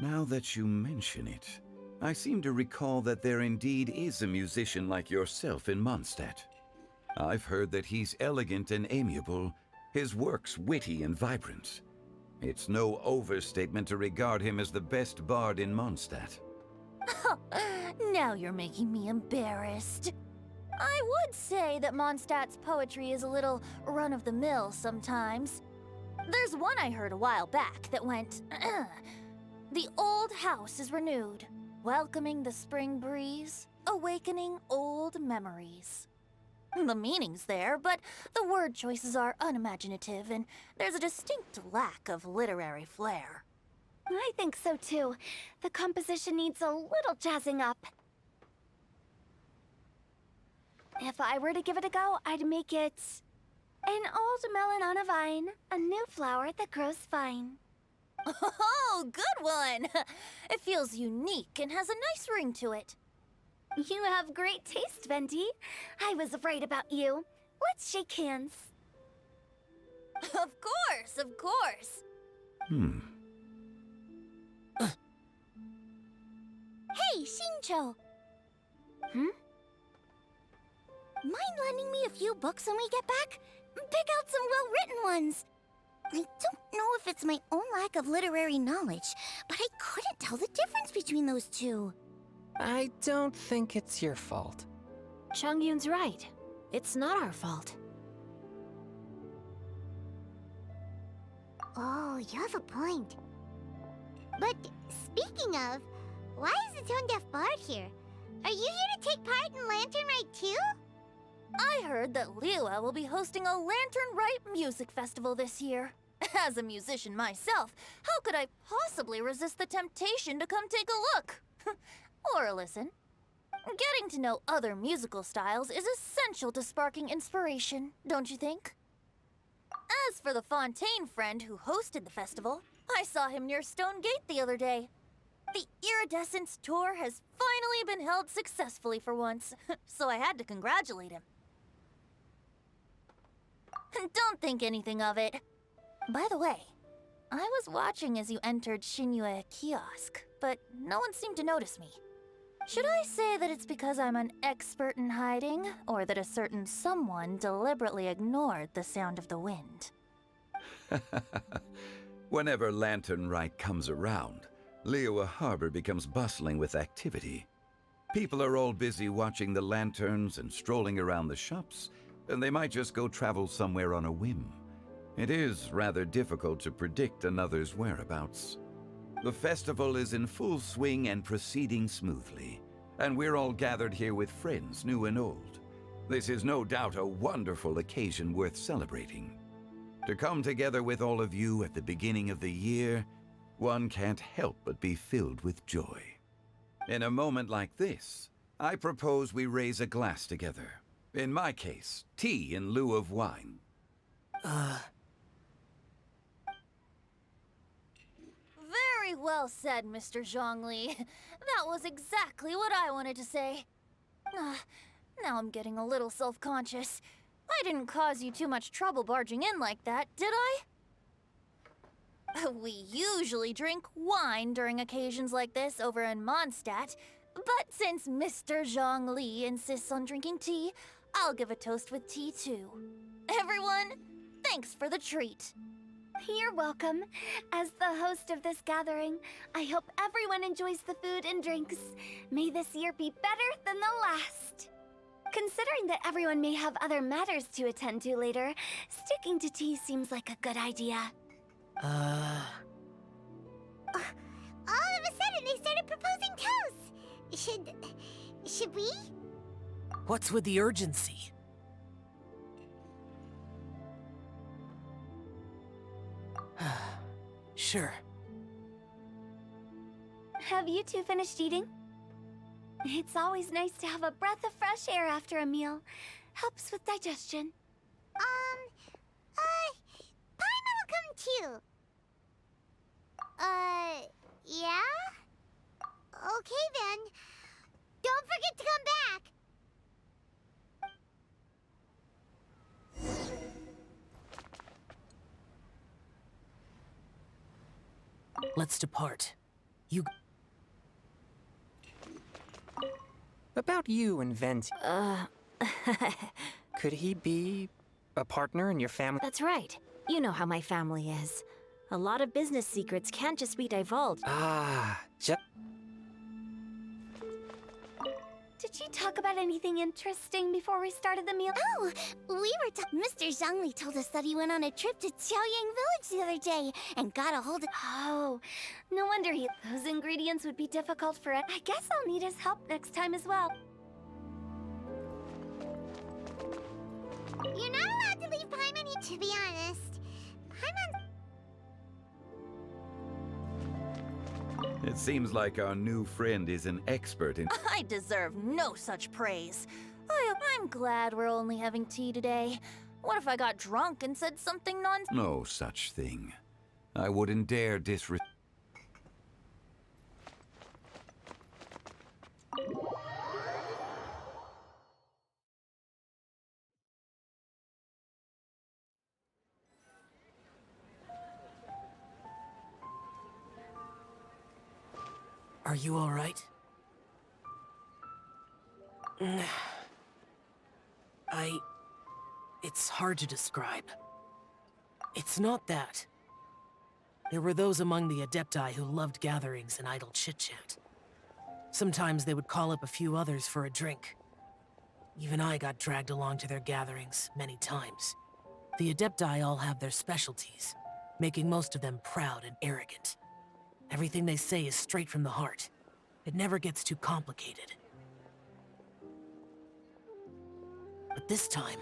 S14: Now that you mention it, I seem to recall that there indeed is a musician like yourself in Mondstadt. I've heard that he's elegant and amiable, his works witty and vibrant. It's no overstatement to regard him as the best bard in Mondstadt.
S19: Now you're making me embarrassed. I would say that Mondstadt's poetry is a little run-of-the-mill sometimes. There's one I heard a while back that went, "The old house is renewed, welcoming the spring breeze, awakening old memories." The meaning's there, but the word choices are unimaginative, and there's a distinct lack of literary flair.
S10: I think so too. The composition needs a little jazzing up. If I were to give it a go, I'd make it an old melon on a vine, a new flower that grows fine.
S19: Oh, good one! It feels unique and has a nice ring to it.
S10: You have great taste, Venti. I was afraid about you. Let's shake hands.
S19: Of course, of course.
S10: Hey, Xingqiu! Mind lending me a few books when we get back? Pick out some well-written ones. I don't know if it's my own lack of literary knowledge, but I couldn't tell the difference between those two.
S17: I don't think it's your fault.
S12: Chongyun's right. It's not our fault.
S1: Oh, you have a point. But speaking of, why is the tone-deaf bard here? Are you here to take part in Lantern Rite too?
S19: I heard that Liyue will be hosting a Lantern Rite music festival this year. As a musician myself, how could I possibly resist the temptation to come take a look? Or listen. Getting to know other musical styles is essential to sparking inspiration, don't you think? As for the Fontaine friend who hosted the festival, I saw him near Stone Gate the other day. The Iridescence tour has finally been held successfully for once, so I had to congratulate him. Don't think anything of it. By the way, I was watching as you entered Xinyue Kiosk, but no one seemed to notice me. Should I say that it's because I'm an expert in hiding, or that a certain someone deliberately ignored the sound of the wind?
S14: Whenever Lantern Rite comes around, Liyue Harbor becomes bustling with activity. People are all busy watching the lanterns and strolling around the shops, and they might just go travel somewhere on a whim. It is rather difficult to predict another's whereabouts. The festival is in full swing and proceeding smoothly. And we're all gathered here with friends, new and old. This is no doubt a wonderful occasion worth celebrating. To come together with all of you at the beginning of the year, one can't help but be filled with joy. In a moment like this, I propose we raise a glass together. In my case, tea in lieu of wine.
S19: Very well said, Mr. Zhongli. That was exactly what I wanted to say. Now I'm getting a little self-conscious. I didn't cause you too much trouble barging in like that, did I? We usually drink wine during occasions like this over in Mondstadt, but since Mr. Zhongli insists on drinking tea, I'll give a toast with tea too. Everyone, thanks for the treat.
S10: You're welcome. As the host of this gathering, I hope everyone enjoys the food and drinks. May this year be better than the last. Considering that everyone may have other matters to attend to later, sticking to tea seems like a good idea.
S1: All of a sudden, they started proposing toasts. Should we?
S6: What's with the urgency? Sure.
S10: Have you two finished eating? It's always nice to have a breath of fresh air after a meal. Helps with digestion.
S1: Paimon will come too. Yeah? Okay then. Don't forget to come back.
S6: Let's depart. You...
S17: About you and Venti. Could he be a partner in your family?
S12: That's right. You know how my family is. A lot of business secrets can't just be divulged.
S10: Did you talk about anything interesting before we started the meal?
S1: Oh, Mr. Zhongli told us that he went on a trip to Qiaoyang Village the other day and got a hold of...
S10: Oh, no wonder those ingredients would be difficult for it. I guess I'll need his help next time as well.
S1: You're not allowed to leave Paimon here, to be honest.
S14: It seems like our new friend is an expert in...
S19: I deserve no such praise. I'm glad we're only having tea today. What if I got drunk and said something
S14: No such thing. I wouldn't dare disrespect...
S6: Are you all right? It's hard to describe. It's not that. There were those among the Adepti who loved gatherings and idle chit-chat. Sometimes they would call up a few others for a drink. Even I got dragged along to their gatherings many times. The Adepti all have their specialties, making most of them proud and arrogant. Everything they say is straight from the heart. It never gets too complicated. But this time...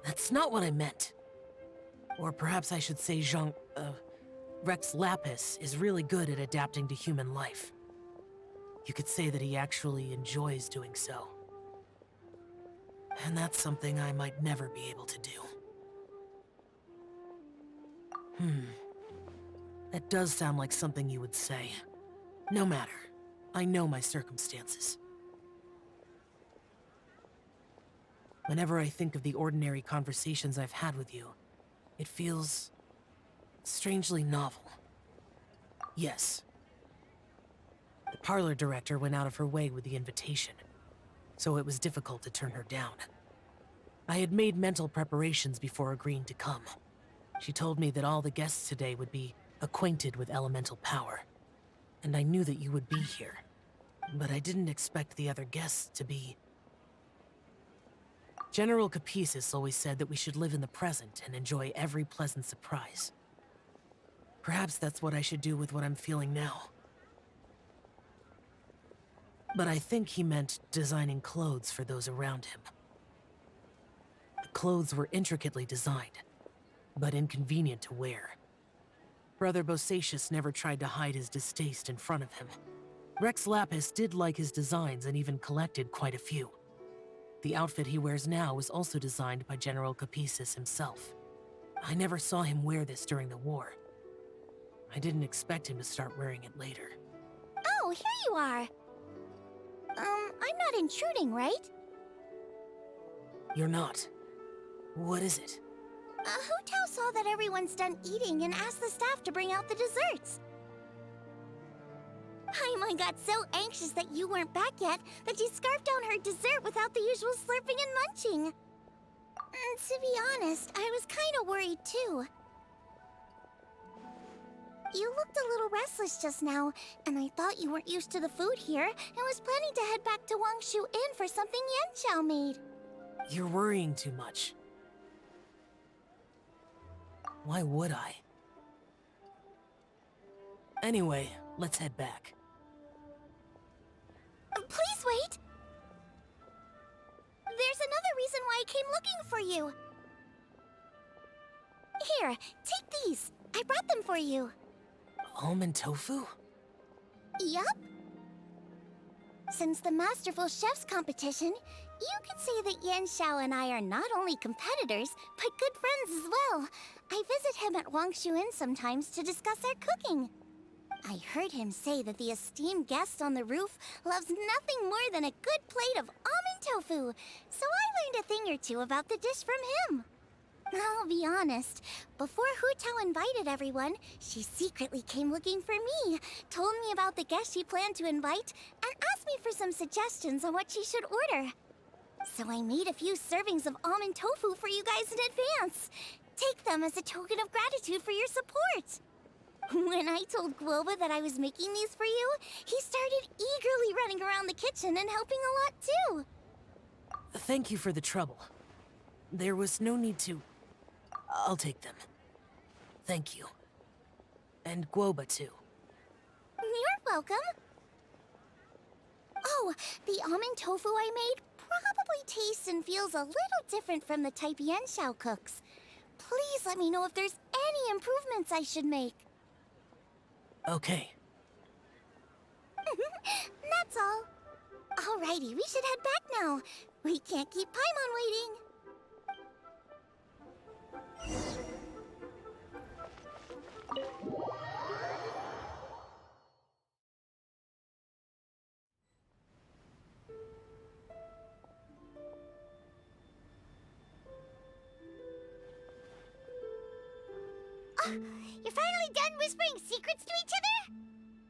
S6: That's not what I meant. Or perhaps I should say Rex Lapis is really good at adapting to human life. You could say that he actually enjoys doing so. And that's something I might never be able to do. That does sound like something you would say. No matter. I know my circumstances. Whenever I think of the ordinary conversations I've had with you, it feels strangely novel. Yes. The parlor director went out of her way with the invitation, so it was difficult to turn her down. I had made mental preparations before agreeing to come. She told me that all the guests today would be acquainted with elemental power, and I knew that you would be here. But I didn't expect the other guests to be... General Capisis always said that we should live in the present and enjoy every pleasant surprise. Perhaps that's what I should do with what I'm feeling now. But I think he meant designing clothes for those around him. The clothes were intricately designed, but inconvenient to wear. Brother Bosacius never tried to hide his distaste in front of him. Rex Lapis did like his designs and even collected quite a few. The outfit he wears now was also designed by General Capisis himself. I never saw him wear this during the war. I didn't expect him to start wearing it later.
S10: Oh, here you are. I'm not intruding, right?
S6: You're not. What is it?
S10: Hu Tao saw that everyone's done eating and asked the staff to bring out the desserts. Paimon got so anxious that you weren't back yet that she scarfed down her dessert without the usual slurping and munching. And to be honest, I was kind of worried too. You looked a little restless just now, and I thought you weren't used to the food here and was planning to head back to Wangshu Inn for something Yanxiao made.
S6: You're worrying too much. Why would I? Anyway, let's head back.
S10: Please wait! There's another reason why I came looking for you. Here, take these. I brought them for you.
S6: Almond tofu?
S10: Yup. Since the Masterful Chef's competition, you could say that Yanxiao and I are not only competitors, but good friends as well. I visit him at Wangshu Inn sometimes to discuss our cooking. I heard him say that the esteemed guest on the roof loves nothing more than a good plate of almond tofu, so I learned a thing or two about the dish from him. I'll be honest, before Hu Tao invited everyone, she secretly came looking for me, told me about the guests she planned to invite, and asked me for some suggestions on what she should order. So I made a few servings of almond tofu for you guys in advance. Take them as a token of gratitude for your support. When I told Guoba that I was making these for you, he started eagerly running around the kitchen and helping a lot too.
S6: Thank you for the trouble. There was no need to... I'll take them. Thank you. And Guoba too.
S10: You're welcome. Oh, the almond tofu I made probably tastes and feels a little different from the type Yanxiao cooks. Please let me know if there's any improvements I should make.
S6: Okay.
S10: That's all. Alrighty, we should head back now. We can't keep Paimon waiting.
S1: You're finally done whispering secrets to each other?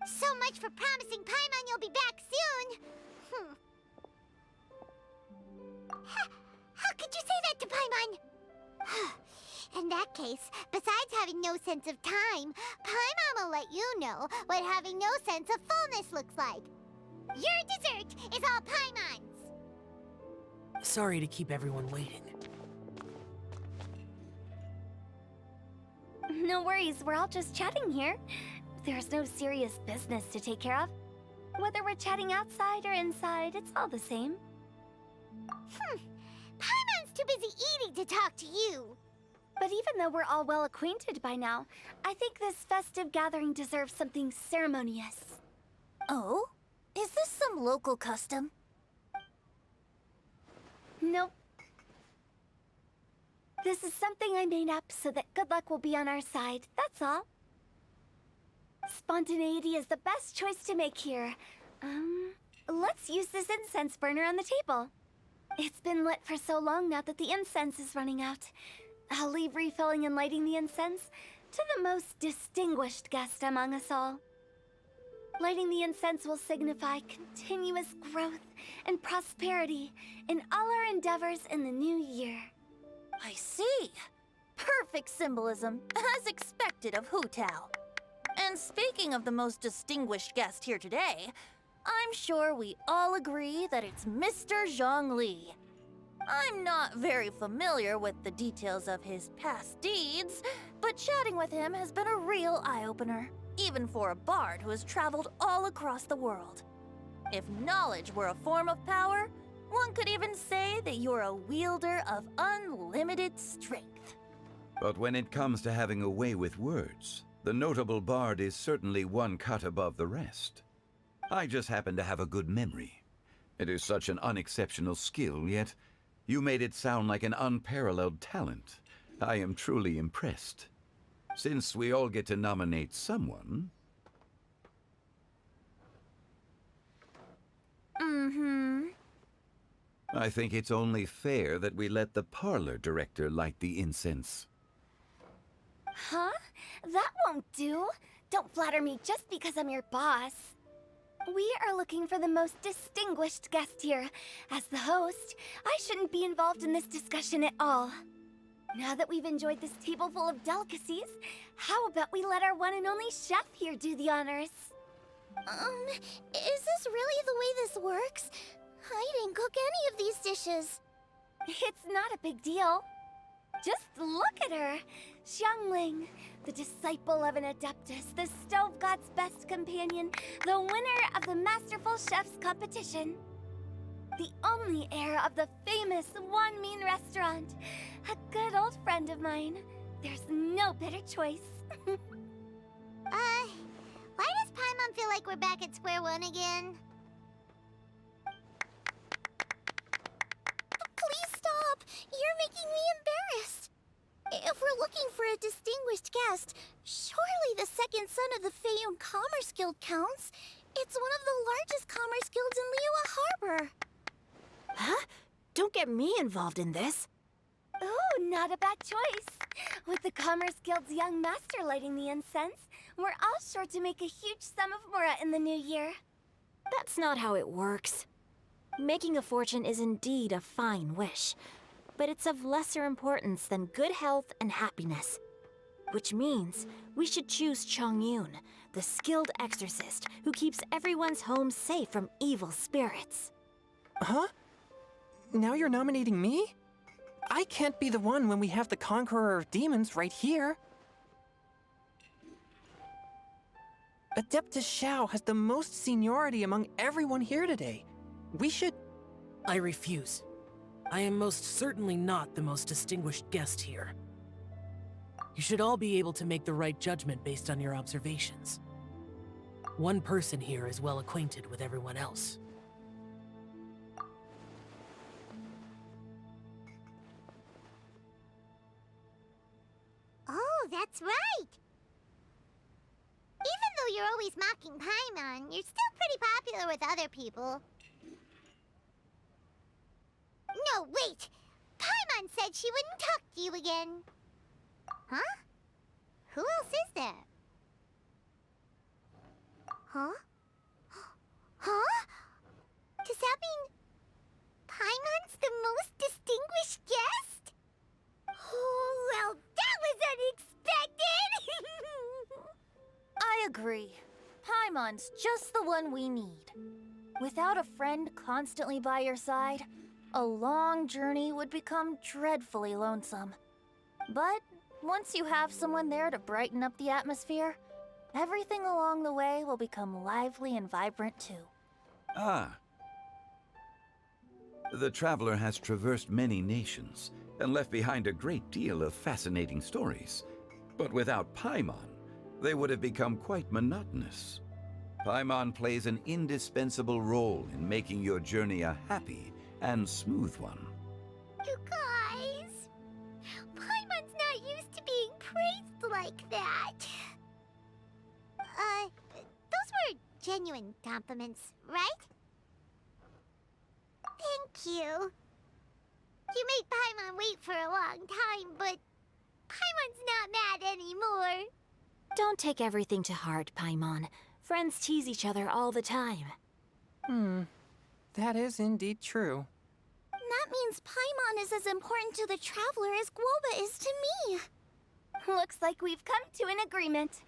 S1: So much for promising Paimon you'll be back soon. How could you say that to Paimon? In that case, besides having no sense of time, Paimon will let you know what having no sense of fullness looks like. Your dessert is all Paimon's.
S6: Sorry to keep everyone waiting.
S10: No worries, we're all just chatting here. There's no serious business to take care of. Whether we're chatting outside or inside, it's all the same.
S1: Paimon's too busy eating to talk to you.
S10: But even though we're all well acquainted by now, I think this festive gathering deserves something ceremonious.
S19: Oh? Is this some local custom?
S10: Nope. This is something I made up so that good luck will be on our side, that's all. Spontaneity is the best choice to make here. Let's use this incense burner on the table. It's been lit for so long now that the incense is running out. I'll leave refilling and lighting the incense to the most distinguished guest among us all. Lighting the incense will signify continuous growth and prosperity in all our endeavors in the new year.
S19: I see. Perfect symbolism, as expected of Hu Tao. And speaking of the most distinguished guest here today, I'm sure we all agree that it's Mr. Zhongli. I'm not very familiar with the details of his past deeds, but chatting with him has been a real eye-opener, even for a bard who has traveled all across the world. If knowledge were a form of power, one could even say that you're a wielder of unlimited strength.
S14: But when it comes to having a way with words, the notable bard is certainly one cut above the rest. I just happen to have a good memory. It is such an unexceptional skill, yet you made it sound like an unparalleled talent. I am truly impressed. Since we all get to nominate someone... I think it's only fair that we let the parlor director light the incense.
S10: Huh? That won't do. Don't flatter me just because I'm your boss. We are looking for the most distinguished guest here. As the host, I shouldn't be involved in this discussion at all. Now that we've enjoyed this table full of delicacies, how about we let our one and only chef here do the honors?
S1: Is this really the way this works? I didn't cook any of these dishes.
S10: It's not a big deal. Just look at her. Xiangling, the disciple of an adeptus, the stove god's best companion, the winner of the Masterful Chef's competition. The only heir of the famous One Mean restaurant. A good old friend of mine. There's no better choice.
S1: Why does Paimon feel like we're back at square one again?
S10: Please stop! You're making me embarrassed. If we're looking for a distinguished guest, surely the second son of the Feiyun Commerce Guild counts. It's one of the largest commerce guilds in Liyue Harbor.
S12: Huh? Don't get me involved in this.
S10: Ooh, not a bad choice. With the Commerce Guild's young master lighting the incense, we're all sure to make a huge sum of mora in the new year.
S12: That's not how it works. Making a fortune is indeed a fine wish, but it's of lesser importance than good health and happiness. Which means we should choose Chongyun, the skilled exorcist who keeps everyone's home safe from evil spirits.
S17: Huh? Now you're nominating me? I can't be the one when we have the Conqueror of Demons right here. Adeptus Xiao has the most seniority among everyone here today. We should...
S6: I refuse. I am most certainly not the most distinguished guest here. You should all be able to make the right judgment based on your observations. One person here is well acquainted with everyone else.
S1: Oh, that's right! Even though you're always mocking Paimon, you're still pretty popular with other people. No, wait! Paimon said she wouldn't talk to you again. Huh? Who else is there? Huh? Huh? Does that mean Paimon's the most distinguished guest? Oh, well, that was unexpected!
S19: I agree. Paimon's just the one we need. Without a friend constantly by your side, a long journey would become dreadfully lonesome. But once you have someone there to brighten up the atmosphere, everything along the way will become lively and vibrant too.
S14: Ah. The traveler has traversed many nations and left behind a great deal of fascinating stories. But without Paimon, they would have become quite monotonous. Paimon plays an indispensable role in making your journey a happy and smooth one.
S1: You guys, Paimon's not used to being praised like that. Those were genuine compliments, right? Thank you. You made Paimon wait for a long time, but Paimon's not mad anymore.
S12: Don't take everything to heart, Paimon. Friends tease each other all the time.
S17: That is indeed true.
S10: That means Paimon is as important to the traveler as Guoba is to me. Looks like we've come to an agreement.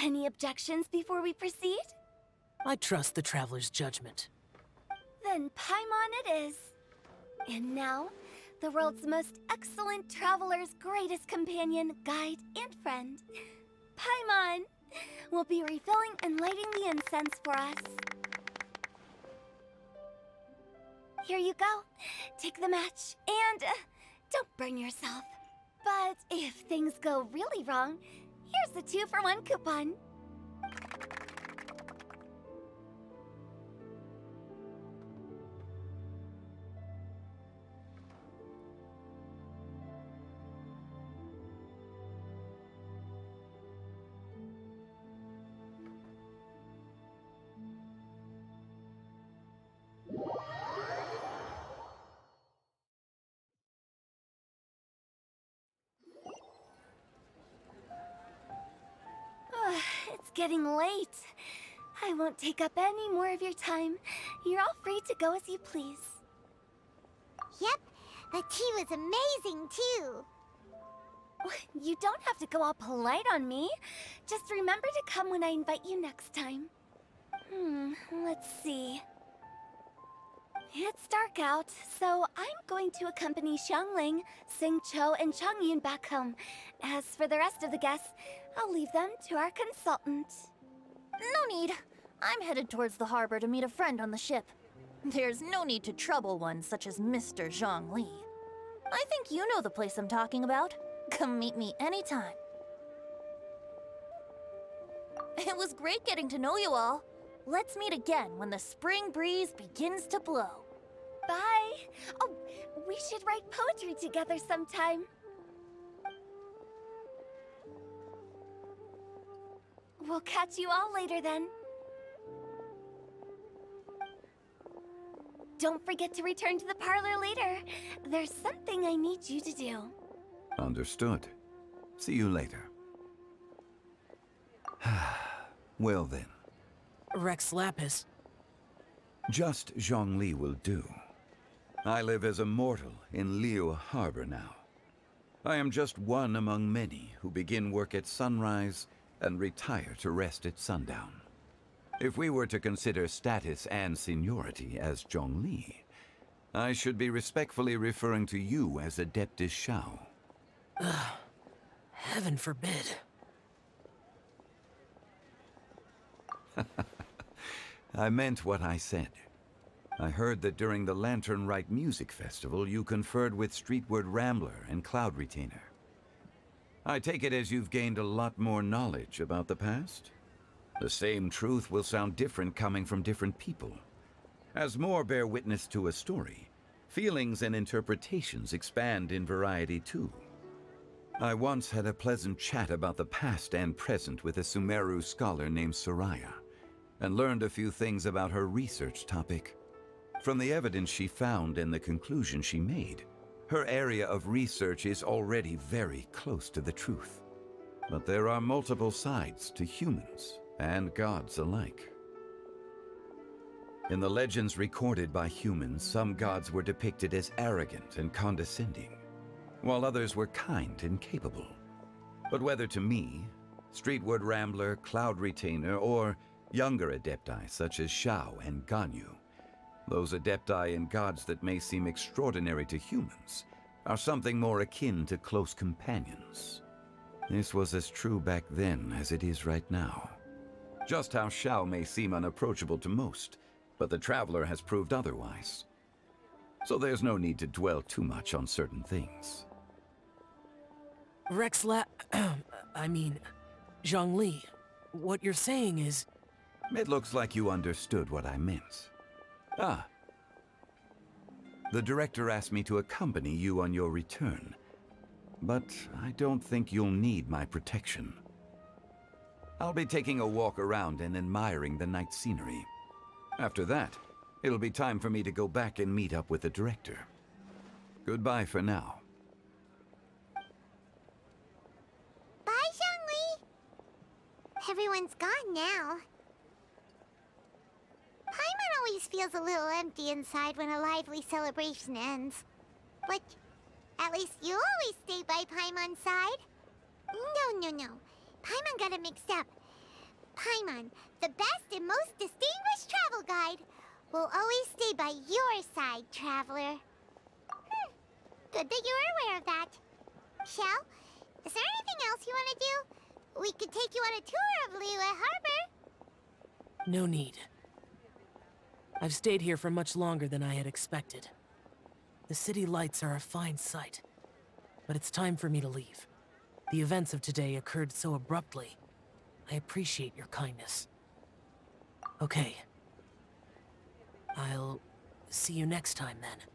S10: Any objections before we proceed?
S6: I trust the traveler's judgment.
S10: Then Paimon it is. And now, the world's most excellent traveler's greatest companion, guide, and friend. Paimon will be refilling and lighting the incense for us. Here you go. Take the match, and don't burn yourself. But if things go really wrong, here's the 2-for-1 coupon. It's getting late. I won't take up any more of your time. You're all free to go as you please.
S1: Yep, the tea was amazing too.
S10: You don't have to go all polite on me. Just remember to come when I invite you next time. Let's see. It's dark out, so I'm going to accompany Xiangling, Xingqiu, and Changyun back home. As for the rest of the guests, I'll leave them to our consultant.
S19: No need. I'm headed towards the harbor to meet a friend on the ship. There's no need to trouble one such as Mr. Zhongli. I think you know the place I'm talking about. Come meet me anytime. It was great getting to know you all. Let's meet again when the spring breeze begins to blow.
S10: Bye! Oh, we should write poetry together sometime. We'll catch you all later then. Don't forget to return to the parlor later. There's something I need you to do.
S14: Understood. See you later. Well then.
S6: Rex Lapis.
S14: Just Zhongli will do. I live as a mortal in Liyue Harbor now. I am just one among many who begin work at sunrise and retire to rest at sundown. If we were to consider status and seniority as Zhongli, I should be respectfully referring to you as Adeptus Shao.
S6: Heaven forbid.
S14: I meant what I said. I heard that during the Lantern Rite Music Festival, you conferred with Streetward Rambler and Cloud Retainer. I take it as you've gained a lot more knowledge about the past? The same truth will sound different coming from different people. As more bear witness to a story, feelings and interpretations expand in variety too. I once had a pleasant chat about the past and present with a Sumeru scholar named Soraya, and learned a few things about her research topic. From the evidence she found and the conclusion she made, her area of research is already very close to the truth. But there are multiple sides to humans and gods alike. In the legends recorded by humans, some gods were depicted as arrogant and condescending, while others were kind and capable. But whether to me, Streetward Rambler, Cloud Retainer, or younger adepti such as Shao and Ganyu, those adepti and gods that may seem extraordinary to humans are something more akin to close companions. This was as true back then as it is right now. Just how Shao may seem unapproachable to most, but the Traveler has proved otherwise. So there's no need to dwell too much on certain things.
S6: Zhongli, what you're saying is...
S14: It looks like you understood what I meant. Ah. The director asked me to accompany you on your return, but I don't think you'll need my protection. I'll be taking a walk around and admiring the night scenery. After that, it'll be time for me to go back and meet up with the director. Goodbye for now.
S1: Bye, Zhongli! Everyone's gone now. Paimon always feels a little empty inside when a lively celebration ends. But at least you always stay by Paimon's side. No. Paimon got it mixed up. Paimon, the best and most distinguished travel guide, will always stay by your side, Traveler. Good that you're aware of that. Shell, is there anything else you want to do? We could take you on a tour of Liyue Harbor.
S6: No need. I've stayed here for much longer than I had expected. The city lights are a fine sight, but it's time for me to leave. The events of today occurred so abruptly. I appreciate your kindness. Okay. I'll see you next time then.